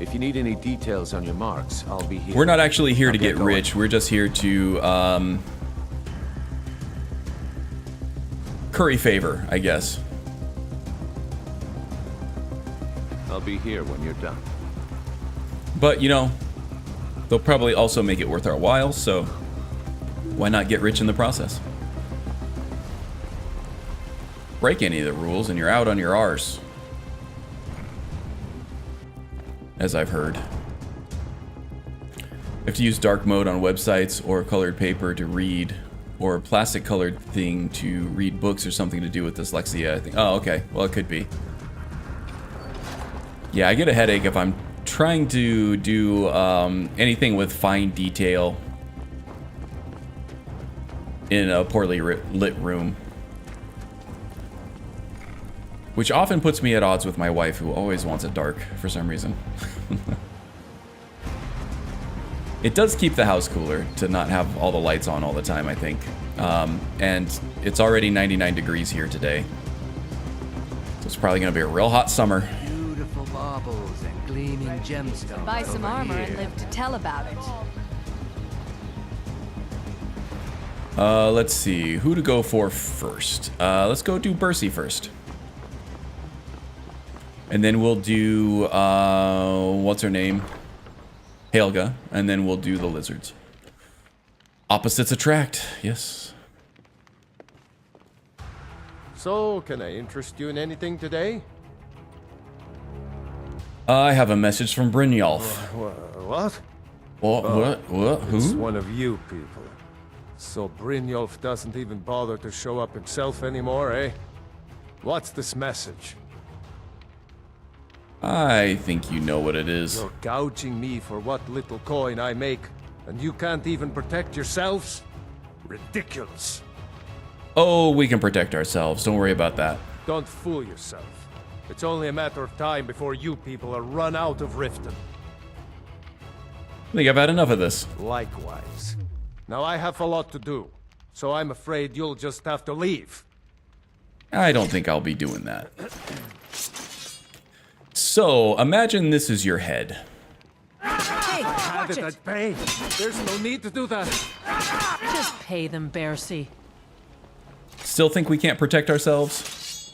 Speaker 5: If you need any details on your marks, I'll be here.
Speaker 1: We're not actually here to get rich. We're just here to curry favor, I guess.
Speaker 5: I'll be here when you're done.
Speaker 1: But, you know, they'll probably also make it worth our while, so why not get rich in the process? Break any of the rules and you're out on your arse. as I've heard. You have to use dark mode on websites or colored paper to read, or a plastic colored thing to read books or something to do with dyslexia, I think. Oh, okay. Well, it could be. Yeah, I get a headache if I'm trying to do anything with fine detail in a poorly lit room. Which often puts me at odds with my wife, who always wants it dark for some reason. It does keep the house cooler to not have all the lights on all the time, I think. And it's already 99 degrees here today. So it's probably going to be a real hot summer.
Speaker 2: Beautiful marbles and gleaming gemstones.
Speaker 6: Buy some
Speaker 2: over
Speaker 6: armor
Speaker 2: here.
Speaker 6: and live to tell about it.
Speaker 1: Let's see. Who to go for first? Let's go do Bercy first. And then we'll do, what's her name? Helga. And then we'll do the lizards. Opposites attract. Yes.
Speaker 7: So, can I interest you in anything today?
Speaker 1: I have a message from Brynjolf.
Speaker 7: What?
Speaker 1: What? Who?
Speaker 7: It's one of you people. So Brynjolf doesn't even bother to show up himself anymore, eh? What's this message?
Speaker 1: I think you know what it is.
Speaker 7: You're gouging me for what little coin I make, and you can't even protect yourselves? Ridiculous.
Speaker 1: Oh, we can protect ourselves. Don't worry about that.
Speaker 7: Don't fool yourself. It's only a matter of time before you people are run out of Riften.
Speaker 1: I think I've had enough of this.
Speaker 7: Likewise. Now I have a lot to do, so I'm afraid you'll just have to leave.
Speaker 1: I don't think I'll be doing that. So, imagine this is your head.
Speaker 6: Hey, watch it!
Speaker 7: I'd pay. There's no need to do that.
Speaker 4: Just pay them, Bercy.
Speaker 1: Still think we can't protect ourselves?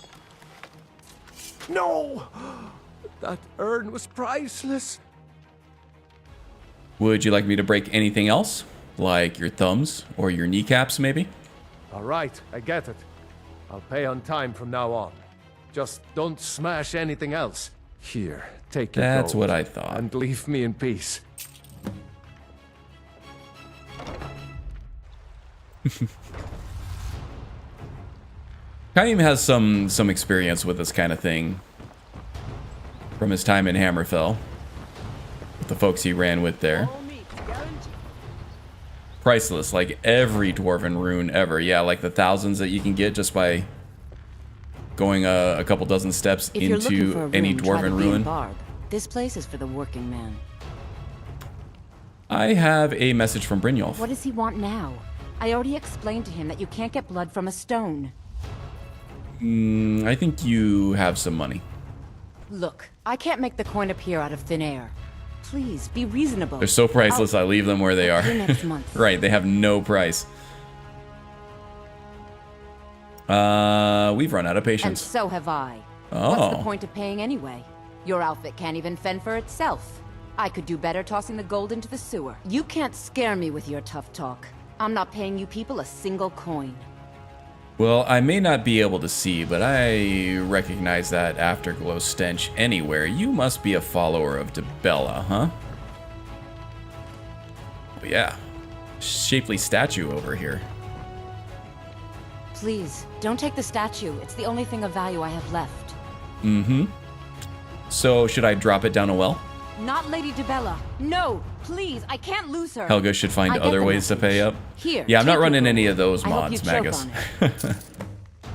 Speaker 7: No! That urn was priceless.
Speaker 1: Would you like me to break anything else? Like your thumbs or your kneecaps, maybe?
Speaker 7: All right, I get it. I'll pay on time from now on. Just don't smash anything else. Here, take your
Speaker 1: That's
Speaker 7: gold
Speaker 1: what I thought.
Speaker 7: and leave me in peace.
Speaker 1: Kaim has some experience with this kind of thing from his time in Hammerfell, with the folks he ran with there. Priceless, like every dwarven rune ever. Yeah, like the thousands that you can get just by going a couple dozen steps
Speaker 13: If you're looking for
Speaker 1: into
Speaker 13: a
Speaker 1: any
Speaker 13: room, try to
Speaker 1: dwarven
Speaker 13: be in
Speaker 1: ruin.
Speaker 13: Barb. This place is for the working man.
Speaker 1: I have a message from Brynjolf.
Speaker 13: What does he want now? I already explained to him that you can't get blood from a stone.
Speaker 1: I think you have some money.
Speaker 13: Look, I can't make the coin appear out of thin air. Please, be reasonable.
Speaker 1: They're so priceless, I leave them where they are.
Speaker 13: See you next month.
Speaker 1: Right, they have no price. We've run out of
Speaker 13: And
Speaker 1: patience.
Speaker 13: so have I.
Speaker 1: Oh.
Speaker 13: What's the point of paying anyway? Your outfit can't even fend for itself. I could do better tossing the gold into the sewer. You can't scare me with your tough talk. I'm not paying you people a single coin.
Speaker 1: Well, I may not be able to see, but I recognize that afterglow stench anywhere. You must be a follower of Dibella, huh? Oh, yeah. Shapely statue over here.
Speaker 13: Please, don't take the statue. It's the only thing of value I have left.
Speaker 1: Mm-hmm. So, should I drop it down a well?
Speaker 13: Not Lady Dibella. No, please, I can't lose her.
Speaker 1: Helga should find
Speaker 13: I get
Speaker 1: other
Speaker 13: the
Speaker 1: ways to pay up.
Speaker 13: Here,
Speaker 1: Yeah, I'm not
Speaker 13: take
Speaker 1: running
Speaker 13: your
Speaker 1: any
Speaker 13: gold.
Speaker 1: of those
Speaker 13: I hope
Speaker 1: mods,
Speaker 13: you choke
Speaker 1: Magus.
Speaker 13: on it.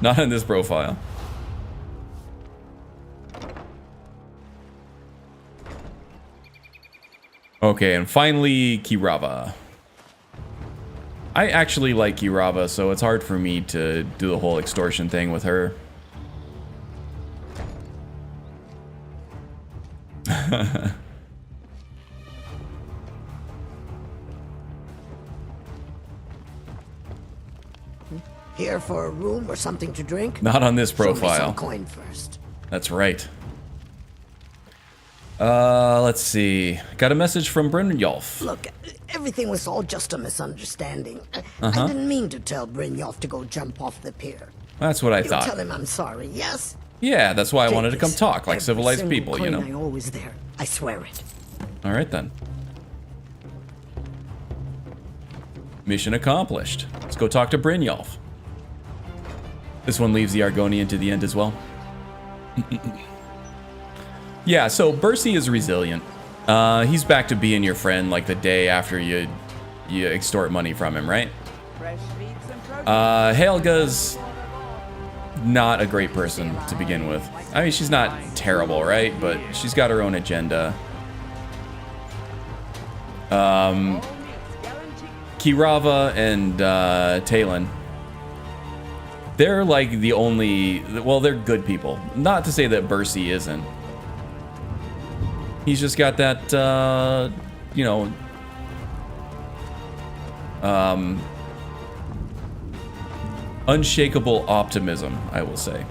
Speaker 1: Not on this profile. Okay, and finally, Kirava. I actually like Kirava, so it's hard for me to do the whole extortion thing with her.
Speaker 10: Here for a room or something to drink?
Speaker 1: Not on this
Speaker 10: Show me
Speaker 1: profile.
Speaker 10: some coin first.
Speaker 1: That's right. Let's see. Got a message from Brynjolf.
Speaker 10: Look, everything was all just a misunderstanding. I didn't mean to tell Brynjolf to go jump off the pier.
Speaker 1: That's what I
Speaker 10: You'll
Speaker 1: thought.
Speaker 10: tell him I'm sorry, yes?
Speaker 1: Yeah, that's why I wanted to come
Speaker 14: this.
Speaker 1: talk like
Speaker 14: Every
Speaker 1: civilized
Speaker 14: single
Speaker 1: people, you
Speaker 14: coin
Speaker 1: know.
Speaker 14: I always there. I swear it.
Speaker 1: All right then. Mission accomplished. Let's go talk to Brynjolf. This one leaves the Argonian to the end as well. Yeah, so Bercy is resilient. He's back to being your friend like the day after you extort money from him, right? Helga's not a great person to begin with. I mean, she's not terrible, right? But she's got her own agenda. Kirava and Talon, they're like the only, well, they're good people. Not to say that Bercy isn't. He's just got that, you know, unshakable optimism, I will say.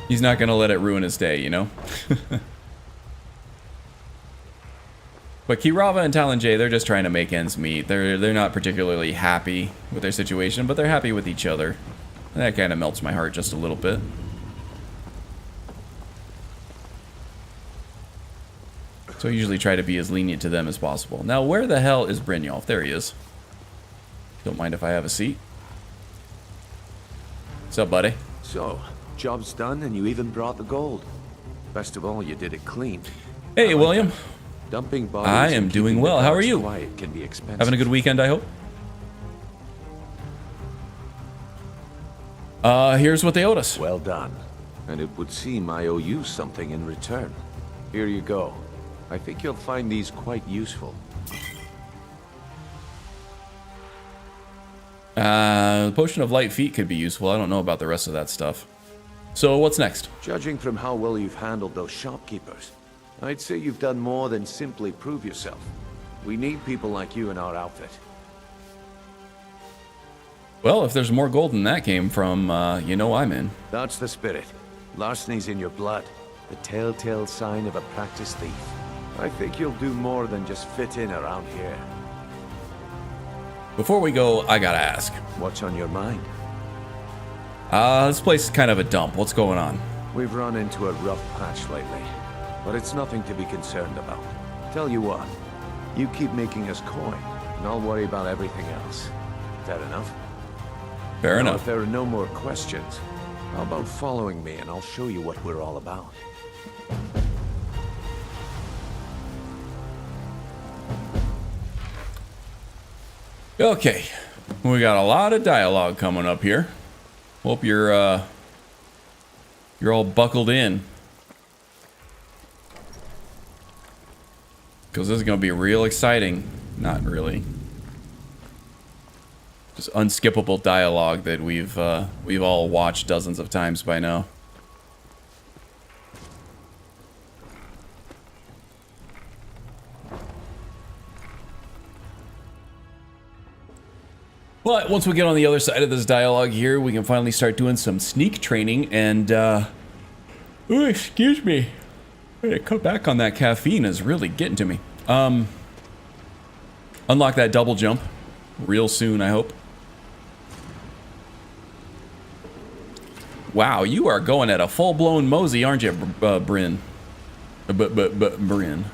Speaker 1: He's not gonna let it ruin his day, you know? But Kirava and Talon J, they're just trying to make ends meet. They're not particularly happy with their situation, but they're happy with each other. And that kind of melts my heart just a little bit. So I usually try to be as lenient to them as possible. Now, where the hell is Brynjolf? There he is. Don't mind if I have a seat. What's up, buddy?
Speaker 5: So, job's done and you even brought the gold. Best of all, you did it clean.
Speaker 1: Hey, William.
Speaker 5: Dumping bodies
Speaker 1: I am
Speaker 5: and
Speaker 1: doing
Speaker 5: keeping
Speaker 1: well.
Speaker 5: the
Speaker 1: How are
Speaker 5: guards
Speaker 1: you?
Speaker 5: quiet can be expensive.
Speaker 1: Having a good weekend, I hope? Here's what they owed us.
Speaker 5: Well done. And it would seem I owe you something in return. Here you go. I think you'll find these quite useful.
Speaker 1: The Potion of Light Feet could be useful. I don't know about the rest of that stuff. So what's next?
Speaker 5: Judging from how well you've handled those shopkeepers, I'd say you've done more than simply prove yourself. We need people like you in our outfit.
Speaker 1: Well, if there's more gold than that came from, you know I'm in.
Speaker 5: That's the spirit. Larceny's in your blood. The telltale sign of a practiced thief. I think you'll do more than just fit in around here.
Speaker 1: Before we go, I gotta ask.
Speaker 5: What's on your mind?
Speaker 1: This place is kind of a dump. What's going on?
Speaker 5: We've run into a rough patch lately, but it's nothing to be concerned about. Tell you what, you keep making us coin, and I'll worry about everything else. Fair enough?
Speaker 1: Fair
Speaker 5: Now,
Speaker 1: enough.
Speaker 5: if there are no more questions, how about following me and I'll show you what we're all about.
Speaker 1: Okay, we got a lot of dialogue coming up here. Hope you're all buckled in, because this is gonna be real exciting. Not really. Just unskippable dialogue that we've all watched dozens of times by now. But once we get on the other side of this dialogue here, we can finally start doing some sneak training and, oh, excuse me. I'm gonna cut back on that caffeine is really getting to me. Unlock that double jump real soon, I hope. Wow, you are going at a full-blown mosey, aren't you, Bryn? Bryn.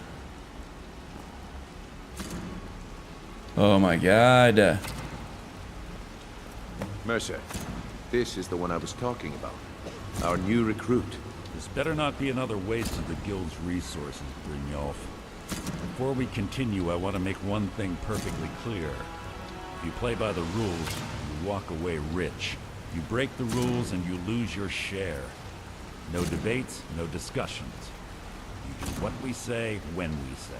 Speaker 1: Oh my god.
Speaker 5: Mercer, this is the one I was talking about. Our new recruit.
Speaker 9: This better not be another waste of the guild's resources, Brynjolf. Before we continue, I want to make one thing perfectly clear. If you play by the rules, you walk away rich. You break the rules and you lose your share. No debates, no discussions. You do what we say, when we say.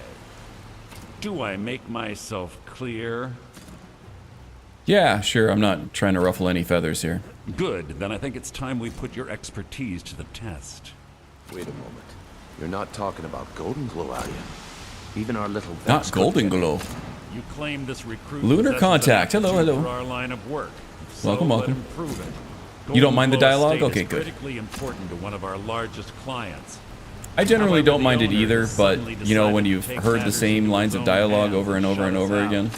Speaker 9: Do I make myself clear?
Speaker 1: Yeah, sure, I'm not trying to ruffle any feathers here.
Speaker 9: Good, then I think it's time we put your expertise to the test.
Speaker 5: Wait a moment. You're not talking about Golden Glow, are you? Even our little...
Speaker 1: Not Golden Glow.
Speaker 9: You claim this recruit...
Speaker 1: Lunar Contact, hello, hello.
Speaker 9: For our line of work. So
Speaker 1: Welcome,
Speaker 9: let
Speaker 1: welcome.
Speaker 9: him prove it.
Speaker 1: You don't mind the
Speaker 9: Golden Glow
Speaker 1: dialogue?
Speaker 9: estate
Speaker 1: Okay,
Speaker 9: is
Speaker 1: good.
Speaker 9: Critically important to one of our largest clients.
Speaker 1: I generally
Speaker 9: However,
Speaker 1: don't
Speaker 9: the
Speaker 1: mind it
Speaker 9: owner
Speaker 1: either,
Speaker 9: has
Speaker 1: but
Speaker 9: suddenly
Speaker 1: you know when
Speaker 9: decided
Speaker 1: you've
Speaker 9: to take
Speaker 1: heard the
Speaker 9: matters
Speaker 1: same
Speaker 9: into
Speaker 1: lines
Speaker 9: his
Speaker 1: of
Speaker 9: own
Speaker 1: dialogue
Speaker 9: hands
Speaker 1: over and over
Speaker 9: shut
Speaker 1: and
Speaker 9: us
Speaker 1: over
Speaker 9: out.
Speaker 1: again.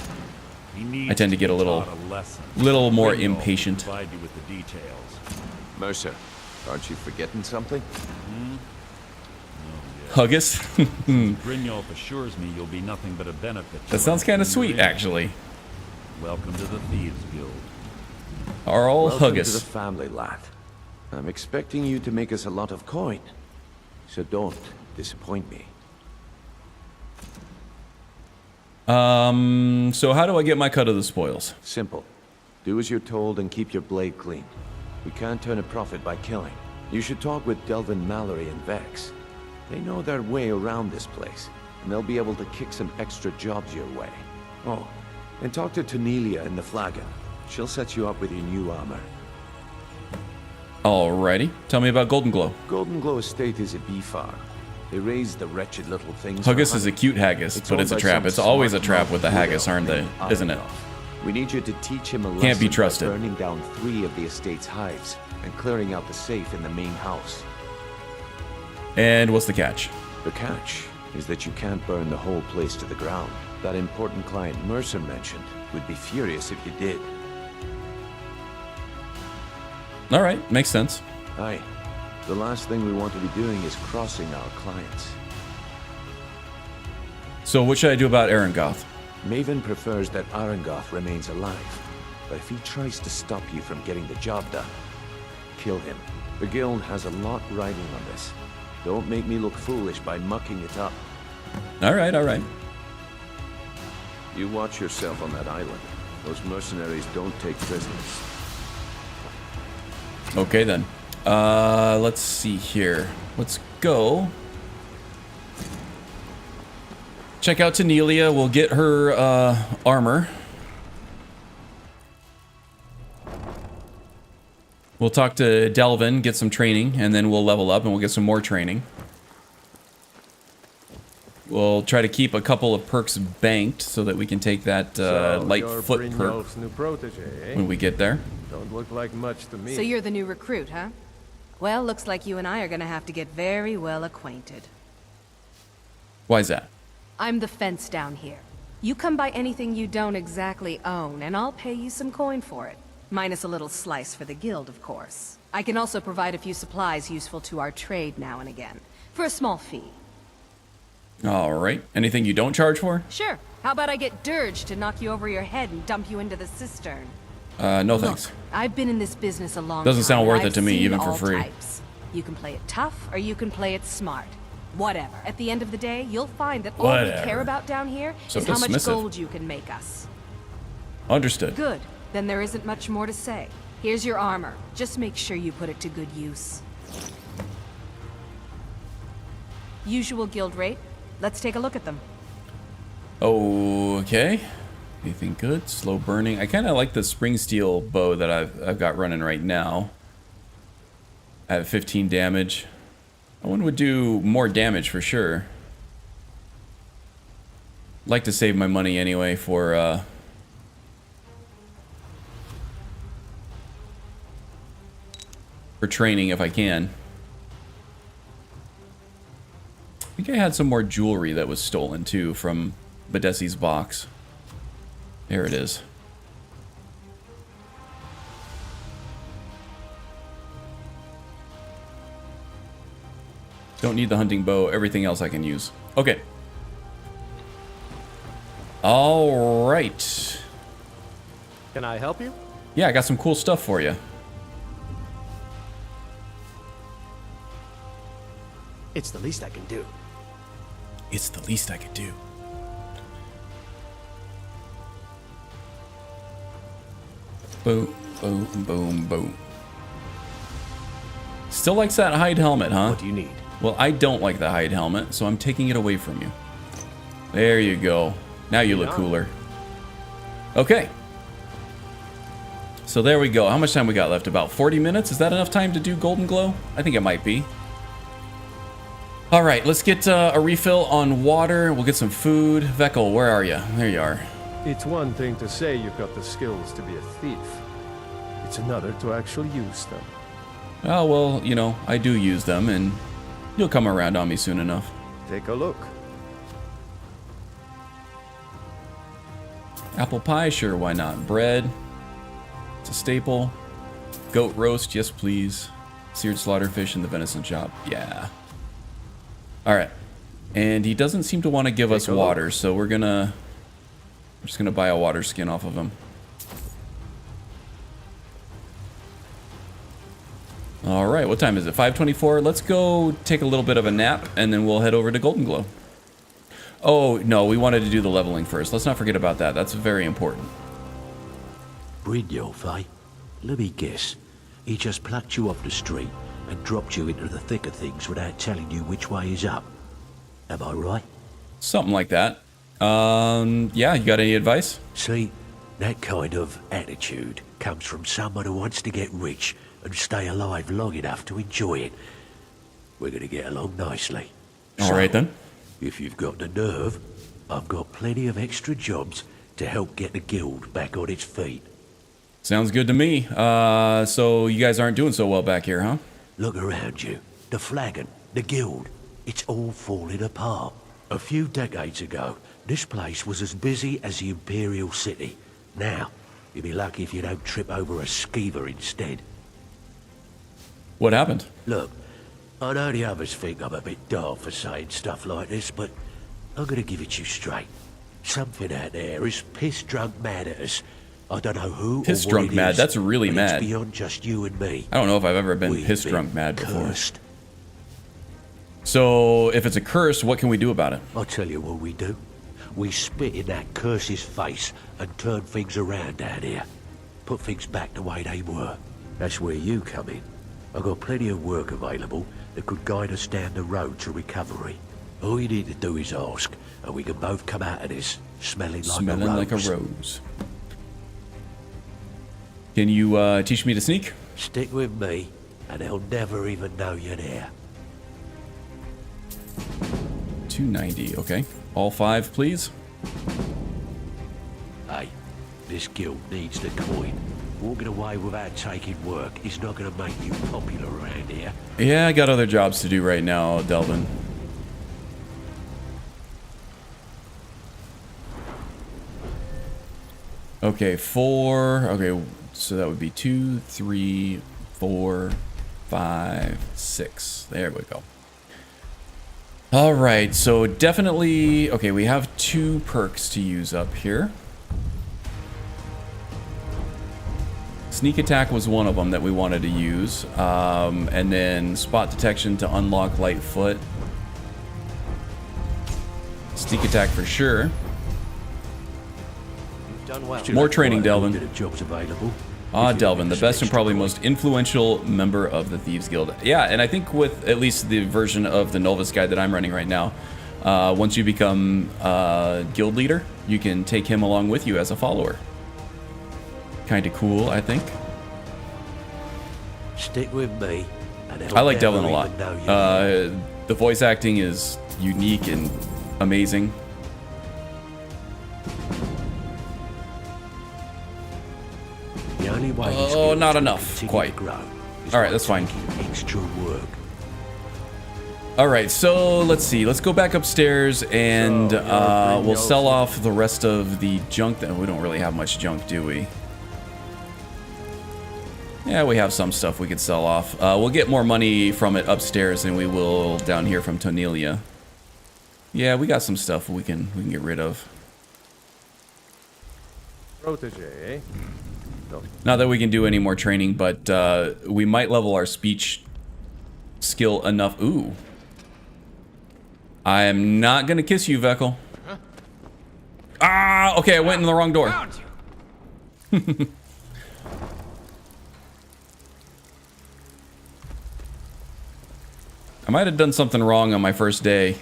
Speaker 1: I tend to get a little more impatient.
Speaker 9: Provide you with the details.
Speaker 5: Mercer, aren't you forgetting something?
Speaker 1: Huggus?
Speaker 9: Brynjolf assures me you'll be nothing but a benefit.
Speaker 1: That sounds kind of sweet, actually.
Speaker 9: Welcome to the Thieves Guild.
Speaker 1: Our old
Speaker 5: Welcome
Speaker 1: Huggus.
Speaker 5: to the family, lad. I'm expecting you to make us a lot of coin, so don't disappoint me.
Speaker 1: So how do I get my cut of the spoils?
Speaker 5: Simple. Do as you're told and keep your blade clean. We can't turn a profit by killing. You should talk with Delvin, Mallory, and Vex. They know their way around this place, and they'll be able to kick some extra jobs your way. Oh, and talk to Tanelia in the Flagon. She'll set you up with your new armor.
Speaker 1: Alrighty. Tell me about Golden Glow.
Speaker 5: Golden Glow Estate is a bee farm. They raise the wretched little things.
Speaker 1: Huggus is a cute haggis, but it's a trap. It's always a trap with the haggis, aren't they? Isn't it?
Speaker 5: We need you to teach him a lesson.
Speaker 1: Can't be trusted.
Speaker 5: By burning down 3 of the estate's hives and clearing out the safe in the main house.
Speaker 1: And what's the catch?
Speaker 5: The catch is that you can't burn the whole place to the ground. That important client Mercer mentioned would be furious if you did.
Speaker 1: Alright, makes sense.
Speaker 5: Aye. The last thing we want to be doing is crossing our clients.
Speaker 1: So what should I do about Arangoth?
Speaker 5: Maven prefers that Arangoth remains alive, but if he tries to stop you from getting the job done, kill him. The guild has a lot riding on this. Don't make me look foolish by mucking it up.
Speaker 1: Alright, alright.
Speaker 5: You watch yourself on that island. Those mercenaries don't take prisoners.
Speaker 1: Okay then. Let's see here. Let's go. Check out Tanelia. We'll get her armor. We'll talk to Delvin, get some training, and then we'll level up and we'll get some more training. We'll try to keep a couple of perks banked so that we can take that light foot perk
Speaker 7: new protege, eh?
Speaker 1: when we get there.
Speaker 7: Don't look like much to me.
Speaker 6: So you're the new recruit, huh? Well, looks like you and I are gonna have to get very well acquainted.
Speaker 1: Why's that?
Speaker 6: I'm the fence down here. You come by anything you don't exactly own, and I'll pay you some coin for it. Minus a little slice for the guild, of course. I can also provide a few supplies useful to our trade now and again, for a small fee.
Speaker 1: Alright. Anything you don't charge for?
Speaker 6: Sure. How about I get Dirge to knock you over your head and dump you into the cistern?
Speaker 1: No thanks.
Speaker 6: Look, I've been in this business a long time.
Speaker 1: Doesn't sound worth
Speaker 6: I've
Speaker 1: it to me,
Speaker 6: seen
Speaker 1: even for
Speaker 6: all
Speaker 1: free.
Speaker 6: Types. You can play it tough, or you can play it smart. Whatever. At the end of the day, you'll find that all we care about down here
Speaker 1: So
Speaker 6: is how much
Speaker 1: dismissive.
Speaker 6: gold you can make us.
Speaker 1: Understood.
Speaker 6: Good. Then there isn't much more to say. Here's your armor. Just make sure you put it to good use. Usual guild rate. Let's take a look at them.
Speaker 1: Okay. Anything good? Slow burning. I kind of like the spring steel bow that I've got running right now. I have 15 damage. That one would do more damage for sure. Like to save my money anyway for training if I can. I think I had some more jewelry that was stolen too from Badessi's box. There it is. Don't need the hunting bow. Everything else I can use. Okay. All right.
Speaker 12: Can I help you?
Speaker 1: Yeah, I got some cool stuff for you.
Speaker 12: It's the least I can do.
Speaker 1: It's the least I could do. Boom, boom, boom, boom. Still likes that hide helmet, huh?
Speaker 12: What do you need?
Speaker 1: Well, I don't like the hide helmet, so I'm taking it away from you. There you go. Now you look cooler. Okay. So there we go. How much time we got left? About 40 minutes? Is that enough time to do Golden Glow? I think it might be. All right, let's get a refill on water. We'll get some food. Veckel, where are you? There you are.
Speaker 7: It's one thing to say you've got the skills to be a thief. It's another to actually use them.
Speaker 1: Oh, well, you know, I do use them, and you'll come around on me soon enough.
Speaker 7: Take a look.
Speaker 1: Apple pie, sure, why not? Bread, it's a staple. Goat roast, yes please. Seared slaughterfish in the venison chop, yeah. Alright. And he doesn't seem to want to give us water, so we're just gonna buy a water skin off of him. Alright, what time is it? 5:24. Let's go take a little bit of a nap, and then we'll head over to Golden Glow. Oh, no, we wanted to do the leveling first. Let's not forget about that. That's very important.
Speaker 15: Brynjolf, eh? Let me guess. He just plucked you off the street and dropped you into the thick of things without telling you which way is up. Am I right?
Speaker 1: Something like that. Yeah, you got any advice?
Speaker 15: See, that kind of attitude comes from someone who wants to get rich and stay alive long enough to enjoy it. We're gonna get along nicely.
Speaker 1: All right then.
Speaker 15: If you've got the nerve, I've got plenty of extra jobs to help get the guild back on its feet.
Speaker 1: Sounds good to me. So you guys aren't doing so well back here, huh?
Speaker 15: Look around you. The flagon, the guild, it's all falling apart. A few decades ago, this place was as busy as the Imperial City. Now, you'll be lucky if you don't trip over a skeever instead.
Speaker 1: What happened?
Speaker 15: Look, I know the others think I'm a bit dull for saying stuff like this, but I'm gonna give it to you straight. Something out there is piss-drunk mad at us. I don't know who
Speaker 1: Piss-drunk mad? That's really
Speaker 15: but
Speaker 1: mad.
Speaker 15: It's beyond just you and me.
Speaker 1: I don't know if I've ever been
Speaker 15: We've
Speaker 1: piss-drunk
Speaker 15: been
Speaker 1: mad before.
Speaker 15: cursed.
Speaker 1: So, if it's a curse, what can we do about it?
Speaker 15: I'll tell you what we do. We spit in that curse's face and turn things around down here. Put things back the way they were. That's where you come in. I've got plenty of work available that could guide us down the road to recovery. All you need to do is ask, and we can both come out of this smelling like a rose.
Speaker 1: Can you teach me to sneak?
Speaker 15: Stick with me, and they'll never even know you're there.
Speaker 1: 290, okay. All 5, please.
Speaker 15: Hey, this guild needs the coin. Walking away without taking work is not going to make you popular around here.
Speaker 1: Yeah, I got other jobs to do right now, Delvin. Okay, 4. Okay, so that would be 2, 3, 4, 5, 6. There we go. All right, so definitely... Okay, we have 2 perks to use up here. Sneak attack was one of them that we wanted to use. And then spot detection to unlock light foot. Sneak attack for sure.
Speaker 12: You've done well.
Speaker 1: More training, Delvin.
Speaker 15: Jobs available.
Speaker 1: Ah, Delvin, the best and probably most influential member of the Thieves Guild. Yeah, and I think with at least the version of the Novice Guide that I'm running right now, once you become guild leader, you can take him along with you as a follower. Kind of cool, I think.
Speaker 15: Stick with me. And
Speaker 1: I like Delvin a lot. The voice acting is unique and amazing.
Speaker 15: The only way
Speaker 1: Oh, not enough, quite. All right, that's fine.
Speaker 15: Extra work.
Speaker 1: All right, so let's see. Let's go back upstairs and we'll sell off the rest of the junk. That we don't really have much junk, do we? Yeah, we have some stuff we could sell off. We'll get more money from it upstairs than we will down here from Tonelia. Yeah, we got some stuff we can get rid of.
Speaker 7: Protege, eh?
Speaker 1: Not that we can do any more training, but we might level our speech skill enough. Ooh. I am not gonna kiss you, Veckel.
Speaker 2: Huh?
Speaker 1: Ah, okay, I went in the wrong door. I might have done something wrong on my first day.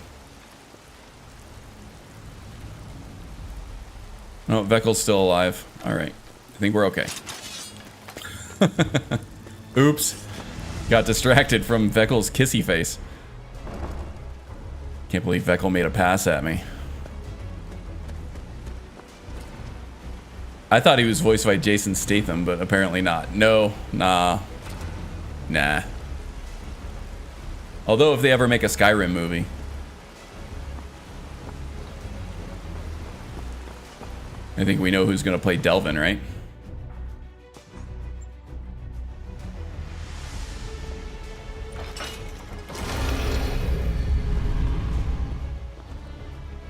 Speaker 1: No, Veckel's still alive. All right. I think we're okay. Oops. Got distracted from Veckel's kissy face. Can't believe Veckel made a pass at me. I thought he was voiced by Jason Statham, but apparently not. No, nah. Although if they ever make a Skyrim movie. I think we know who's going to play Delvin, right?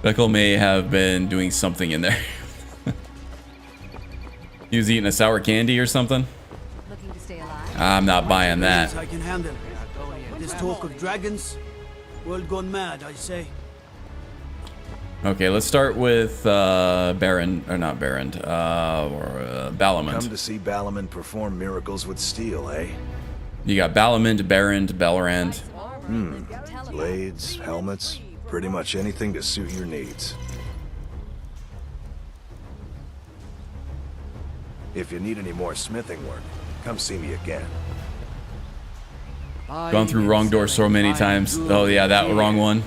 Speaker 1: Beckel may have been doing something in there. He was eating a sour candy or something. I'm not buying that.
Speaker 16: I can handle. This talk of dragons, world gone mad, I say.
Speaker 1: Okay, let's start with Baron, or not Baron, Balamund.
Speaker 11: Come to see Balamund perform miracles with steel, eh?
Speaker 1: You got Balamund, Baron, Belrand.
Speaker 11: Blades, helmets, pretty much anything to suit your needs. If you need any more smithing work, come see me again.
Speaker 1: Gone through wrong door so many times. Oh yeah, that wrong one.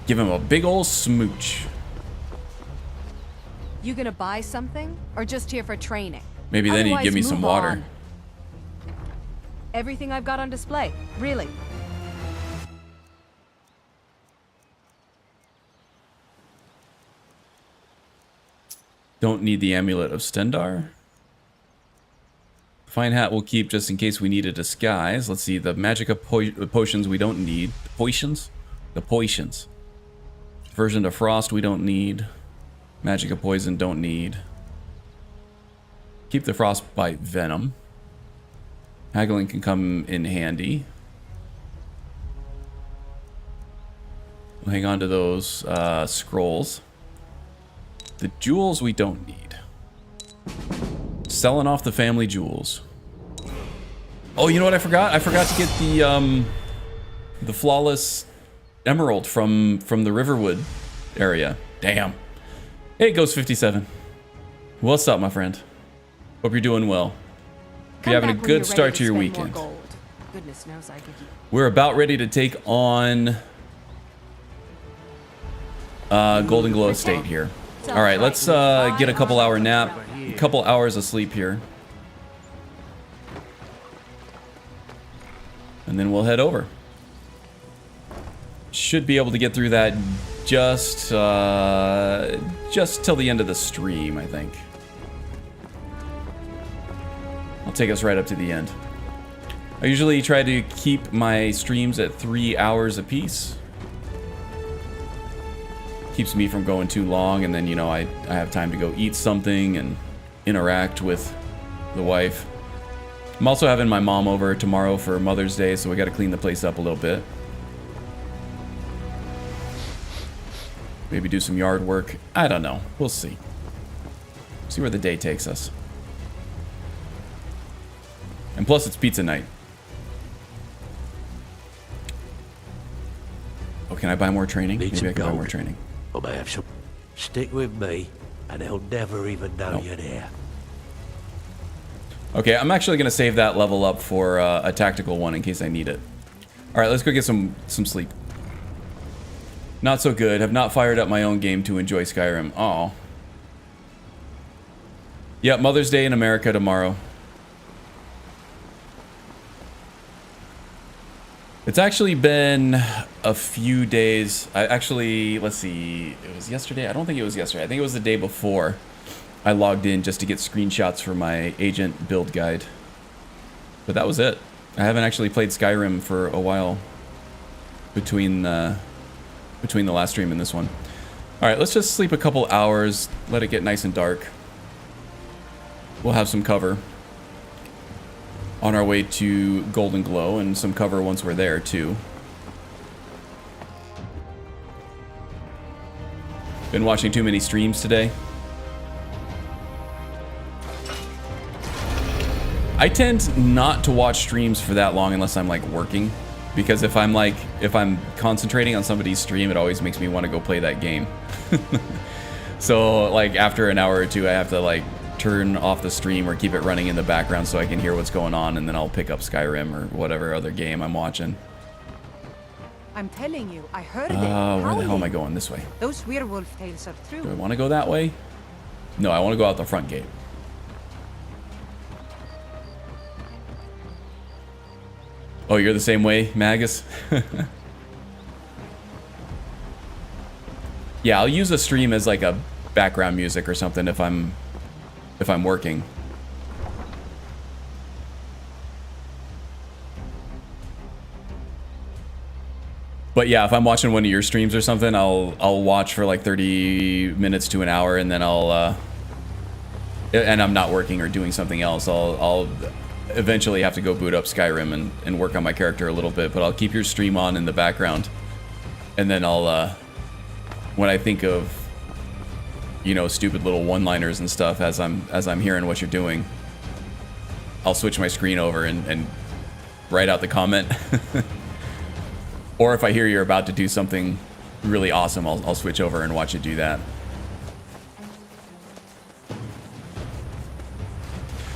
Speaker 1: Give him a big ol' smooch.
Speaker 6: You gonna buy something, or just here for training?
Speaker 1: Maybe then he'd give me some water.
Speaker 6: On. Everything I've got on display, really.
Speaker 1: Don't need the amulet of Stendar. Fine hat we'll keep just in case we need a disguise. Let's see, the magic of potions we don't need. Potions? The potions. Version of Frost we don't need. Magic of Poison don't need. Keep the Frostbite Venom. Haggling can come in handy. We'll hang on to those scrolls. The jewels we don't need. Selling off the family jewels. Oh, you know what I forgot? I forgot to get the flawless emerald from the Riverwood area. Damn. Hey, Ghost 57. What's up, my friend? Hope you're doing well. You're having a good start to your weekend.
Speaker 6: Goodness knows I could.
Speaker 1: We're about ready to take on Golden Glow Estate here. All right, let's get a couple hour nap, a couple hours of sleep here. And then we'll head over. Should be able to get through that just till the end of the stream, I think. I'll take us right up to the end. I usually try to keep my streams at 3 hours a piece. Keeps me from going too long, and then, you know, I have time to go eat something and interact with the wife. I'm also having my mom over tomorrow for Mother's Day, so we got to clean the place up a little bit. Maybe do some yard work. I don't know. We'll see. See where the day takes us. And plus, it's pizza night. Oh, can I buy more training? Maybe I can buy more training.
Speaker 15: Or may have some. Stick with me, and they'll never even know you're there.
Speaker 1: Okay, I'm actually going to save that level up for a tactical one in case I need it. All right, let's go get some sleep. Not so good. Have not fired up my own game to enjoy Skyrim. Aw. Yep, Mother's Day in America tomorrow. It's actually been a few days. Let's see, it was yesterday? I don't think it was yesterday. I think it was the day before I logged in just to get screenshots for my agent build guide. But that was it. I haven't actually played Skyrim for a while between the last stream and this one. All right, let's just sleep a couple hours, let it get nice and dark. We'll have some cover on our way to Golden Glow, and some cover once we're there too. Been watching too many streams today. I tend not to watch streams for that long unless I'm like working, because if I'm concentrating on somebody's stream, it always makes me want to go play that game. So like after an hour or two, I have to like turn off the stream or keep it running in the background so I can hear what's going on, and then I'll pick up Skyrim or whatever other game I'm watching.
Speaker 17: I'm telling you, I heard it.
Speaker 1: Where the hell am I going? This way.
Speaker 17: Those werewolf tales are true.
Speaker 1: Do I want to go that way? No, I want to go out the front gate. Oh, you're the same way, Magus? Yeah, I'll use a stream as like a background music or something if I'm working. But yeah, if I'm watching one of your streams or something, I'll watch for like 30 minutes to an hour, and then and I'm not working or doing something else. I'll eventually have to go boot up Skyrim and work on my character a little bit, but I'll keep your stream on in the background, and then I'll when I think of, you know, stupid little one-liners and stuff as I'm hearing what you're doing, I'll switch my screen over and write out the comment. Or if I hear you're about to do something really awesome, I'll switch over and watch you do that.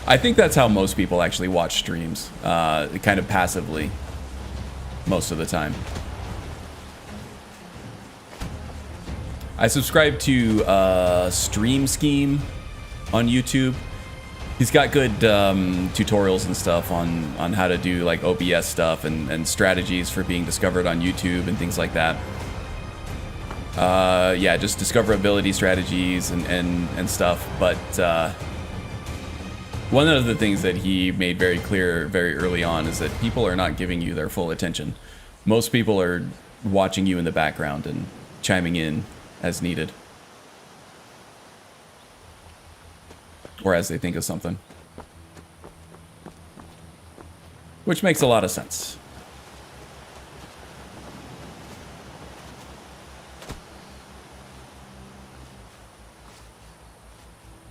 Speaker 1: I think that's how most people actually watch streams, kind of passively, most of the time. I subscribe to Stream Scheme on YouTube. He's got good tutorials and stuff on how to do like OBS stuff and strategies for being discovered on YouTube and things like that. Yeah, just discoverability strategies and stuff. But one of the things that he made very clear very early on is that people are not giving you their full attention. Most people are watching you in the background and chiming in as needed. Or as they think of something. Which makes a lot of sense.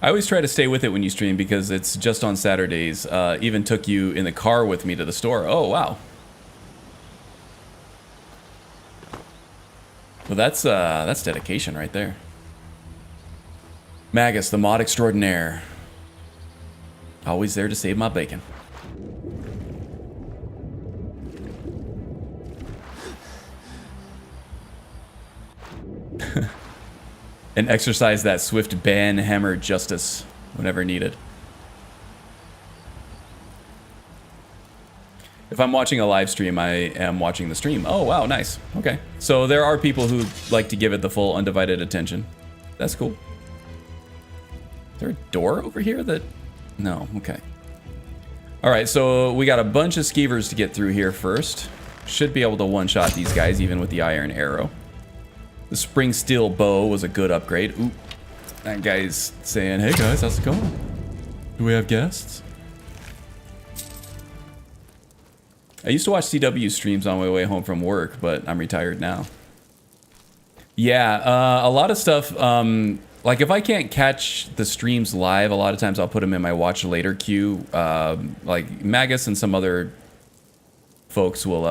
Speaker 1: I always try to stay with it when you stream because it's just on Saturdays. Even took you in the car with me to the store. Oh, wow. Well, that's dedication right there. Magus, the mod extraordinaire. Always there to save my bacon. And exercise that swift ban hammer justice whenever needed. If I'm watching a live stream, I am watching the stream. Oh, wow, nice. Okay. So there are people who like to give it the full undivided attention. That's cool. Is there a door over here that... No, okay. Alright, so we got a bunch of skeevers to get through here first. Should be able to one-shot these guys even with the iron arrow. The spring steel bow was a good upgrade. Ooh, that guy's saying, hey guys, how's it going? Do we have guests? I used to watch CW streams on my way home from work, but I'm retired now. Yeah, a lot of stuff... like if I can't catch the streams live, a lot of times I'll put them in my watch later queue. Like Magus and some other folks will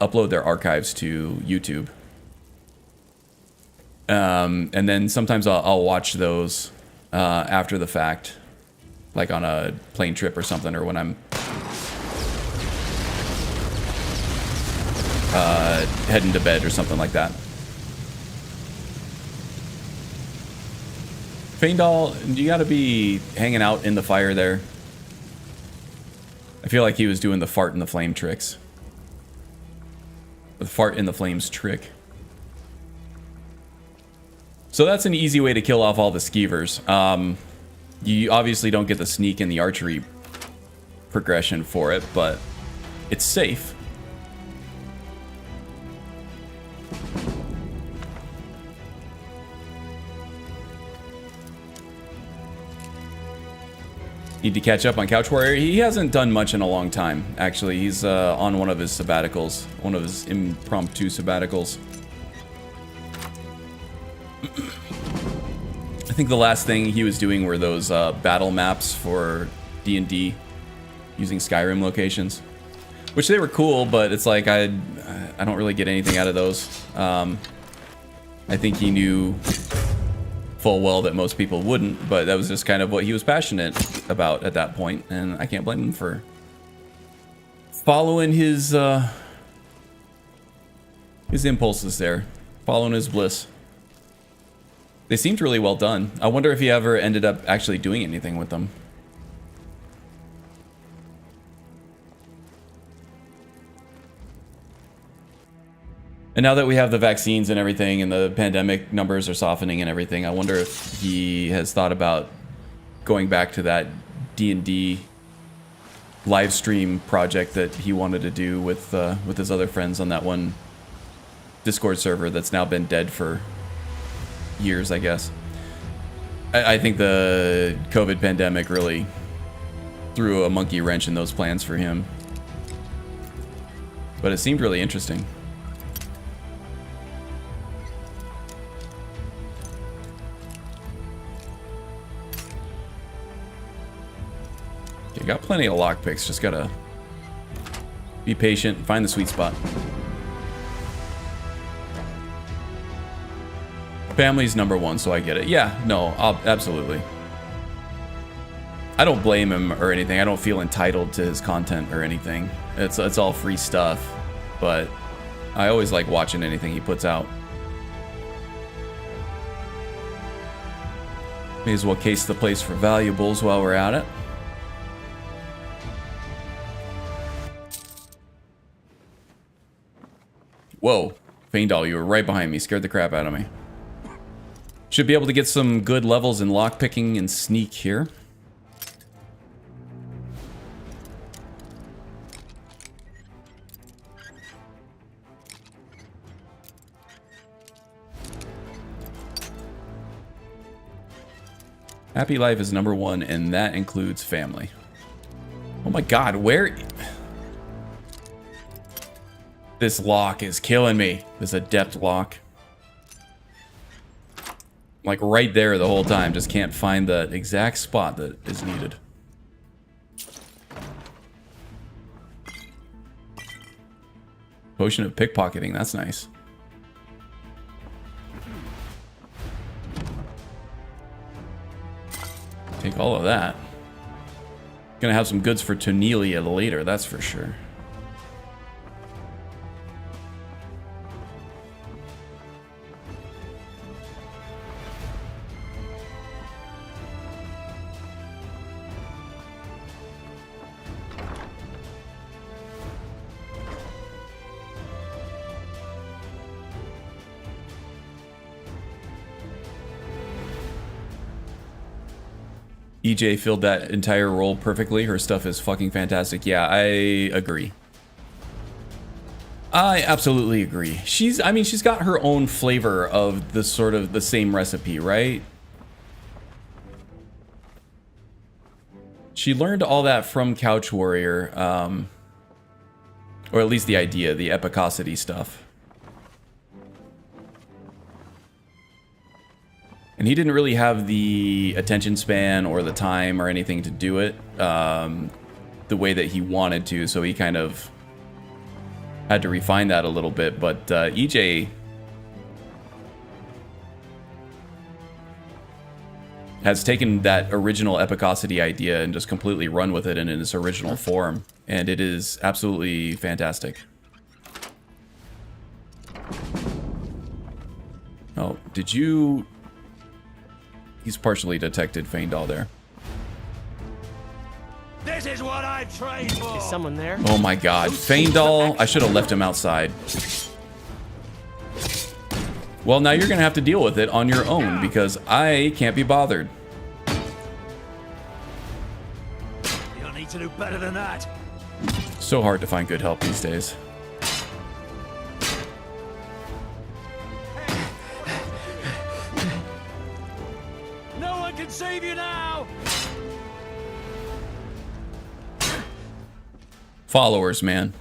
Speaker 1: upload their archives to YouTube. And then sometimes I'll watch those after the fact, like on a plane trip or something, or when I'm heading to bed or something like that. Feindal, you gotta be hanging out in the fire there. I feel like he was doing the fart in the flame tricks. The fart in the flames trick. So that's an easy way to kill off all the skeevers. You obviously don't get the sneak and the archery progression for it, but it's safe. Need to catch up on Couch Warrior. He hasn't done much in a long time, actually. He's on one of his sabbaticals, one of his impromptu sabbaticals. I think the last thing he was doing were those battle maps for D&D using Skyrim locations, which they were cool, but it's like I don't really get anything out of those. I think he knew full well that most people wouldn't, but that was just kind of what he was passionate about at that point, and I can't blame him for following his impulses there, following his bliss. They seemed really well done. I wonder if he ever ended up actually doing anything with them. And now that we have the vaccines and everything, and the pandemic numbers are softening and everything, I wonder if he has thought about going back to that D&D live stream project that he wanted to do with his other friends on that one Discord server that's now been dead for years, I guess. I think the COVID pandemic really threw a monkey wrench in those plans for him. But it seemed really interesting. You got plenty of lockpicks, just gotta be patient, find the sweet spot. Family's number one, so I get it. Yeah, no, absolutely. I don't blame him or anything. I don't feel entitled to his content or anything. It's all free stuff, but I always like watching anything he puts out. May as well case the place for valuables while we're at it. Whoa, Feindal, you were right behind me. Scared the crap out of me. Should be able to get some good levels in lockpicking and sneak here. Happy life is number one, and that includes family. Oh my god, where... This lock is killing me. This adept lock. Like right there the whole time. Just can't find the exact spot that is needed. Potion of pickpocketing. That's nice. Take all of that. Gonna have some goods for Tonelia later, that's for sure. EJ filled that entire role perfectly. Her stuff is fucking fantastic. Yeah, I agree. I absolutely agree. I mean, she's got her own flavor of the sort of the same recipe, right? She learned all that from Couch Warrior, or at least the idea, the epicosity stuff. And he didn't really have the attention span or the time or anything to do it the way that he wanted to, so he kind of had to refine that a little bit. But EJ has taken that original epicosity idea and just completely run with it in its original form, and it is absolutely fantastic. Oh, did you... He's partially detected Feindal there.
Speaker 9: This is what I trained for.
Speaker 8: Is someone there?
Speaker 1: Oh my god. Feindal, I should have left him outside. Well, now you're going to have to deal with it on your own because I can't be bothered.
Speaker 9: You'll need to do better than that.
Speaker 1: So hard to find good help these days.
Speaker 9: Save you now.
Speaker 1: Followers, man.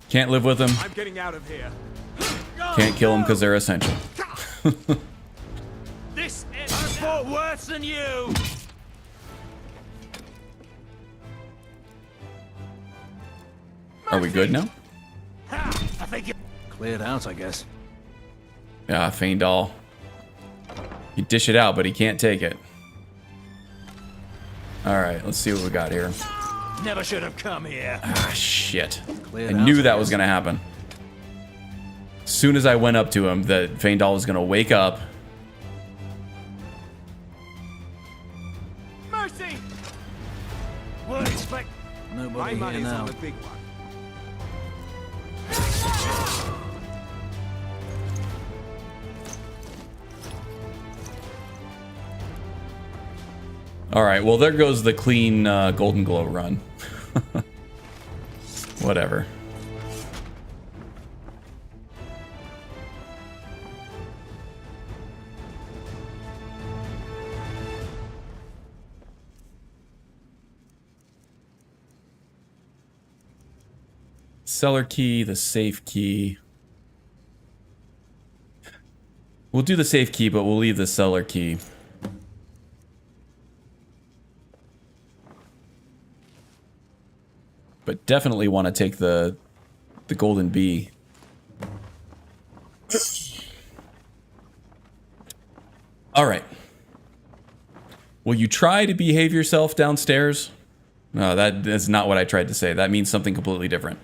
Speaker 1: Can't live with them.
Speaker 9: I'm getting out of here.
Speaker 1: Can't kill them because they're essential.
Speaker 9: This is I fought worse than you.
Speaker 1: Are we good now?
Speaker 9: I think you
Speaker 12: cleared out, I guess.
Speaker 1: Yeah, Feindal. He dish it out, but he can't take it. Alright, let's see what we got here.
Speaker 9: Never should have come here.
Speaker 1: Ah, shit.
Speaker 12: Cleared
Speaker 1: I
Speaker 12: out,
Speaker 1: knew that was going to happen. As soon as I went up to him, that Feindal was going to wake up.
Speaker 9: Mercy! Would expect
Speaker 12: nobody here now.
Speaker 9: The big one.
Speaker 1: Alright, well there goes the clean Golden Glow run. Whatever. Cellar key, the safe key. We'll do the safe key, but we'll leave the cellar key. But definitely want to take the golden bee. All right. Will you try to behave yourself downstairs? No, that's not what I tried to say. That means something completely different.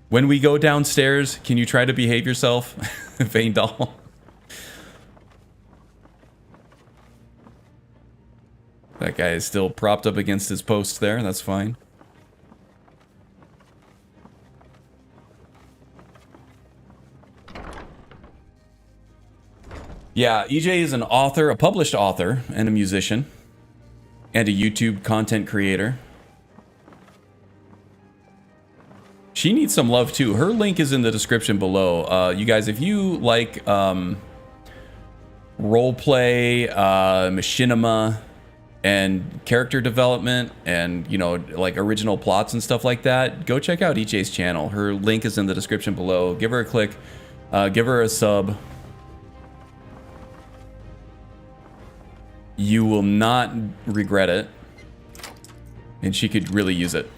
Speaker 1: When we go downstairs, can you try to behave yourself? Vain doll. That guy is still propped up against his post there. That's fine. Yeah, EJ is an author, a published author, and a musician. And a YouTube content creator. She needs some love too. Her link is in the description below. You guys, if you like roleplay, machinima, and character development, and you know, like original plots and stuff like that, go check out EJ's channel. Her link is in the description below. Give her a click. Give her a sub. You will not regret it. And she could really use it.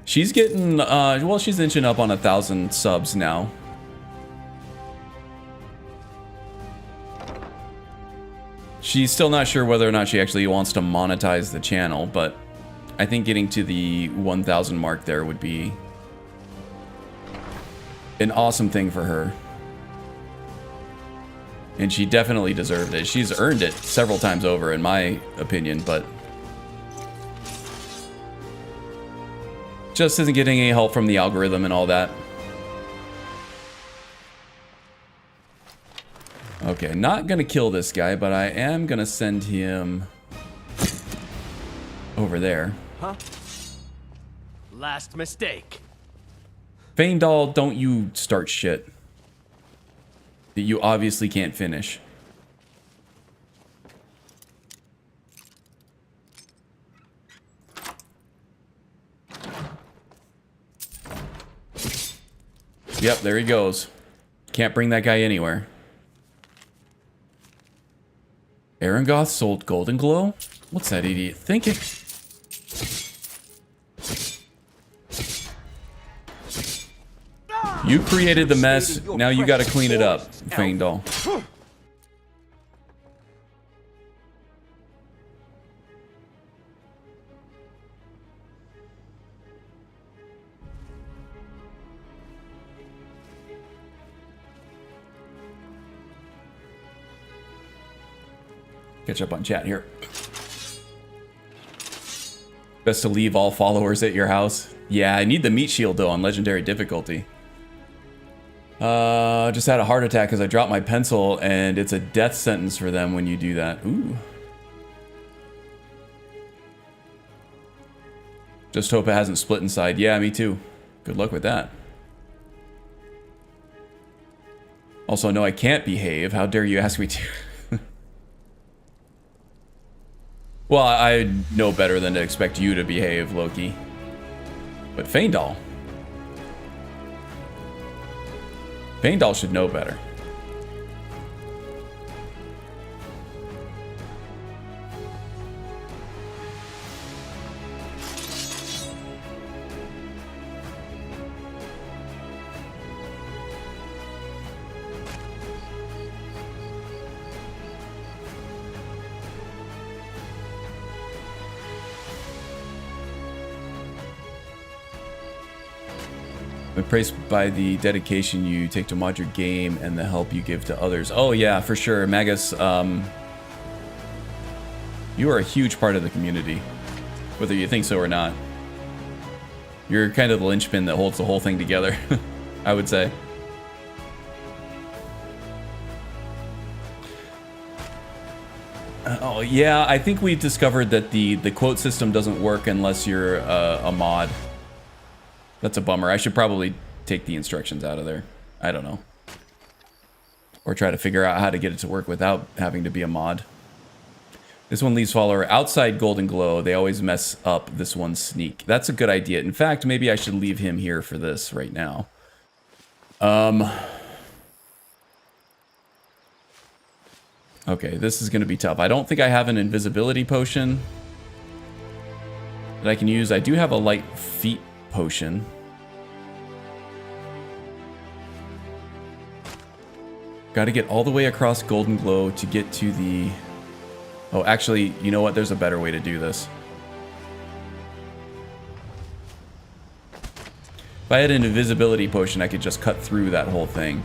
Speaker 1: She's getting, well, she's inching up on 1,000 subs now. She's still not sure whether or not she actually wants to monetize the channel, but I think getting to the 1,000 mark there would be an awesome thing for her. And she definitely deserved it. She's earned it several times over, in my opinion, but just isn't getting any help from the algorithm and all that. Okay, not gonna kill this guy, but I am gonna send him over there.
Speaker 12: Huh? Last mistake.
Speaker 1: Vain doll, don't you start shit that you obviously can't finish. Yep, there he goes. Can't bring that guy anywhere. Arangoth sold Golden Glow? What's that idiot thinking? You created the mess, now you gotta clean it up, Vain doll. Catch up on chat here. Best to leave all followers at your house. Yeah, I need the meat shield though on legendary difficulty. Just had a heart attack because I dropped my pencil and it's a death sentence for them when you do that. Ooh. Just hope it hasn't split inside. Yeah, me too. Good luck with that. Also, no, I can't behave. How dare you ask me to? Well, I know better than to expect you to behave, Loki. But Feindal. Feindal should know better. Impressed by the dedication you take to mod your game and the help you give to others. Oh yeah, for sure. Magus, you are a huge part of the community, whether you think so or not. You're kind of the linchpin that holds the whole thing together, I would say. Oh, yeah, I think we discovered that the quote system doesn't work unless you're a mod. That's a bummer. I should probably take the instructions out of there. I don't know. Or try to figure out how to get it to work without having to be a mod. This one leaves follower outside Golden Glow. They always mess up this one's sneak. That's a good idea. In fact, maybe I should leave him here for this right now. Okay, this is going to be tough. I don't think I have an invisibility potion that I can use. I do have a light feet potion. Got to get all the way across Golden Glow to get to the... Oh, actually, you know what? There's a better way to do this. If I had an invisibility potion, I could just cut through that whole thing.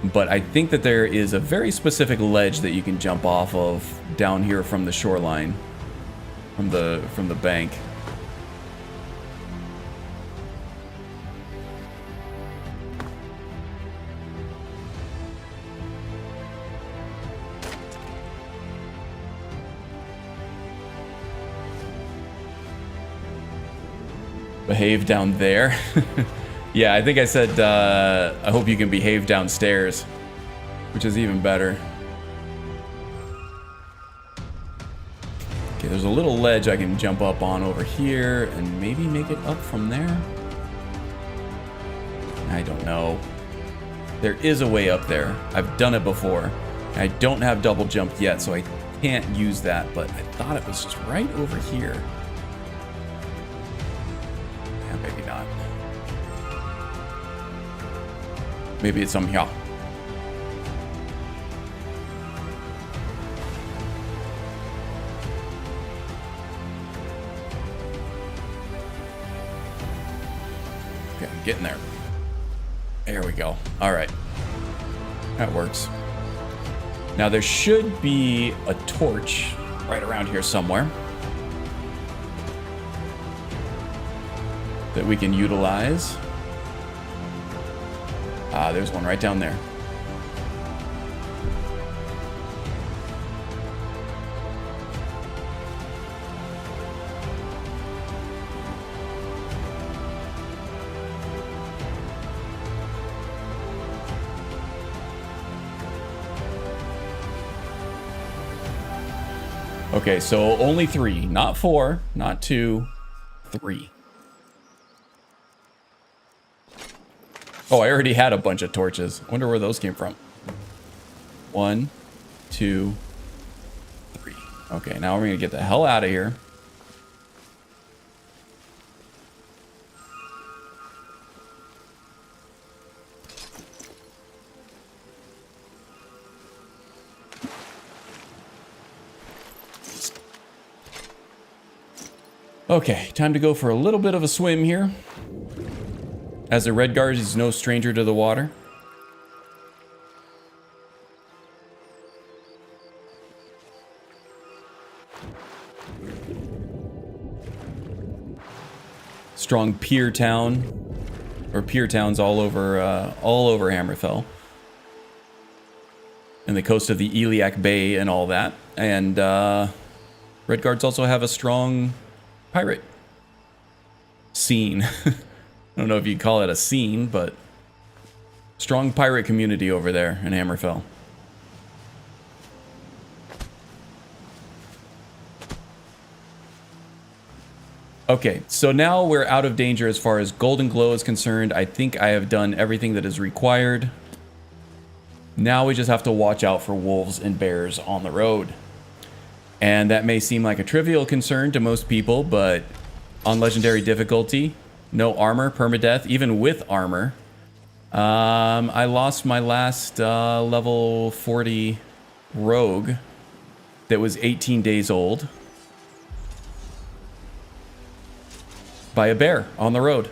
Speaker 1: But I think that there is a very specific ledge that you can jump off of down here from the shoreline, from the bank. Behave down there. Yeah, I think I said, I hope you can behave downstairs, which is even better. Okay, there's a little ledge I can jump up on over here and maybe make it up from there. I don't know. There is a way up there. I've done it before. I don't have double jump yet, so I can't use that, but I thought it was just right over here. Yeah, maybe not. Maybe it's here. Okay, I'm getting there. There we go. All right. That works. Now there should be a torch right around here somewhere that we can utilize. There's one right down there. Okay, so only 3, not 4, not 2, 3. Oh, I already had a bunch of torches. I wonder where those came from. 1, 2, 3. Okay, now we're gonna get the hell out of here. Okay, time to go for a little bit of a swim here. As a Redguard, he's no stranger to the water. Strong pier town, or pier towns all over Hammerfell, and the coast of the Iliac Bay and all that. And Redguards also have a strong pirate scene. I don't know if you'd call it a scene, but strong pirate community over there in Hammerfell. Okay, so now we're out of danger as far as Golden Glow is concerned. I think I have done everything that is required. Now we just have to watch out for wolves and bears on the road. And that may seem like a trivial concern to most people, but on legendary difficulty, no armor, permadeath, even with armor. I lost my last level 40 rogue that was 18 days old by a bear on the road.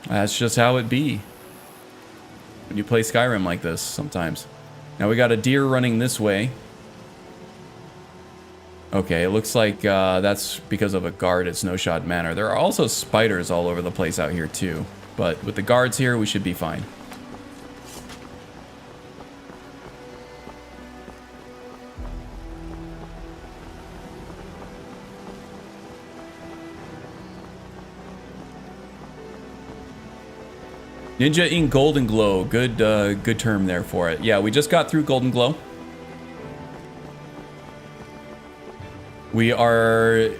Speaker 1: That's just how it be when you play Skyrim like this sometimes. Now we got a deer running this way. Okay, it looks like that's because of a guard at Snowshot Manor. There are also spiders all over the place out here too. But with the guards here, we should be fine. Ninja in Golden Glow. Good, good term there for it. Yeah, we just got through Golden Glow. We are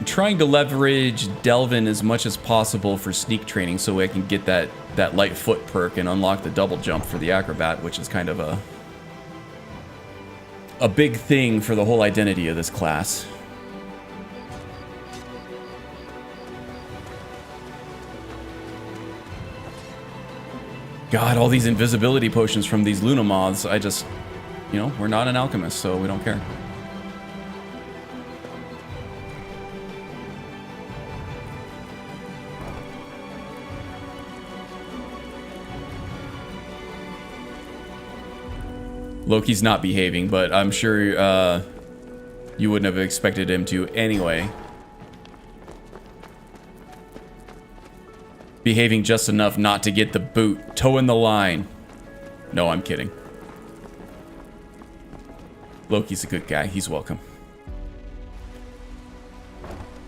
Speaker 1: trying to leverage Delvin as much as possible for sneak training so I can get that light foot perk and unlock the double jump for the Acrobat, which is kind of a big thing for the whole identity of this class. God, all these invisibility potions from these Luna moths, I just, you know, we're not an alchemist, so we don't care. Loki's not behaving, but I'm sure you wouldn't have expected him to anyway. Behaving just enough not to get the boot. Toeing the line. No, I'm kidding. Loki's a good guy. He's welcome.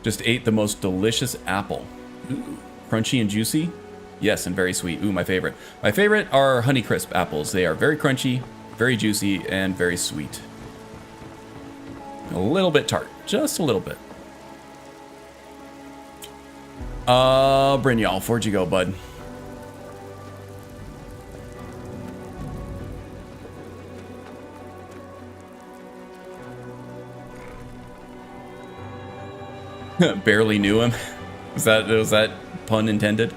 Speaker 1: Just ate the most delicious apple. Ooh. Crunchy and juicy? Yes, and very sweet. Ooh, my favorite. My favorite are Honeycrisp apples. They are very crunchy, very juicy, and very sweet. A little bit tart. Just a little bit. Brynjol, where'd you go, bud? Barely knew him. Was that pun intended?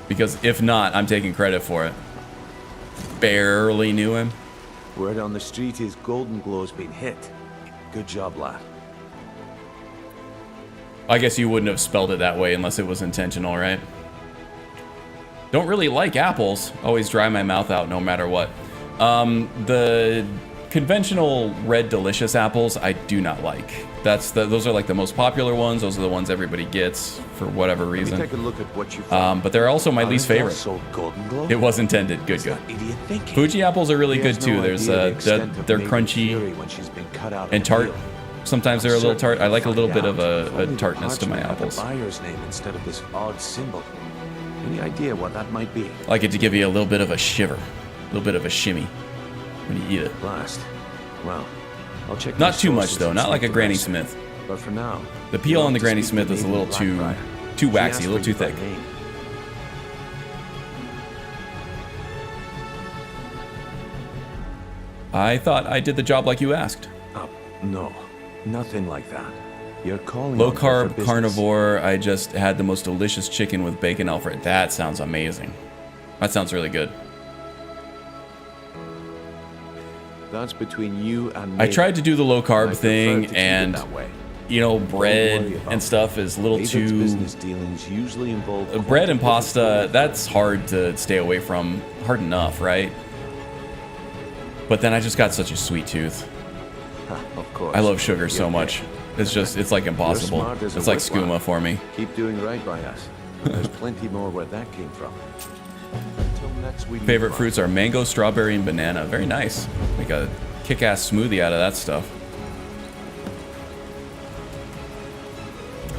Speaker 1: Because if not, I'm taking credit for it. Barely knew him.
Speaker 5: Word on the street is Golden Glow's been hit. Good job, lad.
Speaker 1: I guess you wouldn't have spelled it that way unless it was intentional, right? Don't really like apples. Always dry my mouth out no matter what. The conventional red delicious apples I do not like. Those are like the most popular ones. Those are the ones everybody gets for whatever reason.
Speaker 5: Let me take a look at what you found.
Speaker 1: But they're also my least favorite. It was intended. Good. Fuji apples are really good too. There's they're crunchy and tart. Sometimes they're a little tart. I like a little bit of a tartness to my apples.
Speaker 5: Buyer's name instead of this odd symbol. Any idea what that might be?
Speaker 1: I like it to give you a little bit of a shiver, a little bit of a shimmy when you eat it.
Speaker 5: Blast. Well, I'll check.
Speaker 1: Not too much though. Not like a Granny Smith.
Speaker 5: But for now,
Speaker 1: the peel on the Granny Smith is a little too waxy, a little too thick. I thought I did the job like you asked.
Speaker 5: No, nothing like that. You're calling
Speaker 1: low carb carnivore. I just had the most delicious chicken with bacon Alfred. That sounds amazing. That sounds really good.
Speaker 5: That's between you and me.
Speaker 1: I tried to do the low carb thing, and you know, bread and stuff is a little too.
Speaker 5: Business dealings usually involve
Speaker 1: bread and pasta. That's hard to stay away from. Hard enough, right? But then I just got such a sweet tooth.
Speaker 5: Of course.
Speaker 1: I love sugar so much. It's like impossible. It's like skooma for me.
Speaker 5: Keep doing right by us. There's plenty more where that came from. Until next week.
Speaker 1: Favorite fruits are mango, strawberry, and banana. Very nice. Make a kick-ass smoothie out of that stuff.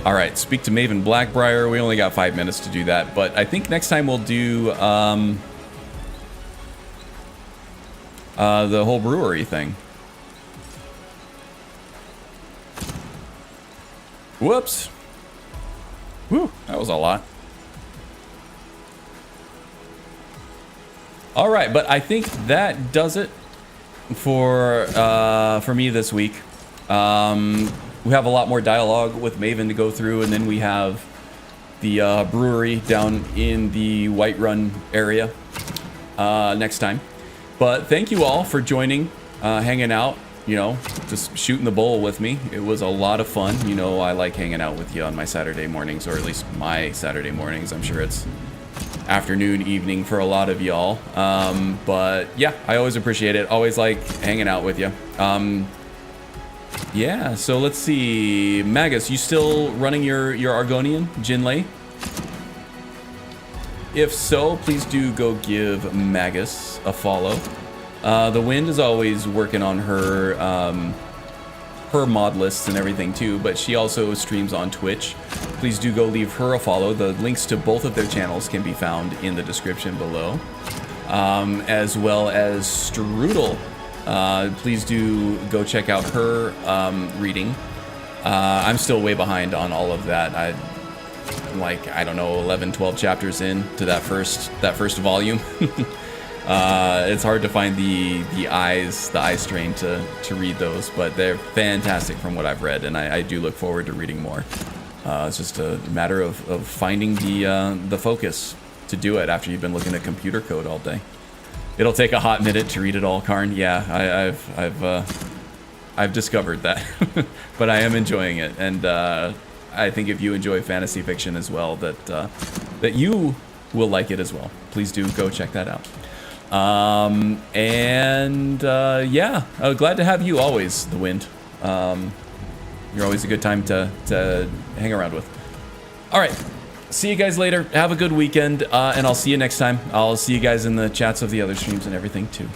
Speaker 1: All right, speak to Maven Blackbriar. We only got 5 minutes to do that, but I think next time we'll do the whole brewery thing. Whoops. Whew, that was a lot. All right, but I think that does it for me this week. We have a lot more dialogue with Maven to go through, and then we have the brewery down in the Whiterun area next time. But thank you all for joining, hanging out, you know, just shooting the bull with me. It was a lot of fun. You know, I like hanging out with you on my Saturday mornings, or at least my Saturday mornings. I'm sure it's afternoon, evening for a lot of y'all. But yeah, I always appreciate it. Always like hanging out with you. Yeah, so let's see. Magus, you still running your Argonian, Jinlei? If so, please do go give Magus a follow. The Wind is always working on her her mod lists and everything too, but she also streams on Twitch. Please do go leave her a follow. The links to both of their channels can be found in the description below. As well as Strudel. Please do go check out her reading. I'm still way behind on all of that. I'm like, I don't know, 11, 12 chapters in to that first volume. It's hard to find the eye strain to read those, but they're fantastic from what I've read, and I do look forward to reading more. It's just a matter of finding the focus to do it after you've been looking at computer code all day. It'll take a hot minute to read it all, Karn. Yeah, I've discovered that, but I am enjoying it, and I think if you enjoy fantasy fiction as well, that you will like it as well. Please do go check that out. Yeah, glad to have you always, The Wind. You're always a good time to hang around with. All right, see you guys later. Have a good weekend, and I'll see you next time. I'll see you guys in the chats of the other streams and everything too.